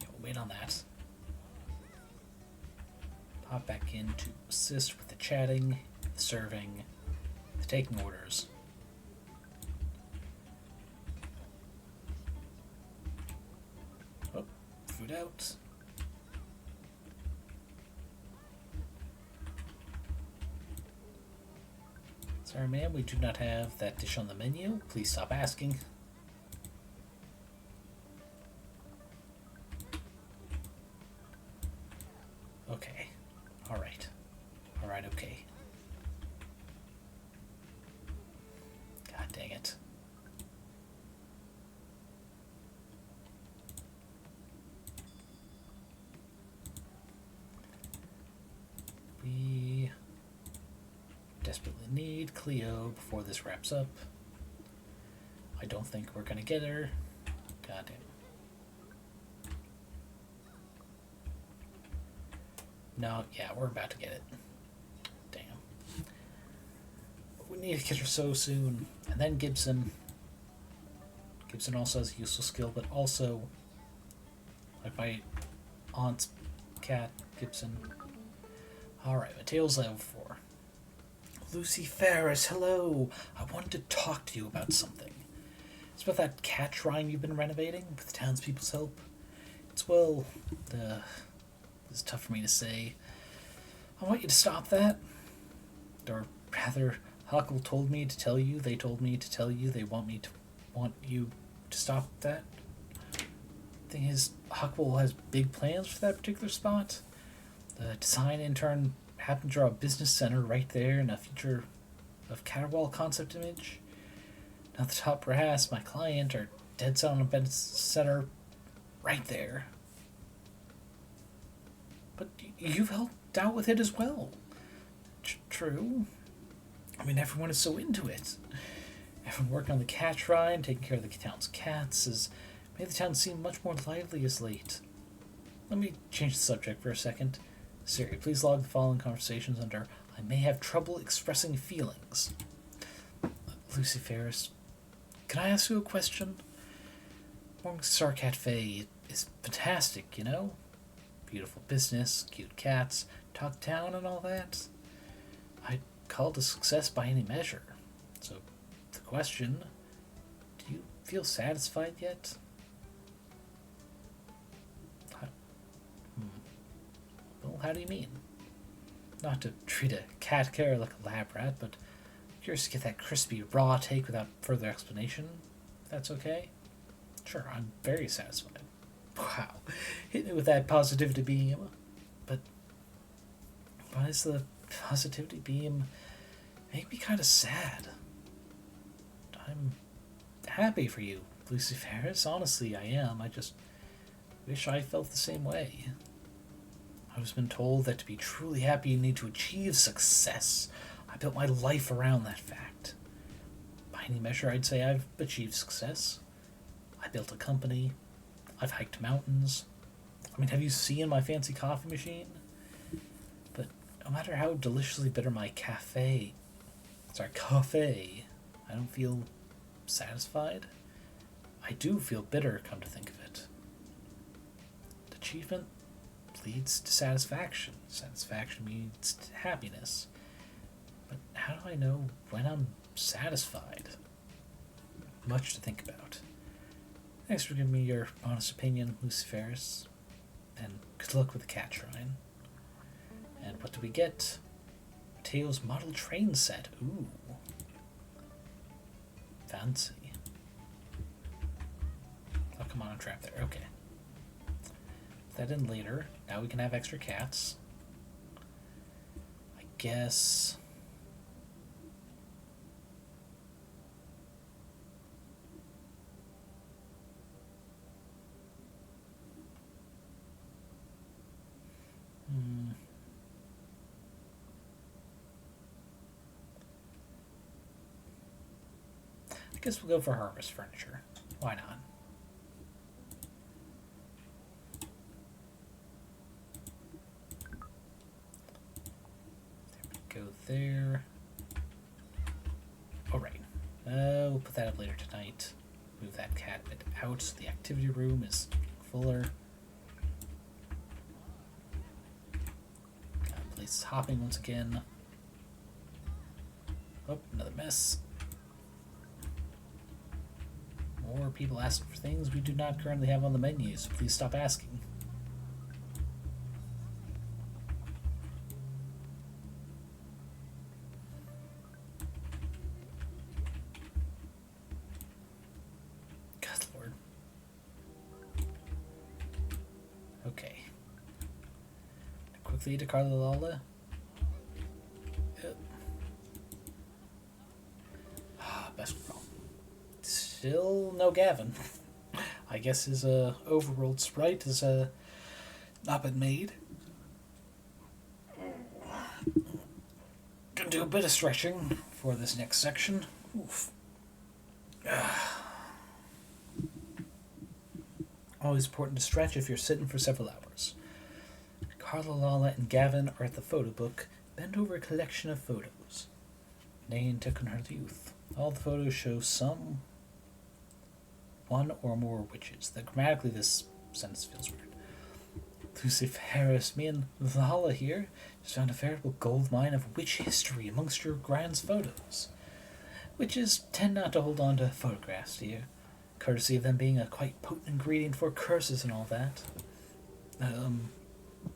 Yeah, we'll wait on that. Pop back in to assist with the chatting, the serving, the taking orders. Food out. Sorry, ma'am, we do not have that dish on the menu. Please stop asking. Okay. Alright. Alright, okay. God dang it. We desperately need Cleo before this wraps up. I don't think we're gonna get her. Goddamn. No, yeah, we're about to get it. Damn. We need to catch her so soon. And then Gibson. Gibson also has a useful skill, but also like my aunt's cat, Gibson. Alright, Mateo's level 4. Lucy Ferris, hello! I wanted to talk to you about something. It's about that cat shrine you've been renovating with the townspeople's help. It's, well, it's tough for me to say. I want you to stop that. Or rather, Huckle told me to tell you, they told me to tell you, they want you to stop that. Thing is, Huckle has big plans for that particular spot. The design intern happened to draw a business center right there in a future of Caterwall concept image. Now the top brass, my client, are dead set on a business center right there. But you've helped out with it as well. True. I mean, everyone is so into it. Everyone working on the cat shrine, taking care of the town's cats, has made the town seem much more lively as late. Let me change the subject for a second. Siri, please log the following conversations under I may have trouble expressing feelings. Lucy Ferris, can I ask you a question? Morningstar Cafe is fantastic, you know? Beautiful business, cute cats, talk town and all that. I'd call it a success by any measure. So, the question, do you feel satisfied yet? Well, how do you mean? Not to treat a cat care like a lab rat, but curious to get that crispy, raw take without further explanation. If that's okay? Sure, I'm very satisfied. Wow, hit me with that positivity beam. But why does the positivity beam make me kind of sad? I'm happy for you, Lucy Ferris. Honestly, I am. I just wish I felt the same way. I've been told that to be truly happy you need to achieve success. I built my life around that fact. By any measure, I'd say I've achieved success. I built a company. I've hiked mountains. I mean, have you seen my fancy coffee machine? But no matter how deliciously bitter my cafe, I don't feel satisfied. I do feel bitter, come to think of it. Achievement leads to satisfaction. Satisfaction leads to happiness. But how do I know when I'm satisfied? Much to think about. Thanks for giving me your honest opinion, Lucy Ferris. And good luck with the cat shrine. And what do we get? Mateo's model train set. Ooh. Fancy. Oh, come on, I'm trapped there. Okay. Put that in later. Now we can have extra cats. I guess. I guess we'll go for harvest furniture. Why not? There we go there. Alright. We'll put that up later tonight. Move that cat bit out so the activity room is fuller. Got place hopping once again. Oh, another mess. More people asking for things we do not currently have on the menu, so please stop asking. God Lord. Okay. Quickly to Carlalala. Yep. Best problem. Still no Gavin. I guess his overworld sprite has not been made. Gonna do a bit of stretching for this next section. Oof. Always important to stretch if you're sitting for several hours. Carla, Lala, and Gavin are at the photo book, bent over a collection of photos. Naina took in her youth. All the photos show one or more witches. That grammatically this sentence feels weird. Luciferus, me and Lala here just found a veritable gold mine of witch history amongst your grand's photos. Witches tend not to hold on to photographs, dear, courtesy of them being a quite potent ingredient for curses and all that.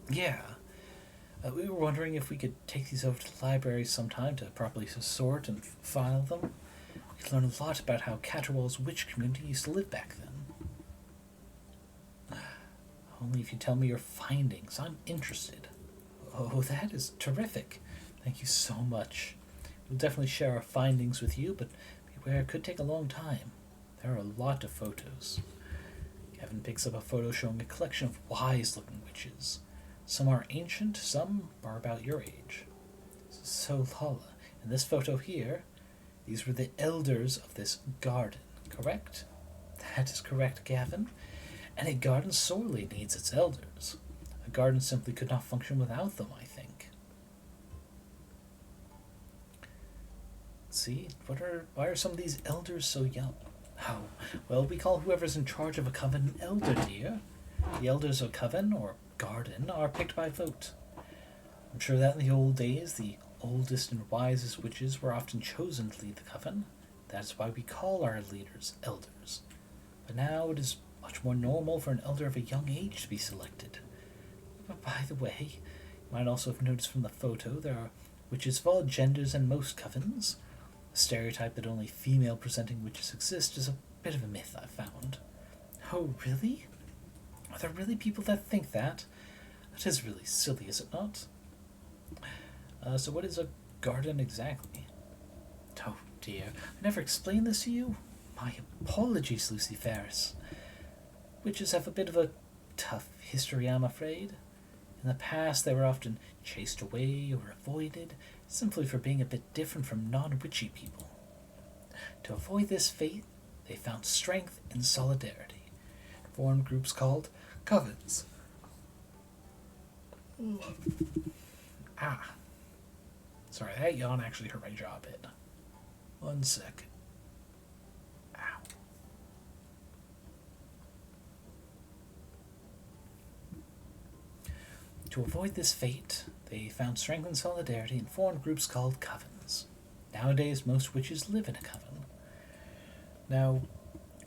Yeah. We were wondering if we could take these over to the library sometime to properly sort and file them. We could learn a lot about how Caterwall's witch community used to live back then. Only if you tell me your findings. I'm interested. Oh, that is terrific. Thank you so much. We'll definitely share our findings with you, but beware, it could take a long time. There are a lot of photos. Kevin picks up a photo showing a collection of wise-looking witches. Some are ancient, some are about your age. So, Lala, in this photo here, these were the elders of this garden, correct? That is correct, Gavin. And a garden sorely needs its elders. A garden simply could not function without them, I think. See, why are some of these elders so young? Oh, well, we call whoever's in charge of a coven an elder, dear. The elders of a coven, or garden, are picked by vote. I'm sure that in the old days, the oldest and wisest witches were often chosen to lead the coven. That's why we call our leaders elders. But now it is much more normal for an elder of a young age to be selected. But by the way, you might also have noticed from the photo there are witches of all genders in most covens. The stereotype that only female-presenting witches exist is a bit of a myth, I've found. Oh, really? Are there really people that think that? That is really silly, is it not? So what is a garden exactly? Oh, dear. I never explained this to you? My apologies, Luciferus. Witches have a bit of a tough history, I'm afraid. In the past, they were often chased away or avoided, simply for being a bit different from non-witchy people. To avoid this fate, they found strength in solidarity, formed groups called covens. Sorry, that yawn actually hurt my jaw a bit. 1 second. Ow. To avoid this fate, they found strength in solidarity and formed groups called covens. Nowadays, most witches live in a coven. Now,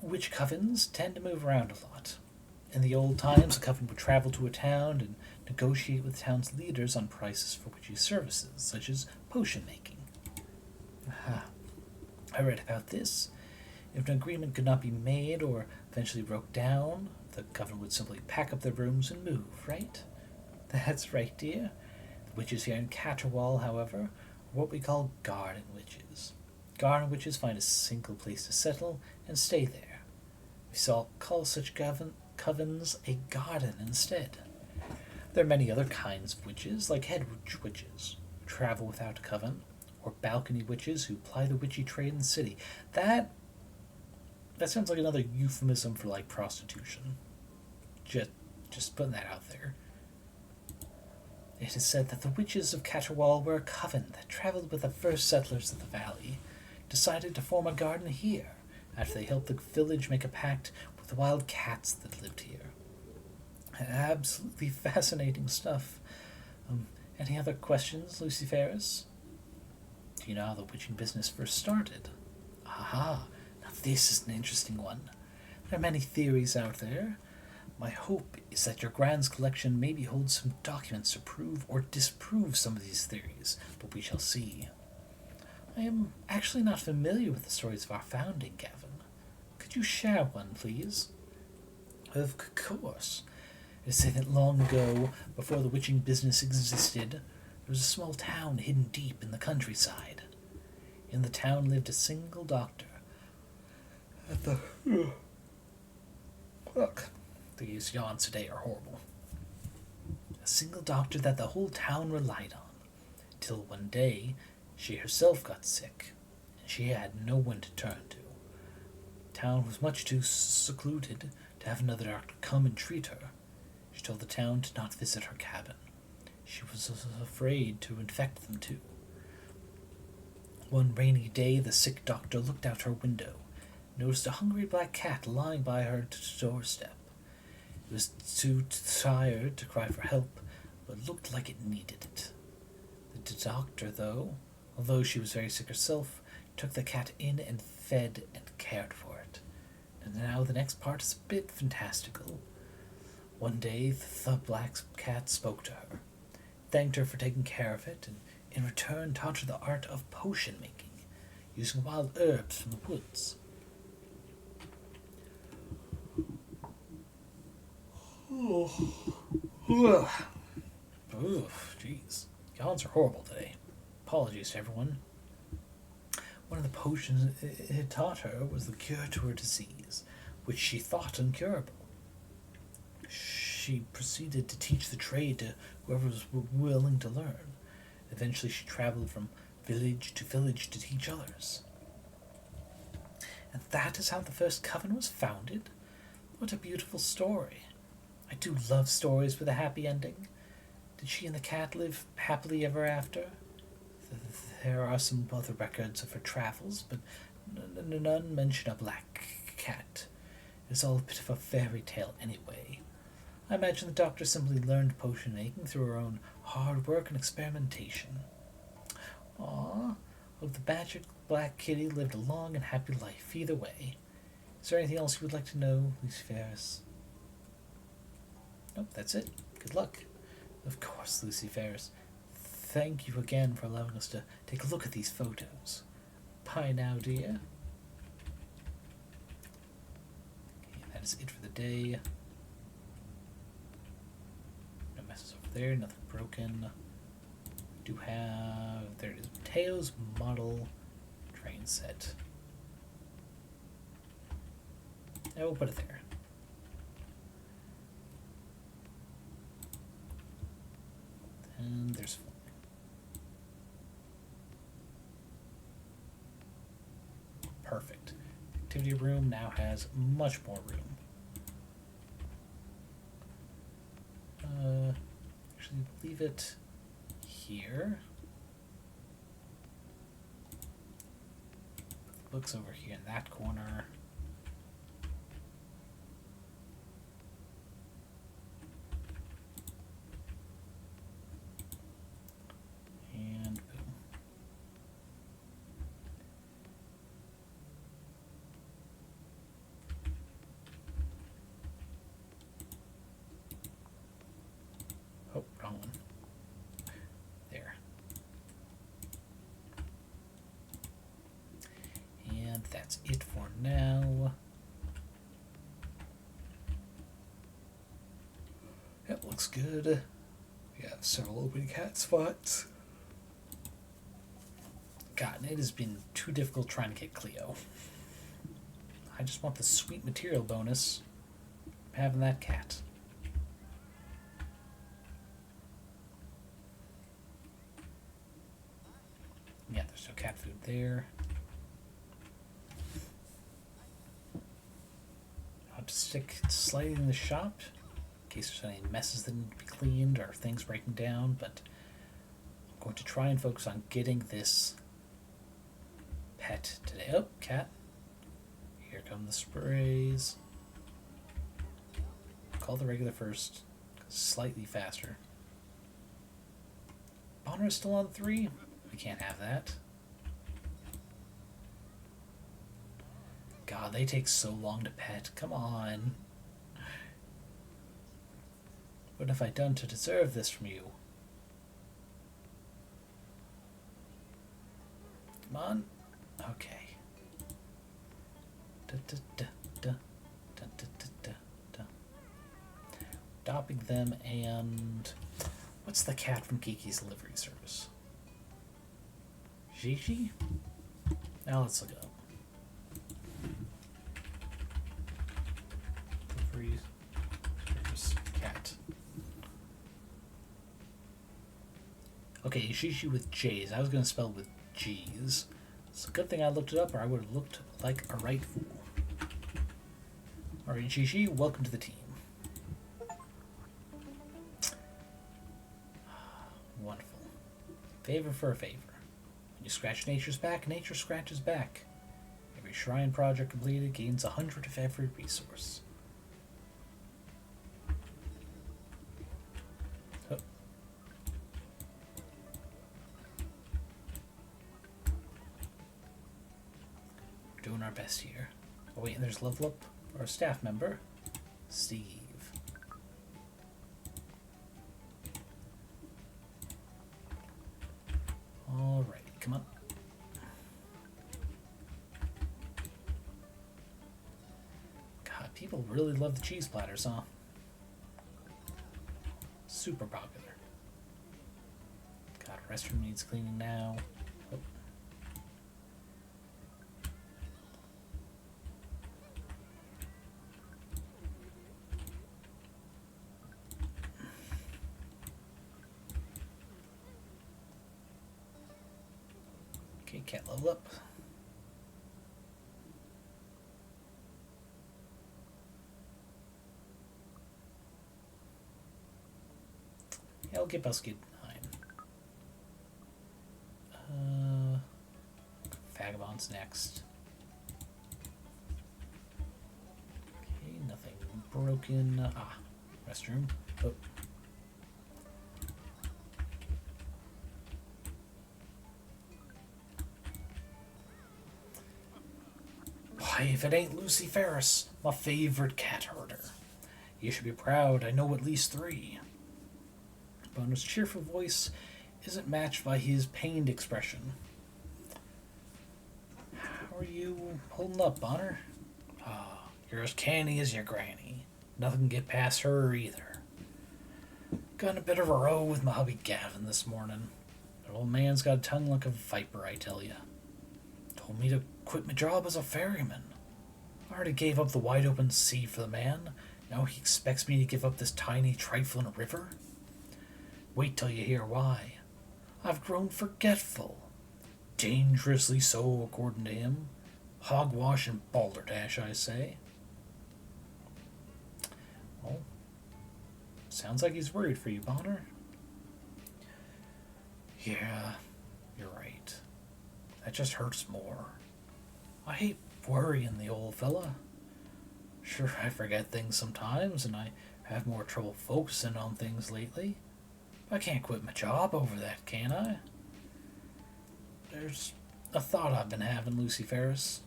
witch covens tend to move around a lot. In the old times, a coven would travel to a town and negotiate with the town's leaders on prices for witchy services, such as potion making. I read about this. If an agreement could not be made or eventually broke down, the coven would simply pack up their rooms and move, right? That's right, dear. The witches here in Caterwall, however, are what we call garden witches. Garden witches find a single place to settle and stay there. We call such covens a garden instead. There are many other kinds of witches, like head witches, who travel without a coven, or balcony witches who ply the witchy trade in the city. That sounds like another euphemism for, like, prostitution. Just putting that out there. It is said that the witches of Caterwall were a coven that traveled with the first settlers of the valley, decided to form a garden here, after they helped the village make a pact with the wild cats that lived here. Absolutely fascinating stuff. Any other questions, Luciferus? Do you know how the witching business first started? Aha, now this is an interesting one. There are many theories out there. My hope is that your grand's collection maybe holds some documents to prove or disprove some of these theories, but we shall see. I am actually not familiar with the stories of our founding, Gavin. Could you share one, please? Of course. It is said that long ago, before the witching business existed, there was a small town hidden deep in the countryside. In the town lived a single doctor. These yawns today are horrible. A single doctor that the whole town relied on, till one day she herself got sick, and she had no one to turn to. The town was much too secluded to have another doctor come and treat her. She told the town to not visit her cabin. She was afraid to infect them too. One rainy day, the sick doctor looked out her window, noticed a hungry black cat lying by her doorstep. It was too tired to cry for help, but looked like it needed it. The doctor, although she was very sick herself, took the cat in and fed and cared for it. And now the next part is a bit fantastical. One day, the black cat spoke to her, thanked her for taking care of it, and in return taught her the art of potion making, using wild herbs from the woods. Jeez. Yawns are horrible today. Apologies to everyone. One of the potions it had taught her was the cure to her disease, which she thought incurable. She proceeded to teach the trade to whoever was willing to learn. Eventually she traveled from village to village to teach others. And that is how the first coven was founded? What a beautiful story. I do love stories with a happy ending. Did she and the cat live happily ever after? There are some other records of her travels, but none mention a black cat. It's all a bit of a fairy tale anyway. I imagine the doctor simply learned potion making through her own hard work and experimentation. Hope the magic black kitty lived a long and happy life either way. Is there anything else you would like to know, Lucy Ferris? Nope, that's it. Good luck. Of course, Lucy Ferris. Thank you again for allowing us to take a look at these photos. Bye now, dear. Okay, that is it for the day. No messes over there, nothing broken. We do have, there it is, Mateo's model train set. I will put it there. And there's four. Perfect. Activity room now has much more room. Actually, leave it here. Put the books over here in that corner. And boom. Oh, wrong one. There. And that's it for now. That looks good. We have several open cat spots. God, it has been too difficult trying to get Cleo. I just want the sweet material bonus of having that cat. Yeah, there's no cat food there. I'll have to stick slightly in the shop in case there's any messes that need to be cleaned or things breaking down, but I'm going to try and focus on getting this pet today. Oh, cat. Here come the sprays. Call the regular first. Slightly faster. Bonner is still on 3? We can't have that. God, they take so long to pet. Come on. What have I done to deserve this from you? Come on. Okay. Adopting them and... What's the cat from Kiki's Delivery Service? Gigi? Now let's look it up. Delivery Service cat. Okay, Gigi with J's. I was going to spell with G's. It's a good thing I looked it up or I would have looked like a right fool. Alright, Shishi, welcome to the team. Wonderful. Favor for a favor. When you scratch nature's back, nature scratches back. Every shrine project completed gains 100 of every resource. Oh. We're doing our best here. Oh wait, and there's Level Up, our staff member, Steve. Alright, come on. God, people really love the cheese platters, huh? Super popular. God, restroom needs cleaning now. Oh. Okay, cat level up. Yeah, I'll get Buske 9. Vagabond's next. Okay, nothing broken. Restroom. Oh. Why, if it ain't Lucy Ferris, my favorite cat herder. You should be proud, I know at least 3. But his cheerful voice isn't matched by his pained expression. How are you holding up, Bonner? You're as canny as your granny. Nothing can get past her either. Got in a bit of a row with my hubby Gavin this morning. That old man's got a tongue like a viper, I tell ya. Told me to quit my job as a ferryman. I already gave up the wide open sea for the man. Now he expects me to give up this tiny trifling river? Wait till you hear why. I've grown forgetful. Dangerously so, according to him. Hogwash and balderdash, I say. Well, sounds like he's worried for you, Bonner. Yeah, you're right. That just hurts more. I hate worrying the old fella. Sure, I forget things sometimes, and I have more trouble focusing on things lately. I can't quit my job over that, can I? There's a thought I've been having, Lucy Ferris.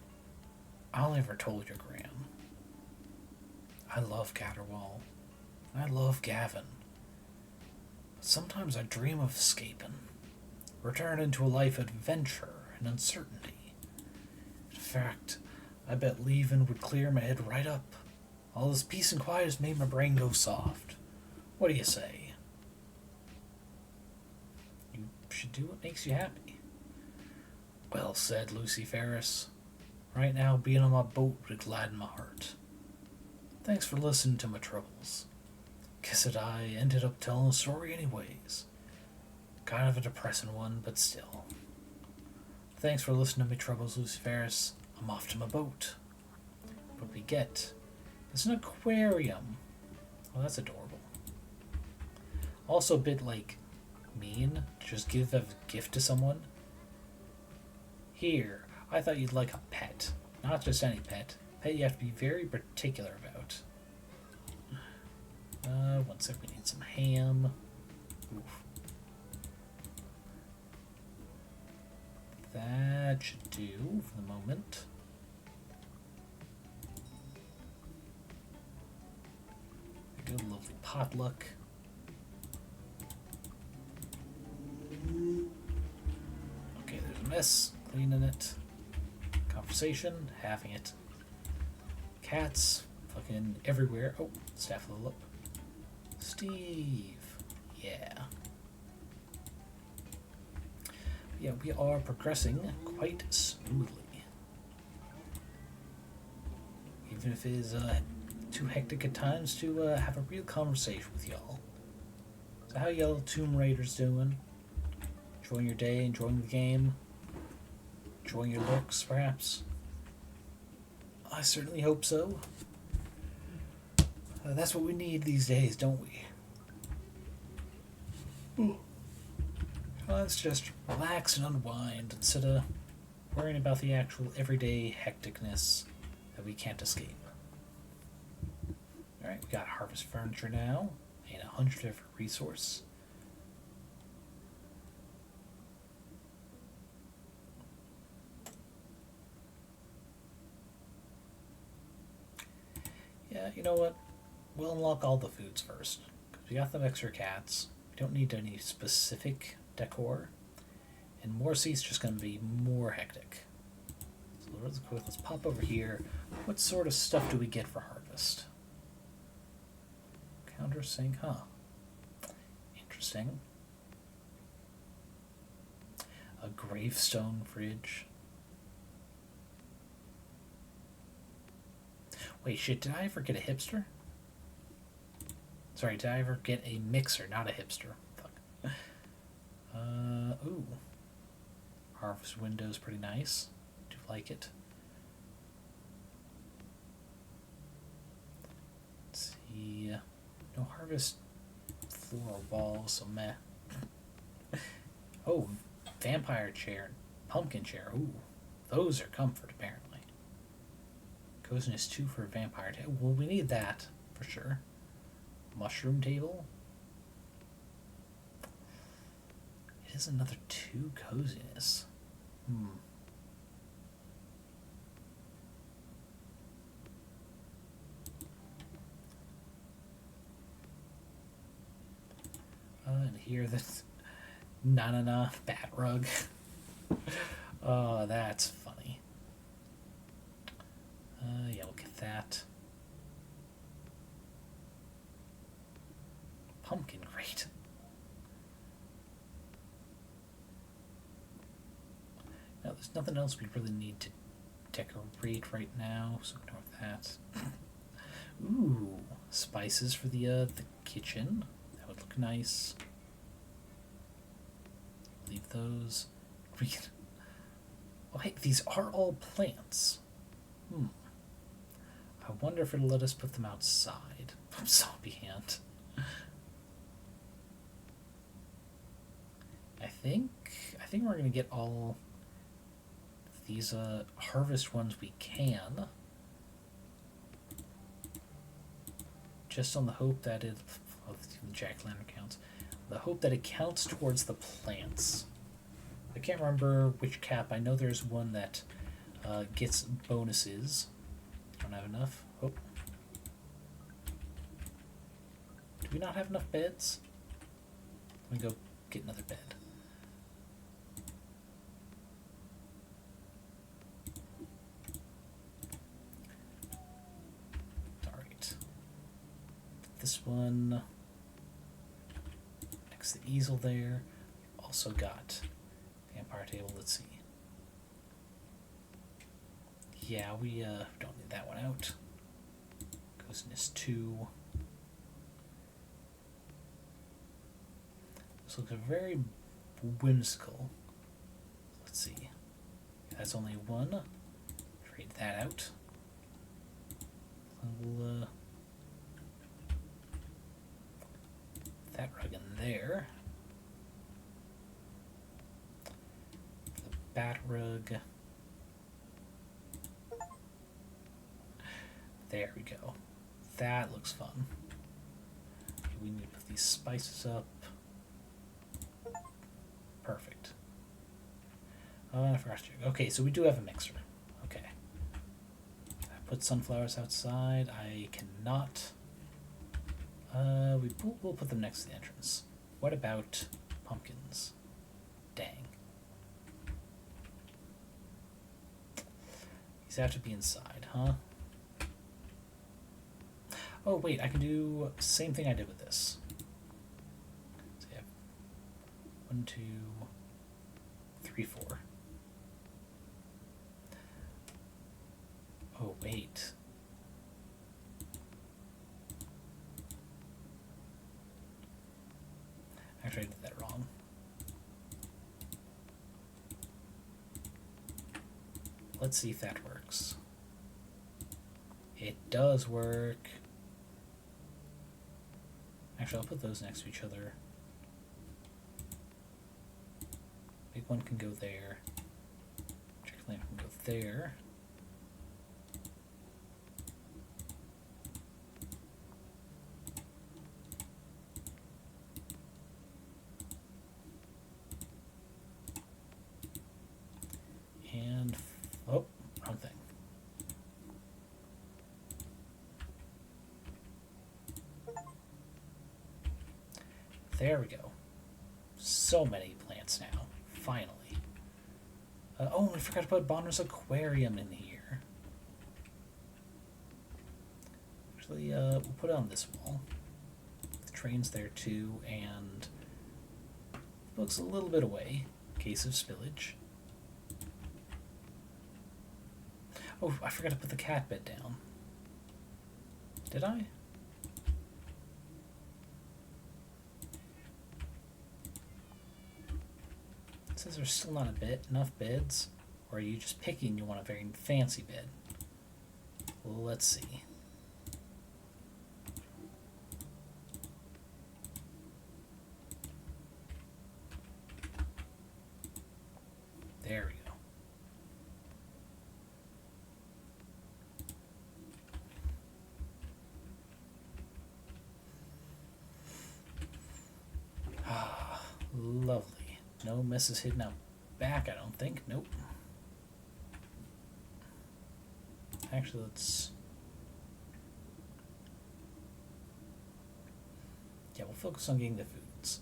I only ever told your Graham. I love Caterwall. I love Gavin. But sometimes I dream of escaping. Returning to a life of adventure and uncertainty. In fact, I bet leaving would clear my head right up. All this peace and quiet has made my brain go soft. What do you say? You should do what makes you happy. Well said, Lucy Ferris. Right now, being on my boat would gladden my heart. Thanks for listening to my troubles. Guess that I ended up telling a story anyways. Kind of a depressing one, but still. Thanks for listening to my troubles, Lucy Ferris. I'm off to my boat. What we get is an aquarium. Oh, that's adorable. Also a bit, mean to just give a gift to someone. Here, I thought you'd like a pet. Not just any pet. Pet you have to be very particular about. One sec, we need some ham. Oof. That should do for the moment. There we go, lovely potluck. Okay, there's a mess. Cleaning it. Conversation. Having it. Cats. Fucking everywhere. Oh, staff level up. Steve. Yeah. Yeah, we are progressing quite smoothly. Even if it is too hectic at times to have a real conversation with y'all. So how y'all Tomb Raiders doing? Enjoying your day, enjoying the game? Enjoying your looks, perhaps? I certainly hope so. That's what we need these days, don't we? Ooh. Let's just relax and unwind instead of worrying about the actual everyday hecticness that we can't escape. Alright, we got harvest furniture now, and 100 different resource. Yeah, you know what? We'll unlock all the foods first. Because we got them extra cats. We don't need any specific decor. And more seats just going to be more hectic. So let's pop over here. What sort of stuff do we get for harvest? Countersink, huh? Interesting. A gravestone fridge. Wait, shit, did I ever get a hipster? Sorry, did I ever get a mixer, not a hipster? Fuck. Ooh. Harvest window's pretty nice. Do like it. Let's see. No harvest floor walls, so meh. Oh, vampire chair, pumpkin chair. Ooh, those are comfort, apparently. Coziness 2 for a vampire table. Well, we need that, for sure. Mushroom table. It is another 2 coziness. And here, this Naina bat rug. Oh, that's funny. Yeah, we'll get that. Pumpkin grate. Now, there's nothing else we really need to decorate right now, so ignore that. Ooh, spices for the kitchen. That would look nice. Leave those. Oh, hey, these are all plants. I wonder if it'll let us put them outside from Zombie Hand. I think we're gonna get all these harvest ones we can, just on the hope that it, oh, the jack-o'-lantern counts, the hope that it counts towards the plants. I can't remember which cap. I know there's one that gets bonuses. Don't have enough. Oh. Do we not have enough beds? Let me go get another bed. Alright. This one next to the easel there. Also got vampire table. Let's see. Yeah, we don't need that one out. Coziness 2. This looks very whimsical. Let's see. That's only one. Trade that out. We'll that rug in there. The bat rug. There we go. That looks fun. Okay, we need to put these spices up. Perfect. Oh, I forgot to. Okay, so we do have a mixer. Okay. I put sunflowers outside. I cannot. We'll put them next to the entrance. What about pumpkins? Dang. These have to be inside, huh? Oh, wait, I can do the same thing I did with this. So you have 1, 2, 3, 4. Oh, wait. Actually, I did that wrong. Let's see if that works. It does work. Actually, I'll put those next to each other. Big one can go there. Jack-o'-lantern can go there. And, oh, wrong thing. There we go. So many plants now. Finally. Oh, and we forgot to put Bonner's aquarium in here. Actually, we'll put it on this wall. The train's there too, and the book's a little bit away in case of spillage. Oh, I forgot to put the cat bed down. Did I? It says there's still not enough beds. Or are you just picking you want a very fancy bed? Well, let's see. There we go. Ah, lovely. No messes hidden out back, I don't think. Nope. Actually, let's... Yeah, we'll focus on getting the foods.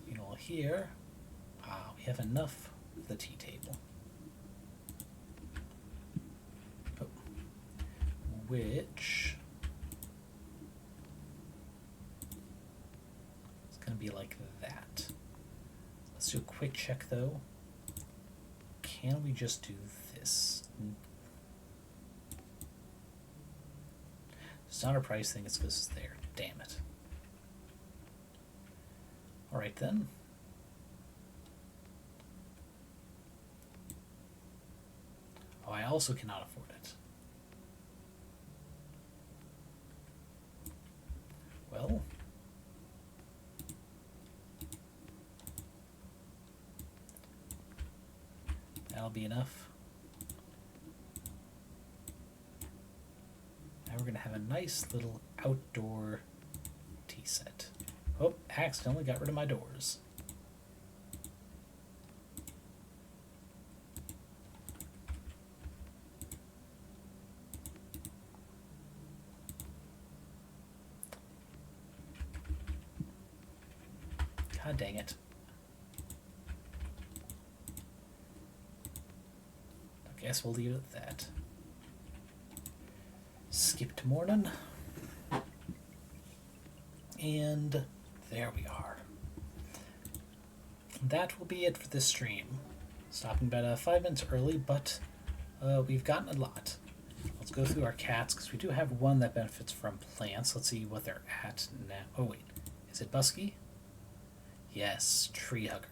Meanwhile here, we have enough for the tea table. Oh. Which... is going to be like that. Let's do a quick check, though. Can we just do this? It's not a price thing, it's because it's there. Damn it. Alright then. Oh, I also cannot afford it. Well... that'll be enough. Now we're going to have a nice little outdoor tea set. Oh, accidentally got rid of my doors. God dang it. I guess we'll leave it at that. Skip to morning. And there we are. That will be it for this stream. Stopping about 5 minutes early, but we've gotten a lot. Let's go through our cats, because we do have one that benefits from plants. Let's see what they're at now. Oh wait, is it Buske? Yes, tree hugger.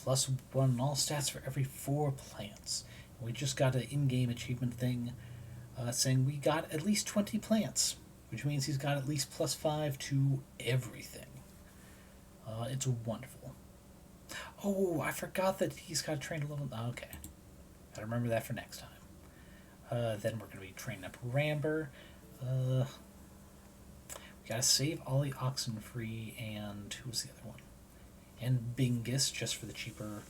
+1 on all stats for every 4 plants. We just got an in-game achievement thing saying we got at least 20 plants, which means he's got at least +5 to everything. It's wonderful. Oh, I forgot that he's got to train a level... Okay. Gotta remember that for next time. Then we're going to be training up Ramber. We gotta save Ollie Oxenfree and... who was the other one? And Bingus, just for the cheaper...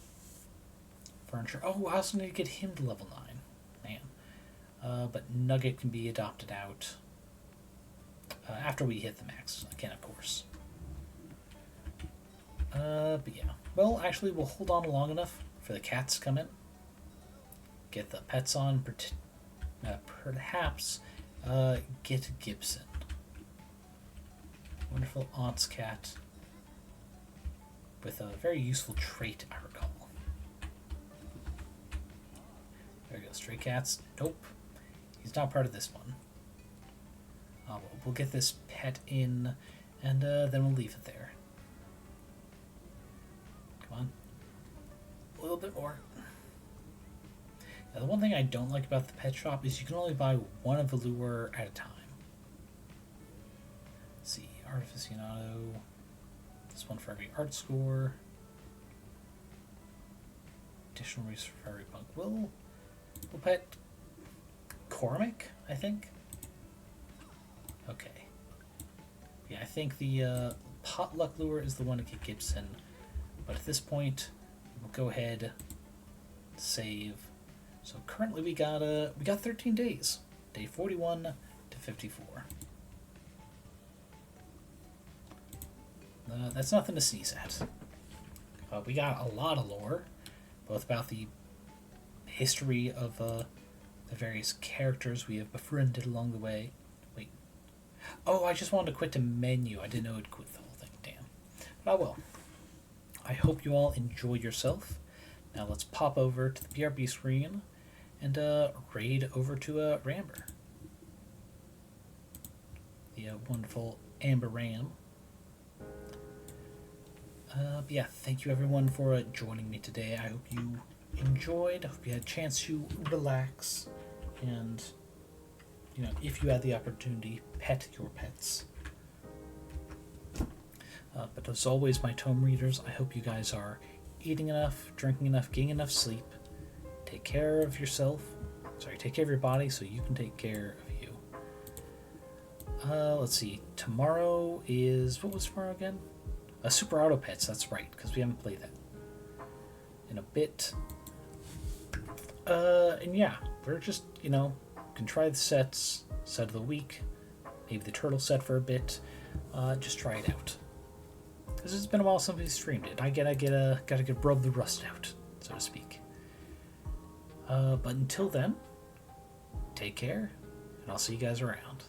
furniture. Oh, I also need to get him to level 9. Man. But Nugget can be adopted out after we hit the max again, of course. But yeah. Well, actually, we'll hold on long enough for the cats to come in. Get the pets on. Perhaps get Gibson. Wonderful aunt's cat. With a very useful trait, I recall. There we go, stray cats. Nope. He's not part of this one. We'll get this pet in, and then we'll leave it there. Come on. A little bit more. Now, the one thing I don't like about the pet shop is you can only buy one of the lure at a time. Let's see, Art Aficionado. This one for every art score. Additional resource for every punk. We'll pet Cormac, I think. Okay. Yeah, I think the potluck lure is the one to get Gibson. But at this point, we'll go ahead, save. So currently we got 13 days. Day 41 to 54. That's nothing to sneeze at. We got a lot of lore, both about the history of the various characters we have befriended along the way. Wait. Oh, I just wanted to quit the menu. I didn't know it'd quit the whole thing. Damn. But I will. I hope you all enjoyed yourself. Now let's pop over to the BRB screen and raid over to Ramber. The wonderful Amber Ram. Yeah, thank you everyone for joining me today. I hope you enjoyed. I hope you had a chance to relax. And, you know, if you had the opportunity, pet your pets. But as always, my tome readers, I hope you guys are eating enough, drinking enough, getting enough sleep. Take care of yourself. Sorry, take care of your body so you can take care of you. Let's see. Tomorrow is... What was tomorrow again? Super Auto Pets, that's right, because we haven't played that in a bit. And yeah, we're just, you know, can try the sets, set of the week, maybe the turtle set for a bit. Just try it out. Because it's been a while since we streamed it. Gotta rub the rust out, so to speak. But until then, take care, and I'll see you guys around.